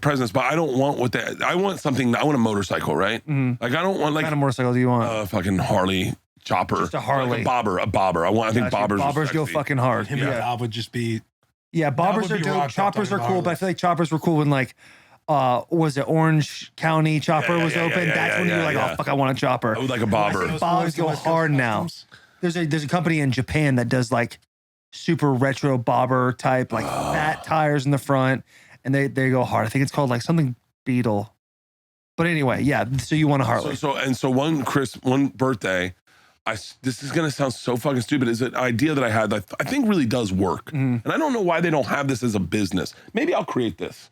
Speaker 5: presents, but I don't want I want a motorcycle, right? Like I don't want
Speaker 1: What kind of motorcycle do you want?
Speaker 5: fucking Harley chopper.
Speaker 1: Just a Harley.
Speaker 5: Like a bobber. I think bobbers.
Speaker 1: Bobbers go fucking hard.
Speaker 6: Him and Bob would just be.
Speaker 1: Yeah, bobbers
Speaker 6: would
Speaker 1: are
Speaker 6: be
Speaker 1: dope.
Speaker 6: rock
Speaker 1: Choppers are
Speaker 6: top
Speaker 1: cool, but I feel like choppers were cool when like, was it Orange County chopper was open? That's when you're like, oh fuck, I want a chopper.
Speaker 5: I would like a bobber.
Speaker 1: Bobbers go hard now. There's a company in Japan that does like super retro bobber type, like fat tires in the front, and they go hard. I think it's called like something Beetle. But anyway, yeah. So you want a Harley?
Speaker 5: So one birthday, this is gonna sound so fucking stupid. Is an idea that I had that I think really does work, and I don't know why they don't have this as a business. Maybe I'll create this.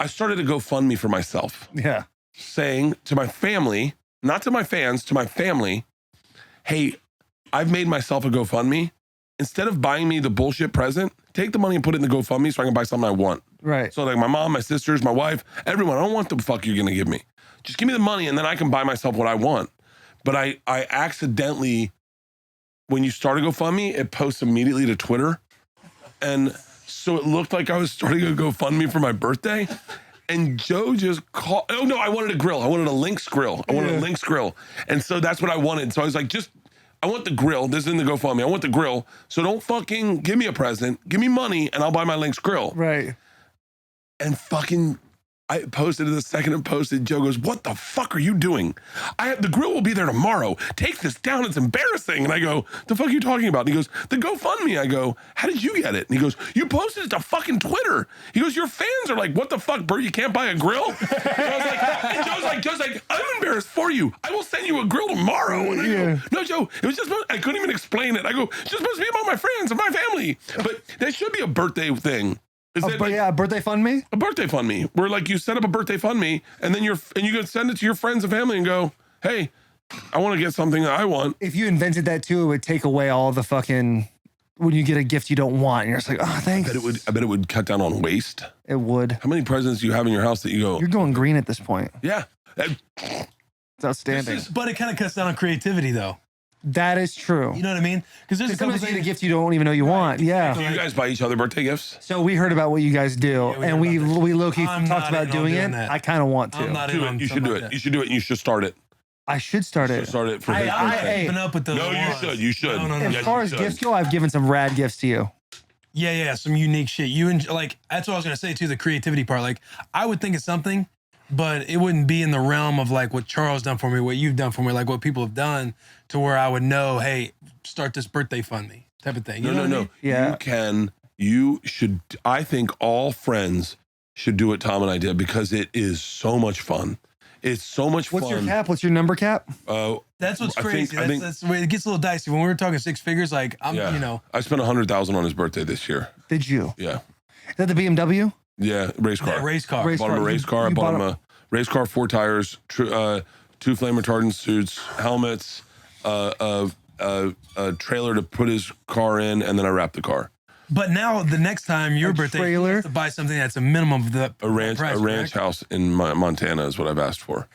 Speaker 5: I started a GoFundMe for myself.
Speaker 1: Yeah.
Speaker 5: Saying to my family, not to my fans, to my family, hey, I've made myself a GoFundMe. Instead of buying me the bullshit present, take the money and put it in the GoFundMe so I can buy something I want.
Speaker 1: Right.
Speaker 5: So like my mom, my sisters, my wife, everyone, I don't want the fuck you're gonna give me. Just give me the money and then I can buy myself what I want. But I accidentally, when you start a GoFundMe, it posts immediately to Twitter. And so it looked like I was starting a GoFundMe for my birthday. And Joe just called, oh no, I wanted a grill. I wanted a Lynx grill. And so that's what I wanted. So I was like, I want the grill. This is in the GoFundMe. I want the grill. So don't fucking give me a present. Give me money and I'll buy my Lynx grill.
Speaker 1: Right.
Speaker 5: And fucking, I posted it the second it posted. Joe goes, what the fuck are you doing? The grill will be there tomorrow. Take this down. It's embarrassing. And I go, the fuck are you talking about? And he goes, the GoFundMe. I go, how did you get it? And he goes, you posted it to fucking Twitter. He goes, your fans are like, what the fuck, Bert? You can't buy a grill? And I was like, and Joe's like, I'm embarrassed for you. I will send you a grill tomorrow. And I go, no, Joe, it was just, I couldn't even explain it. I go, it's just supposed to be about my friends and my family. But there should be a birthday thing.
Speaker 1: A birthday fund me?
Speaker 5: A birthday fund me, where like you set up a birthday fund me, and then you can send it to your friends and family and go, hey, I want to get something that I want.
Speaker 1: If you invented that too, it would take away all the fucking when you get a gift you don't want, and you're just like, oh, thanks.
Speaker 5: I bet it would cut down on waste.
Speaker 1: It would.
Speaker 5: How many presents do you have in your house that you go?
Speaker 1: You're going green at this point.
Speaker 5: Yeah,
Speaker 1: It's outstanding.
Speaker 6: But it kind of cuts down on creativity, though.
Speaker 1: That is true.
Speaker 6: You know what I mean? Because there's a couple
Speaker 1: Sometimes you get a
Speaker 6: things.
Speaker 1: gift you don't even know you want. Yeah.
Speaker 5: do you guys buy each other birthday gifts?
Speaker 1: So we heard about what you guys do,
Speaker 6: Yeah,
Speaker 1: and
Speaker 6: we
Speaker 1: we
Speaker 6: heard about
Speaker 1: low-key
Speaker 6: I'm
Speaker 1: talked
Speaker 6: not
Speaker 1: about
Speaker 6: in on
Speaker 1: doing
Speaker 6: doing
Speaker 1: it.
Speaker 6: that.
Speaker 1: I kind of want to.
Speaker 6: I'm not in
Speaker 5: Do
Speaker 6: on
Speaker 5: it. You should
Speaker 6: something
Speaker 5: do
Speaker 6: like
Speaker 5: it.
Speaker 6: that.
Speaker 5: You should do it, and you should start it.
Speaker 1: I should start it.
Speaker 5: Start it for his
Speaker 6: I
Speaker 5: birthday.
Speaker 6: keeping up with those.
Speaker 5: No, you
Speaker 6: laws.
Speaker 5: should. You should.
Speaker 6: No.
Speaker 1: As
Speaker 5: Yeah,
Speaker 1: far
Speaker 5: you
Speaker 1: as
Speaker 5: should.
Speaker 1: gifts go, I've given some rad gifts to you.
Speaker 6: Yeah, some unique shit. Like that's what I was gonna say too. The creativity part. Like I would think of something, but it wouldn't be in the realm of like what Charles done for me, what you've done for me, like what people have done, to where I would know, hey, start this birthday fund me type of thing. You know what I
Speaker 5: No.
Speaker 6: mean?
Speaker 1: Yeah.
Speaker 5: You should. I think all friends should do what Tom and I did because it is so much fun. It's so much
Speaker 1: What's
Speaker 5: fun.
Speaker 1: your cap? What's your number cap?
Speaker 6: That's what's
Speaker 5: I
Speaker 6: crazy.
Speaker 5: think-
Speaker 6: That's where it gets a little dicey. When we were talking six figures, like I'm,
Speaker 5: Yeah.
Speaker 6: you know,
Speaker 5: I spent $100,000 on his birthday this year.
Speaker 1: Did you?
Speaker 5: Yeah.
Speaker 1: Is that the BMW?
Speaker 5: Yeah, race car.
Speaker 6: that race car.
Speaker 1: Race
Speaker 5: Bought him a
Speaker 1: car.
Speaker 5: race car. I
Speaker 1: You
Speaker 5: bought
Speaker 1: bought
Speaker 5: him a race car, 4 tires, 2 flame retardant suits, helmets, a trailer to put his car in, and then I wrapped the car.
Speaker 6: But now the next time your
Speaker 1: A
Speaker 6: birthday,
Speaker 1: trailer?
Speaker 6: you have to buy something that's a minimum of the
Speaker 5: A ranch,
Speaker 6: price,
Speaker 5: a ranch
Speaker 6: correct?
Speaker 5: house in Montana is what I've asked for,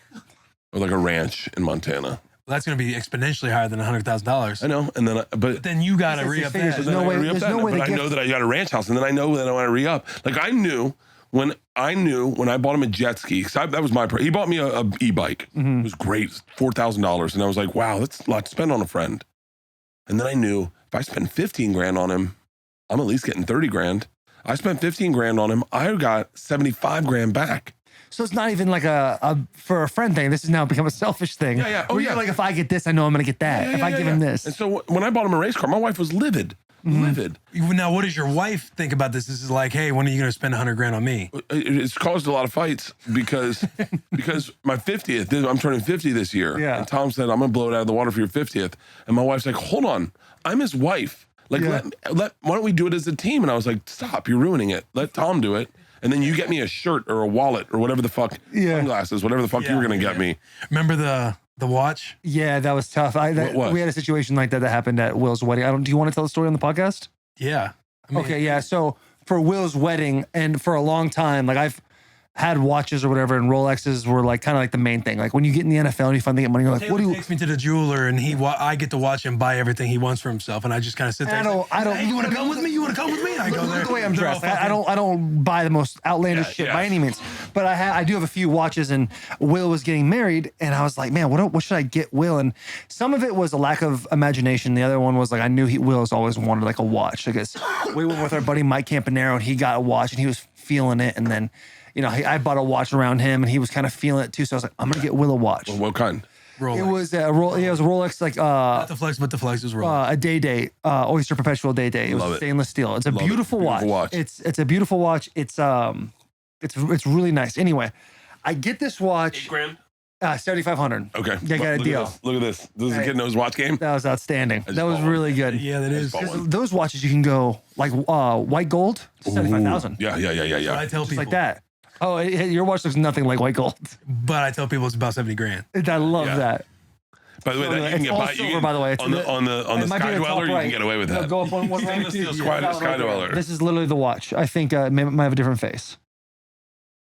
Speaker 5: or like a ranch in Montana.
Speaker 6: Well, that's going to be exponentially higher than $100,000.
Speaker 5: I know, and then but
Speaker 6: Then you got to
Speaker 1: Six
Speaker 6: re-up
Speaker 1: figures
Speaker 6: that.
Speaker 1: is no way- there's no way
Speaker 5: but
Speaker 1: the
Speaker 5: I
Speaker 1: gift-
Speaker 5: know that I got a ranch house, and then I know that I want to re-up. Like I knew when I bought him a jet ski, because that was my. He bought me a e-bike. It was great, $4,000, and I was like, wow, that's a lot to spend on a friend. And then I knew if I spend 15 grand on him, I'm at least getting 30 grand. I spent 15 grand on him. I got 75 grand back.
Speaker 1: So it's not even like a for a friend thing. This has now become a selfish thing.
Speaker 5: Yeah. Oh,
Speaker 1: Where you're
Speaker 5: yeah.
Speaker 1: like, if I get this, I know I'm going to get that.
Speaker 5: Yeah,
Speaker 1: if I give him this.
Speaker 5: And so when I bought him a race car, my wife was livid. Livid.
Speaker 6: Now, what does your wife think about this? This is like, hey, when are you going to spend $100 grand on me?
Speaker 5: It's caused a lot of fights because my 50th, I'm turning 50 this year.
Speaker 1: Yeah.
Speaker 5: And Tom said, I'm going to blow it out of the water for your 50th. And my wife's like, hold on, I'm his wife. Like,
Speaker 1: Yeah.
Speaker 5: why don't we do it as a team? And I was like, stop, you're ruining it. Let Tom do it. And then you get me a shirt or a wallet or whatever the fuck, sunglasses, whatever the fuck you were going to get me.
Speaker 6: Remember the watch?
Speaker 1: Yeah, that was tough.
Speaker 5: What?
Speaker 1: We had a situation like that happened at Will's wedding. Do you want to tell the story on the podcast?
Speaker 6: Yeah. I mean,
Speaker 1: Okay, yeah. So for Will's wedding, and for a long time, like I've had watches or whatever, and Rolexes were like kind of like the main thing. Like when you get in the NFL and you finally get money, you're like,
Speaker 6: Taylor
Speaker 1: what do you?
Speaker 6: takes me to the jeweler, and I get to watch him buy everything he wants for himself, and I just kind of sit there.
Speaker 1: I don't.
Speaker 6: Hey, you want to come with me? You want to come with me? And I go there.
Speaker 1: Look the way I'm
Speaker 6: They're all
Speaker 1: dressed. I don't buy the most outlandish shit by any means. But I do have a few watches, and Will was getting married, and I was like, man, what should I get Will? And some of it was a lack of imagination. The other one was like I knew Will's always wanted like a watch. I guess we went with our buddy Mike Campanaro, and he got a watch, and he was feeling it, and then. I bought a watch around him, and he was kind of feeling it too. So I was like, I'm gonna get Will a watch.
Speaker 5: Well, what kind?
Speaker 6: Rolex.
Speaker 1: It was a Rolex, like
Speaker 6: Not the flex, but the flex is Rolex.
Speaker 1: a day, Oyster Perpetual day. It was
Speaker 5: Love it.
Speaker 1: stainless steel. It's a
Speaker 5: Love it.
Speaker 1: beautiful watch. It's a beautiful watch. It's really nice. Anyway, I get this watch.
Speaker 4: $8,000.
Speaker 1: 7,500.
Speaker 5: Okay.
Speaker 1: Yeah, got a deal.
Speaker 5: Look at this. This is a kid knows watch game.
Speaker 1: That was outstanding.
Speaker 5: just
Speaker 1: That was
Speaker 5: bought one.
Speaker 1: really good.
Speaker 6: Yeah, that is.
Speaker 5: bought one.
Speaker 1: Those watches you can go like white gold, 75,000.
Speaker 5: Yeah.
Speaker 6: I tell
Speaker 1: Just
Speaker 6: people,
Speaker 1: like that. Oh, your watch looks nothing like white gold.
Speaker 6: but I tell people it's about 70 grand.
Speaker 1: I love
Speaker 5: Yeah.
Speaker 1: that.
Speaker 5: By the way, that you
Speaker 1: It's
Speaker 5: can get
Speaker 1: all
Speaker 5: by.
Speaker 1: silver, by the way. It's
Speaker 5: on the
Speaker 1: It might be
Speaker 5: Sky
Speaker 1: the top
Speaker 5: Dweller, you
Speaker 1: right.
Speaker 5: can get away with
Speaker 1: No,
Speaker 5: that.
Speaker 1: go up one
Speaker 5: Stainless steel Sky
Speaker 1: that one right there.
Speaker 5: Dweller.
Speaker 1: This is literally the watch. I think it might have a different face.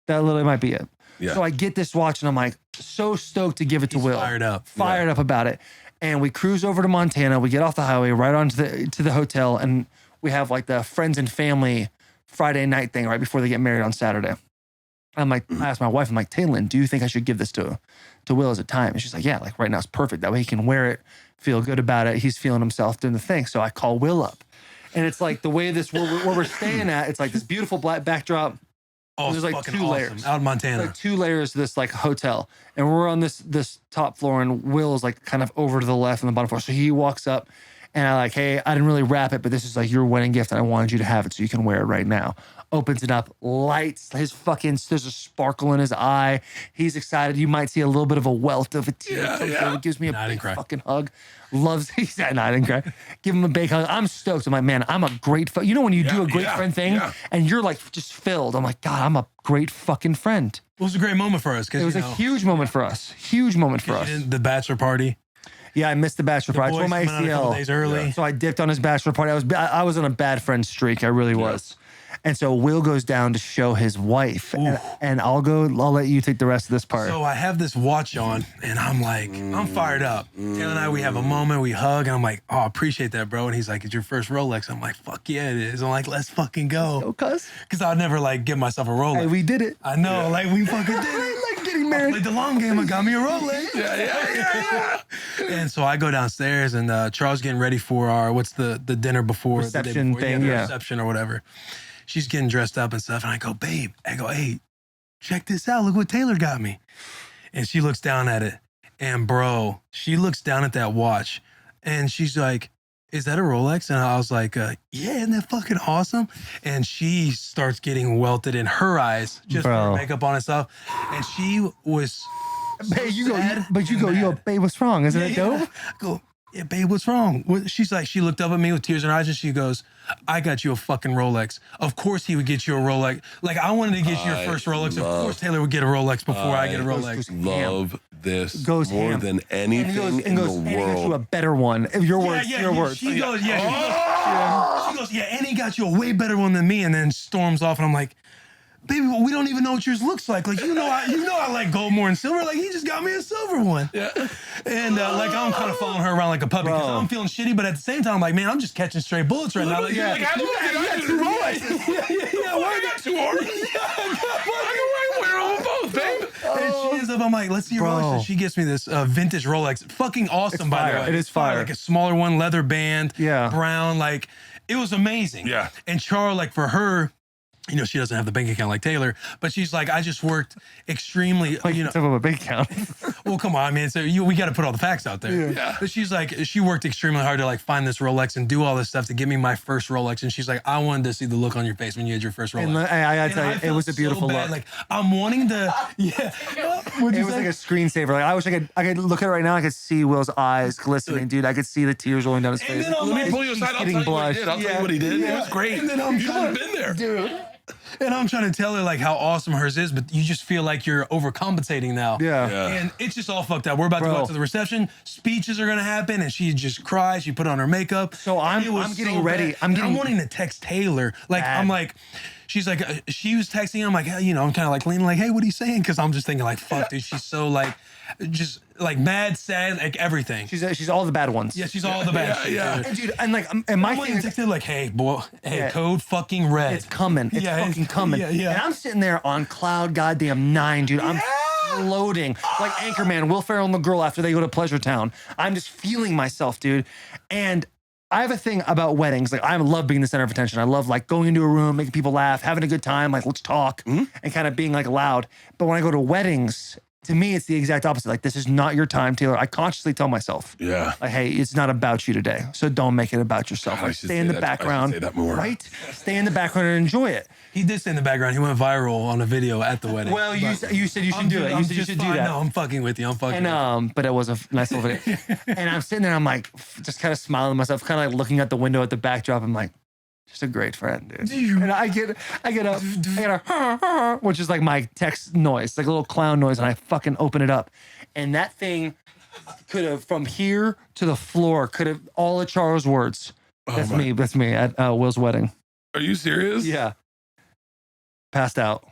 Speaker 1: That literally might be it.
Speaker 5: Yeah.
Speaker 1: So I get this watch and I'm like so stoked to give it to
Speaker 6: He's
Speaker 1: Will.
Speaker 6: fired up.
Speaker 1: Fired up about it. And we cruise over to Montana. We get off the highway right onto to the hotel, and we have like the friends and family Friday night thing right before they get married on Saturday. I'm like, I asked my wife, I'm like, Taylor, do you think I should give this to Will as a time? And she's like, yeah, like right now it's perfect. That way he can wear it, feel good about it. He's feeling himself doing the thing. So I call Will up. And it's like the way where we're staying at, it's like this beautiful black backdrop.
Speaker 6: Oh,
Speaker 1: There's like
Speaker 6: fucking
Speaker 1: two
Speaker 6: awesome.
Speaker 1: layers.
Speaker 6: Out in Montana.
Speaker 1: Like 2 layers to this like hotel. And we're on this top floor, and Will is like kind of over to the left on the bottom floor. So he walks up, and I like, hey, I didn't really wrap it, but this is like your wedding gift, and I wanted you to have it so you can wear it right now. Opens it up, lights, there's a sparkle in his eye. He's excited. You might see a little bit of a welt of a tear. He gives me a
Speaker 6: I didn't
Speaker 1: big
Speaker 6: cry.
Speaker 1: fucking hug. He said, no, I didn't cry. Give him a big hug. I'm stoked. I'm like, man, I'm a great friend. You know when you do a great friend thing and you're like just filled. I'm like, God, I'm a great fucking friend.
Speaker 6: It was a great moment for us.
Speaker 1: It was a huge moment for us. Huge moment for us.
Speaker 6: The bachelor party.
Speaker 1: Yeah, I missed the bachelor party. I tore my
Speaker 6: Boys coming out a couple
Speaker 1: ACL.
Speaker 6: days early.
Speaker 1: So I dipped on his bachelor party. I was on a bad friend streak. I really was. And so Will goes down to show his wife, and I'll let you take the rest of this part.
Speaker 6: So I have this watch on, and I'm like, I'm fired up. Taylor and I, we have a moment, we hug, and I'm like, oh, I appreciate that, bro. And he's like, it's your first Rolex. I'm like, fuck yeah, it is. I'm like, let's fucking go.
Speaker 1: Cuz.
Speaker 6: Because I'd never like give myself a Rolex.
Speaker 1: Hey, we did it.
Speaker 6: I know, like we fucking did it.
Speaker 1: Like getting
Speaker 6: I
Speaker 1: married.
Speaker 6: played the long game. I got me a Rolex. Yeah. And so I go downstairs, and Charles getting ready for our what's the dinner before the day
Speaker 1: Reception
Speaker 6: before.
Speaker 1: thing,
Speaker 6: the
Speaker 1: yeah.
Speaker 6: reception or whatever. She's getting dressed up and stuff, and I go, babe. I go, hey, check this out. Look what Taylor got me. And she looks down at it, and bro, she looks down at that watch, and she's like, is that a Rolex? And I was like, yeah, isn't that fucking awesome? And she starts getting welted in her eyes, just
Speaker 1: Bro.
Speaker 6: for makeup on and stuff. And she was
Speaker 1: Hey, you go,
Speaker 6: sad
Speaker 1: you
Speaker 6: and
Speaker 1: go,
Speaker 6: mad.
Speaker 1: babe, what's wrong? Isn't it dope?
Speaker 6: I go, yeah, babe, what's wrong? She's like, she looked up at me with tears in her eyes, and she goes, I got you a fucking Rolex. Of course he would get you a Rolex. Like, I wanted to get you your first Rolex. Of course Taylor would get a Rolex before I get a Rolex.
Speaker 5: Love this
Speaker 1: Goes
Speaker 5: more
Speaker 1: ham.
Speaker 5: than anything in the
Speaker 1: and he got you a
Speaker 5: world.
Speaker 1: better one. Your words, your words.
Speaker 6: She goes, she goes, yeah, and he got you a way better one than me, and then storms off, and I'm like, baby, we don't even know what yours looks like. Like, I like gold more than silver. Like, he just got me a silver one. Yeah. And like, I'm kind of following her around like a puppy because
Speaker 1: Bro.
Speaker 6: I'm feeling shitty, but at the same time, I'm like, man, I'm just catching straight bullets right now. Like,
Speaker 1: Yeah.
Speaker 6: like,
Speaker 5: How did I get 2 Rolexes? I got 2 arms. I can wear them both, babe.
Speaker 6: And she is up. I'm like, let's see your
Speaker 1: Bro.
Speaker 6: Rolex. And she gets me this vintage Rolex. Fucking awesome, by the
Speaker 1: fire.
Speaker 6: way.
Speaker 1: It is fire.
Speaker 6: Like a smaller one, leather band,
Speaker 1: Yeah.
Speaker 6: brown. Like, it was amazing.
Speaker 5: Yeah.
Speaker 6: And Char, like, for her, you know, she doesn't have the bank account like Taylor, but she's like, I just worked extremely,
Speaker 1: Like,
Speaker 6: you know,
Speaker 1: talk about a bank account.
Speaker 6: well, come on, man. So we got to put all the facts out there.
Speaker 5: Yeah.
Speaker 6: But she's like, she worked extremely hard to like find this Rolex and do all this stuff to give me my first Rolex. And she's like, I wanted to see the look on your face when you had your first Rolex.
Speaker 1: And I gotta
Speaker 6: And
Speaker 1: tell
Speaker 6: I
Speaker 1: you, it
Speaker 6: felt
Speaker 1: was a beautiful
Speaker 6: so bad.
Speaker 1: look.
Speaker 6: Like I'm wanting to, yeah. What'd
Speaker 1: It
Speaker 6: you
Speaker 1: was
Speaker 6: say?
Speaker 1: like a screensaver. Like I wish I could look at it right now. I could see Will's eyes glistening, dude. I could see the tears rolling down his
Speaker 6: And
Speaker 1: face.
Speaker 6: then I'm
Speaker 5: Let me
Speaker 6: like,
Speaker 5: pull you aside. I'll tell
Speaker 1: getting
Speaker 5: you what he did. I'll tell you what he did. It was great.
Speaker 6: And then I'm
Speaker 5: You
Speaker 6: trying
Speaker 5: should have been there.
Speaker 6: dude. And I'm trying to tell her like how awesome hers is, but you just feel like you're overcompensating now.
Speaker 1: Yeah.
Speaker 5: Yeah.
Speaker 6: And it's just all fucked up. We're about to go
Speaker 1: Bro.
Speaker 6: out to the reception. Speeches are gonna happen, and she just cries. She put on her makeup.
Speaker 1: So I'm-
Speaker 6: It was
Speaker 1: I'm getting ready.
Speaker 6: bad.
Speaker 1: I'm
Speaker 6: And
Speaker 1: getting-
Speaker 6: wanting to text Taylor. Like
Speaker 1: Bad.
Speaker 6: I'm like, she's like, she was texting. I'm like, hey, you know, I'm kind of like leaning, like, hey, what are you saying? Because I'm just thinking, like, fuck, dude, she's so like, just like mad, sad, like everything.
Speaker 1: She's all the bad ones.
Speaker 6: Yeah, she's all the bad.
Speaker 5: Yeah,
Speaker 6: shit,
Speaker 5: yeah.
Speaker 6: dude.
Speaker 1: And dude, and like, and my
Speaker 6: I'm
Speaker 1: thing
Speaker 6: wanting
Speaker 1: is,
Speaker 6: to text her like, hey, boy, hey,
Speaker 1: Yeah.
Speaker 6: code fucking red.
Speaker 1: it's coming. It's
Speaker 6: Yeah,
Speaker 1: fucking coming.
Speaker 6: yeah, yeah.
Speaker 1: And I'm sitting there on cloud goddamn 9, dude. I'm floating like Anchorman, Will Ferrell and the girl after they go to Pleasure Town. I'm just feeling myself, dude. And I have a thing about weddings. Like I love being the center of attention. I love like going into a room, making people laugh, having a good time, like let's talk, and kind of being like loud. But when I go to weddings, to me, it's the exact opposite. Like this is not your time, Taylor. I consciously tell myself,
Speaker 5: Yeah.
Speaker 1: like, hey, it's not about you today. So don't make it about yourself.
Speaker 5: God, I
Speaker 1: Like,
Speaker 5: should
Speaker 1: stay in
Speaker 5: say
Speaker 1: the
Speaker 5: that- I should
Speaker 1: background.
Speaker 5: say that more.
Speaker 1: Right? Stay in the background and enjoy it.
Speaker 6: He did stay in the background. He went viral on a video at the wedding.
Speaker 1: Well, you
Speaker 6: But
Speaker 1: said you should do it. You said you should do that.
Speaker 6: No, I'm fucking with you. I'm fucking.
Speaker 1: And but it was a nice little video. And I'm sitting there, I'm like, just kind of smiling to myself, kind of like looking at the window at the backdrop. I'm like, just a great friend, dude. And I get a, which is like my text noise, like a little clown noise, and I fucking open it up, and that thing could have from here to the floor, could have all of Charles' words. That's
Speaker 5: my-
Speaker 1: me. That's me at Will's wedding.
Speaker 5: Are you serious?
Speaker 1: Yeah. Passed out.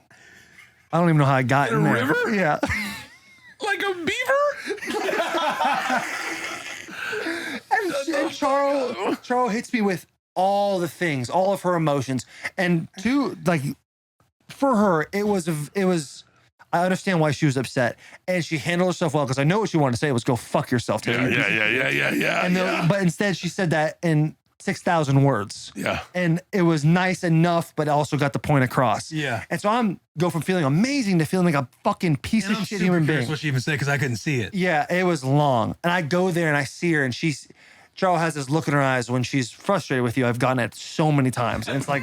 Speaker 1: I don't even know how I got
Speaker 5: In a
Speaker 1: in there.
Speaker 5: river?
Speaker 1: Yeah.
Speaker 5: Like a beaver?
Speaker 1: And Charles hits me with all the things, all of her emotions. And like for her, it was I understand why she was upset. And she handled herself well, because I know what she wanted to say was go fuck yourself, Taylor.
Speaker 5: Yeah.
Speaker 1: And but instead she said that in 6,000 words.
Speaker 5: Yeah.
Speaker 1: And it was nice enough, but also got the point across.
Speaker 6: Yeah.
Speaker 1: And so go from feeling amazing to feeling like a fucking piece
Speaker 6: And
Speaker 1: of
Speaker 6: I'm
Speaker 1: shit
Speaker 6: super
Speaker 1: human
Speaker 6: curious
Speaker 1: being.
Speaker 6: what she even said because I couldn't see it.
Speaker 1: Yeah, it was long. And I go there and I see her, and Charles has this look in her eyes when she's frustrated with you. I've gotten it so many times. And it's like,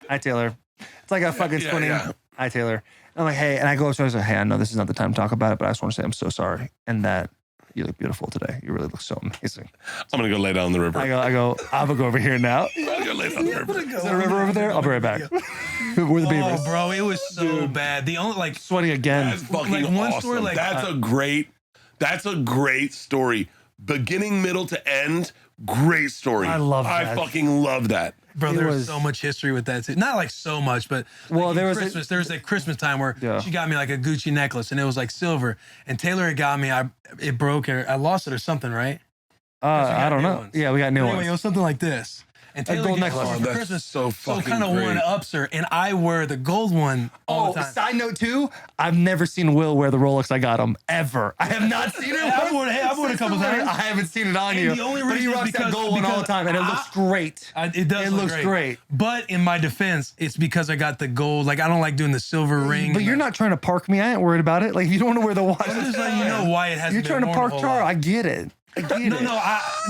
Speaker 1: hi, Taylor. It's like a fucking
Speaker 5: yeah,
Speaker 1: squinting,
Speaker 5: yeah.
Speaker 1: hi, Taylor. And I'm like, hey. And I go upstairs and say, hey, I know this is not the time to talk about it, but I just want to say I'm so sorry. And that you look beautiful today. You really look so amazing.
Speaker 5: I'm going to go lay down in the river.
Speaker 1: I'm gonna go over here now.
Speaker 5: I'm going to go lay down in the river.
Speaker 1: Is there a river over there? I'll be right back. We're the beavers.
Speaker 6: Oh, bro, it was so bad. The only like
Speaker 1: Sweating again.
Speaker 5: That's fucking
Speaker 6: Like, one
Speaker 5: awesome.
Speaker 6: story, like,
Speaker 5: that's a great story. Beginning, middle to end, great story.
Speaker 1: I love
Speaker 5: I
Speaker 1: that.
Speaker 5: fucking love that.
Speaker 6: Bro,
Speaker 1: It
Speaker 6: there was
Speaker 1: was-
Speaker 6: so much history with that too. Not like so much, but
Speaker 1: Well,
Speaker 6: like
Speaker 1: there
Speaker 6: in
Speaker 1: was
Speaker 6: Christmas. There was a Christmas time where
Speaker 1: Yeah.
Speaker 6: she got me like a Gucci necklace, and it was like silver. And Taylor had got me. It broke, or I lost it or something, right?
Speaker 1: I don't
Speaker 6: new
Speaker 1: know.
Speaker 6: ones.
Speaker 1: Yeah, we got new
Speaker 6: Anyway,
Speaker 1: ones.
Speaker 6: it was something like this. And Taylor
Speaker 1: gold
Speaker 6: gets
Speaker 1: necklace.
Speaker 6: it
Speaker 5: Oh,
Speaker 6: for
Speaker 5: that's
Speaker 6: Christmas,
Speaker 5: so fucking
Speaker 6: kind of
Speaker 5: great.
Speaker 6: one ups her, and I wear the gold one all the time.
Speaker 1: Side note too, I've never seen Will wear the Rolex I got him ever. I have not seen it.
Speaker 6: I've worn it a couple times.
Speaker 1: I haven't seen it on
Speaker 6: And
Speaker 1: you.
Speaker 6: the only
Speaker 1: but he
Speaker 6: reason is
Speaker 1: rocks that
Speaker 6: because-
Speaker 1: gold one all the time, and it looks great.
Speaker 6: It does.
Speaker 1: It
Speaker 6: look
Speaker 1: looks great.
Speaker 6: But in my defense, it's because I got the gold. Like I don't like doing the silver ring.
Speaker 1: But you're not trying to park me. I ain't worried about it. Like if you don't want to wear the watch,
Speaker 6: I'm just letting you know why it hasn't
Speaker 1: you're
Speaker 6: been
Speaker 1: trying to
Speaker 6: worn
Speaker 1: park
Speaker 6: a whole
Speaker 1: Char.
Speaker 6: lot.
Speaker 1: I get it. I get it.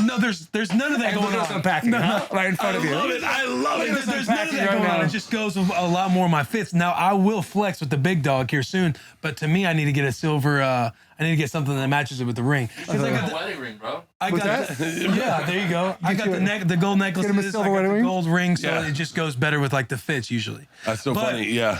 Speaker 6: No, there's none of that
Speaker 1: And look
Speaker 6: going
Speaker 1: at us
Speaker 6: on.
Speaker 1: unpacking, huh? Right in front of you.
Speaker 5: I love it.
Speaker 6: There's none of that
Speaker 1: right
Speaker 6: going
Speaker 1: now.
Speaker 6: on. It just goes with a lot more of my fits. Now I will flex with the big dog here soon, but to me, I need to get a silver. I need to get something that matches it with the ring. 'Cause I got the,
Speaker 7: Wedding ring, bro.
Speaker 6: I
Speaker 1: What's
Speaker 6: got yeah, there you go. I got the gold necklace.
Speaker 1: Get him a silver
Speaker 6: I got
Speaker 1: wedding
Speaker 6: the
Speaker 1: ring?
Speaker 6: gold ring, so
Speaker 5: Yeah.
Speaker 6: it just goes better with like the fits usually.
Speaker 5: That's so
Speaker 6: But
Speaker 5: funny. Yeah.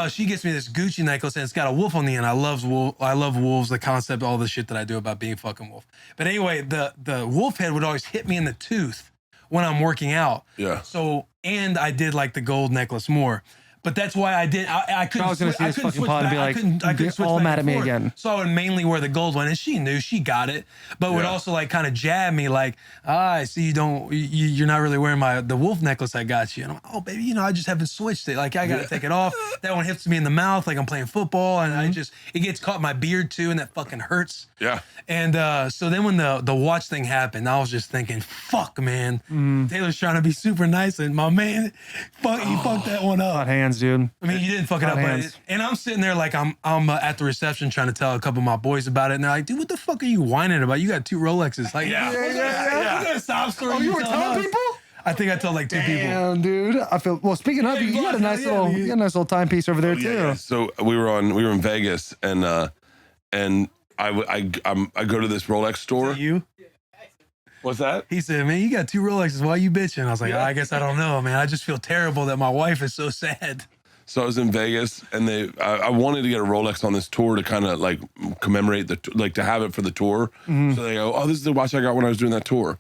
Speaker 6: She gets me this Gucci necklace and it's got a wolf on the end. I love wolves, the concept, all the shit that I do about being a fucking wolf. But anyway, the wolf head would always hit me in the tooth when I'm working out.
Speaker 5: Yeah.
Speaker 6: So, and I did like the gold necklace more. But that's why I did. I couldn't.
Speaker 1: I was gonna see
Speaker 6: I
Speaker 1: this
Speaker 6: couldn't
Speaker 1: fucking
Speaker 6: switch
Speaker 1: pod and be
Speaker 6: back.
Speaker 1: like,
Speaker 6: I couldn't
Speaker 1: "Get
Speaker 6: switch
Speaker 1: all
Speaker 6: back
Speaker 1: mad
Speaker 6: and
Speaker 1: at me
Speaker 6: forth.
Speaker 1: again."
Speaker 6: So I would mainly wear the gold one, and she knew, she got it, but would
Speaker 5: Yeah.
Speaker 6: also like kind of jab me, like, I see you're not really wearing the wolf necklace I got you. And I'm like, oh baby, I just haven't switched it. Like I gotta take it off. That one hits me in the mouth, like I'm playing football, and it gets caught in my beard too, and that fucking hurts.
Speaker 5: Yeah.
Speaker 6: And so then when the watch thing happened, I was just thinking, fuck, man. Taylor's trying to be super nice, and my man, he fucked that one up.
Speaker 1: Hot hands, hands, dude.
Speaker 6: I mean, you didn't fuck it
Speaker 1: Hot
Speaker 6: up,
Speaker 1: hands.
Speaker 6: but and I'm sitting there like I'm at the reception trying to tell a couple of my boys about it, and they're like, "Dude, what the fuck are you whining about? You got 2 Rolexes." Like,
Speaker 5: Yeah.
Speaker 6: what kind of sob story?
Speaker 1: Oh, you were telling
Speaker 6: us?
Speaker 1: people?
Speaker 6: I think I told like 2 people.
Speaker 1: Damn, dude. I feel well. Speaking of, you got a nice
Speaker 6: yeah,
Speaker 1: little,
Speaker 6: dude.
Speaker 1: you got a nice little timepiece over there
Speaker 5: Yeah,
Speaker 1: too.
Speaker 5: yeah. So we were in Vegas, and I go to this Rolex store.
Speaker 6: You?
Speaker 5: What's that?
Speaker 6: He said, "Man, you got 2 Rolexes. Why you bitching?" I was like, I guess I don't know, man. I just feel terrible that my wife is so sad.
Speaker 5: So I was in Vegas, and I wanted to get a Rolex on this tour to kind of like commemorate to have it for the tour. So they go, "Oh, this is the watch I got when I was doing that tour."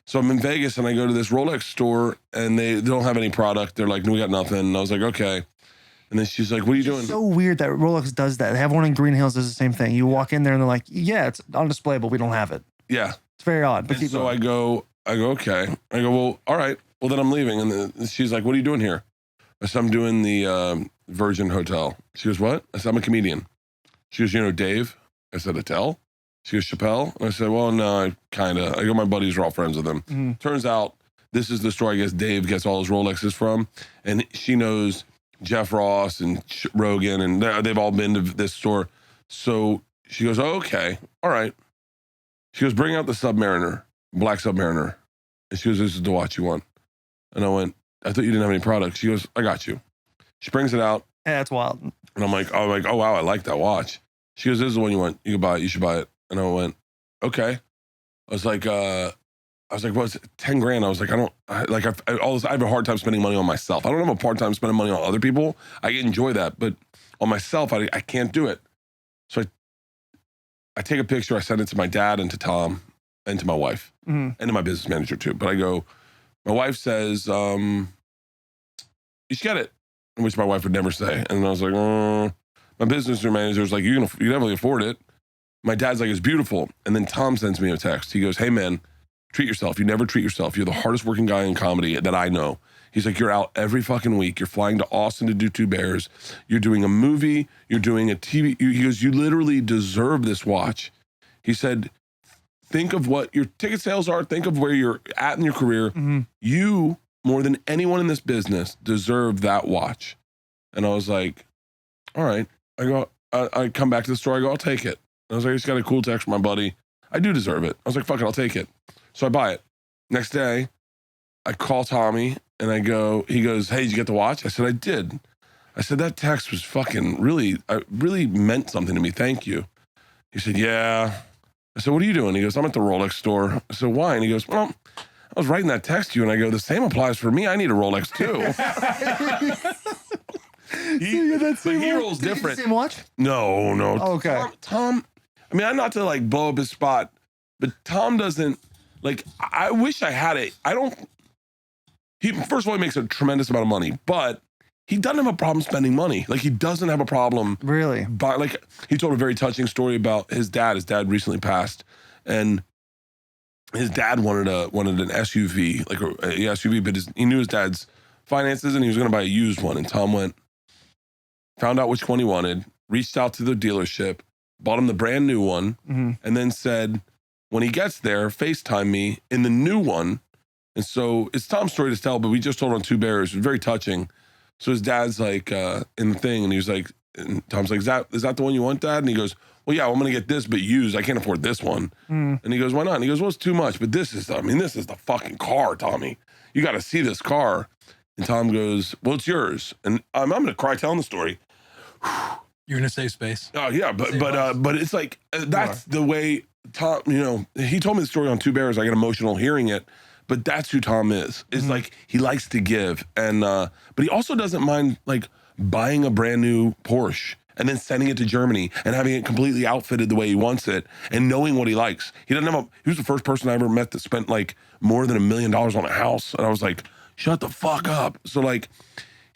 Speaker 5: So I'm in Vegas, and I go to this Rolex store, and they don't have any product. They're like, "No, we got nothing." And I was like, "Okay." And then she's like, "What are you doing?"
Speaker 1: It's so weird that Rolex does that. They have one in Green Hills, does the same thing. You walk in there and they're like, yeah, it's on display, but we don't have it.
Speaker 5: Yeah.
Speaker 1: It's very odd. But
Speaker 5: And
Speaker 1: keep
Speaker 5: so
Speaker 1: going.
Speaker 5: I go, okay. I go, well, all right. Well, then I'm leaving. And then she's like, "What are you doing here?" I said, "I'm doing the Virgin Hotel." She goes, "What?" I said, "I'm a comedian." She goes, "You know Dave?" I said, "Attell?" She goes, "Chappelle?" I said, "Well, no, I kind of. I go, my buddies are all friends with him." Turns out this is the store I guess Dave gets all his Rolexes from. And she knows Jeff Ross and Rogan, and they've all been to this store. So she goes, "Oh, okay. All right." She goes, "Bring out the Submariner, black Submariner." And she goes, "This is the watch you want." And I went, "I thought you didn't have any products." She goes, "I got you." She brings it out,
Speaker 1: Yeah, that's wild.
Speaker 5: and I'm like, "Oh wow, I like that watch." She goes, "This is the one you want. You can buy it. You should buy it." And I went, "Okay." I was like, "Well, it's 10 grand." I was like, I have a hard time spending money on myself. I don't have a hard time spending money on other people. I enjoy that, but on myself, I can't do it. So I take a picture. I send it to my dad and to Tom and to my wife and to my business manager too. But I go, my wife says, "You should get it," which my wife would never say. And I was like, my business manager's like, you can definitely afford it." My dad's like, "It's beautiful." And then Tom sends me a text. He goes, "Hey man, treat yourself. You never treat yourself. You're the hardest working guy in comedy that I know." He's like, "You're out every fucking week. You're flying to Austin to do 2 Bears. You're doing a movie. You're doing a TV." He goes, "You literally deserve this watch." He said, "Think of what your ticket sales are. Think of where you're at in your career. You, more than anyone in this business, deserve that watch." And I was like, "All right." I come back to the store. I go, "I'll take it." I was like, "I just got a cool text from my buddy. I do deserve it." I was like, "Fuck it, I'll take it." So I buy it. Next day, I call Tommy and I go, he goes, "Hey, did you get the watch?" I said, "I did." I said, "That text was fucking really meant something to me. Thank you." He said, "Yeah." I said, "What are you doing?" He goes, "I'm at the Rolex store." I said, "Why?" And he goes, "Well, I was writing that text to you." And I go, "The same applies for me. I need a Rolex too." He rolls different.
Speaker 1: Same watch?
Speaker 5: No.
Speaker 1: Oh, okay.
Speaker 5: Tom, I mean, I'm not to like blow up his spot, but Tom doesn't like, I wish I had it. First of all, he makes a tremendous amount of money, but he doesn't have a problem spending money. Like, he doesn't have a problem.
Speaker 1: Really?
Speaker 5: Like, he told a very touching story about his dad. His dad recently passed, and his dad wanted an SUV, like a SUV, but he knew his dad's finances and he was going to buy a used one. And Tom found out which one he wanted, reached out to the dealership, bought him the brand new one, and then said, when he gets there, FaceTime me in the new one. And so it's Tom's story to tell, but we just told on 2 Bears. It was very touching. So his dad's like in the thing, and he was like, and Tom's like, is that the one you want, Dad? And he goes, "Well, yeah, I'm going to get this, but used. I can't afford this one." And he goes, "Why not?" And he goes, "Well, it's too much, but this is the fucking car, Tommy. You got to see this car." And Tom goes, "Well, it's yours." And I'm going to cry telling the story.
Speaker 6: You're in a safe space.
Speaker 5: Oh yeah, but it's like that's the way Tom. He told me the story on 2 Bears. I get emotional hearing it, but that's who Tom is. It's like he likes to give, and but he also doesn't mind like buying a brand new Porsche and then sending it to Germany and having it completely outfitted the way he wants it and knowing what he likes. He was the first person I ever met that spent like more than $1 million on a house, and I was like, shut the fuck up. So like.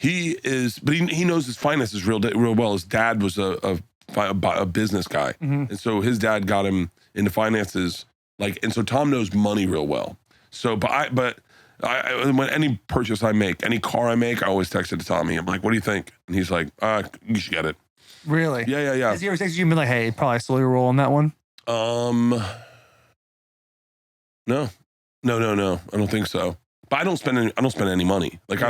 Speaker 5: He knows his finances real well. His dad was a business guy, and so his dad got him into finances. And so Tom knows money real well. So, but when any purchase I make, any car I make, I always text it to Tommy. I'm like, "What do you think?" And he's like, "You should get it."
Speaker 1: Really?
Speaker 5: Yeah.
Speaker 1: Has he ever texted you and been like, "Hey, probably slow your roll on that one"?
Speaker 5: No. I don't think so. But I don't spend any money. Like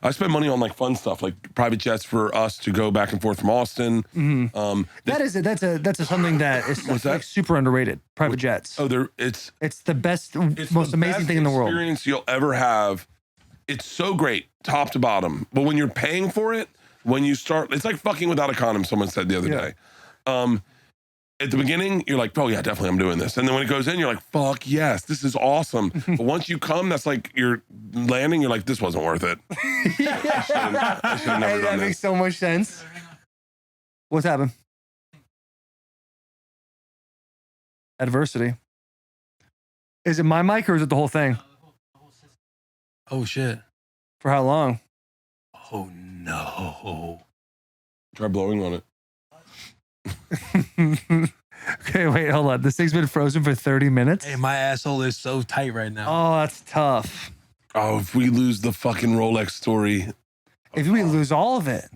Speaker 5: I spend money on like fun stuff, like private jets for us to go back and forth from Austin.
Speaker 1: That's something that is
Speaker 5: What's that?
Speaker 1: like super underrated. Private jets.
Speaker 5: Oh,
Speaker 1: It's the best,
Speaker 5: it's
Speaker 1: most
Speaker 5: the
Speaker 1: amazing
Speaker 5: best
Speaker 1: thing in the world.
Speaker 5: experience you'll ever have. It's so great, top to bottom. But when you're paying for it, when you start, it's like fucking without a condom. Someone said the other day. At the beginning, you're like, oh yeah, definitely, I'm doing this. And then when it goes in, you're like, fuck yes, this is awesome. But once you come, that's like you're landing. You're like, this wasn't worth it. I should've never
Speaker 1: Hey,
Speaker 5: done
Speaker 1: that
Speaker 5: this.
Speaker 1: makes so much sense. What's happened? Adversity. Is it my mic or is it the whole thing?
Speaker 6: Oh shit.
Speaker 1: For how long?
Speaker 6: Oh no.
Speaker 5: Try blowing on it.
Speaker 1: Okay, wait, hold on. This thing's been frozen for 30 minutes.
Speaker 6: Hey, my asshole is so tight right now.
Speaker 1: Oh, that's tough.
Speaker 5: Oh, if we lose the fucking Rolex story,
Speaker 1: If we lose all of it.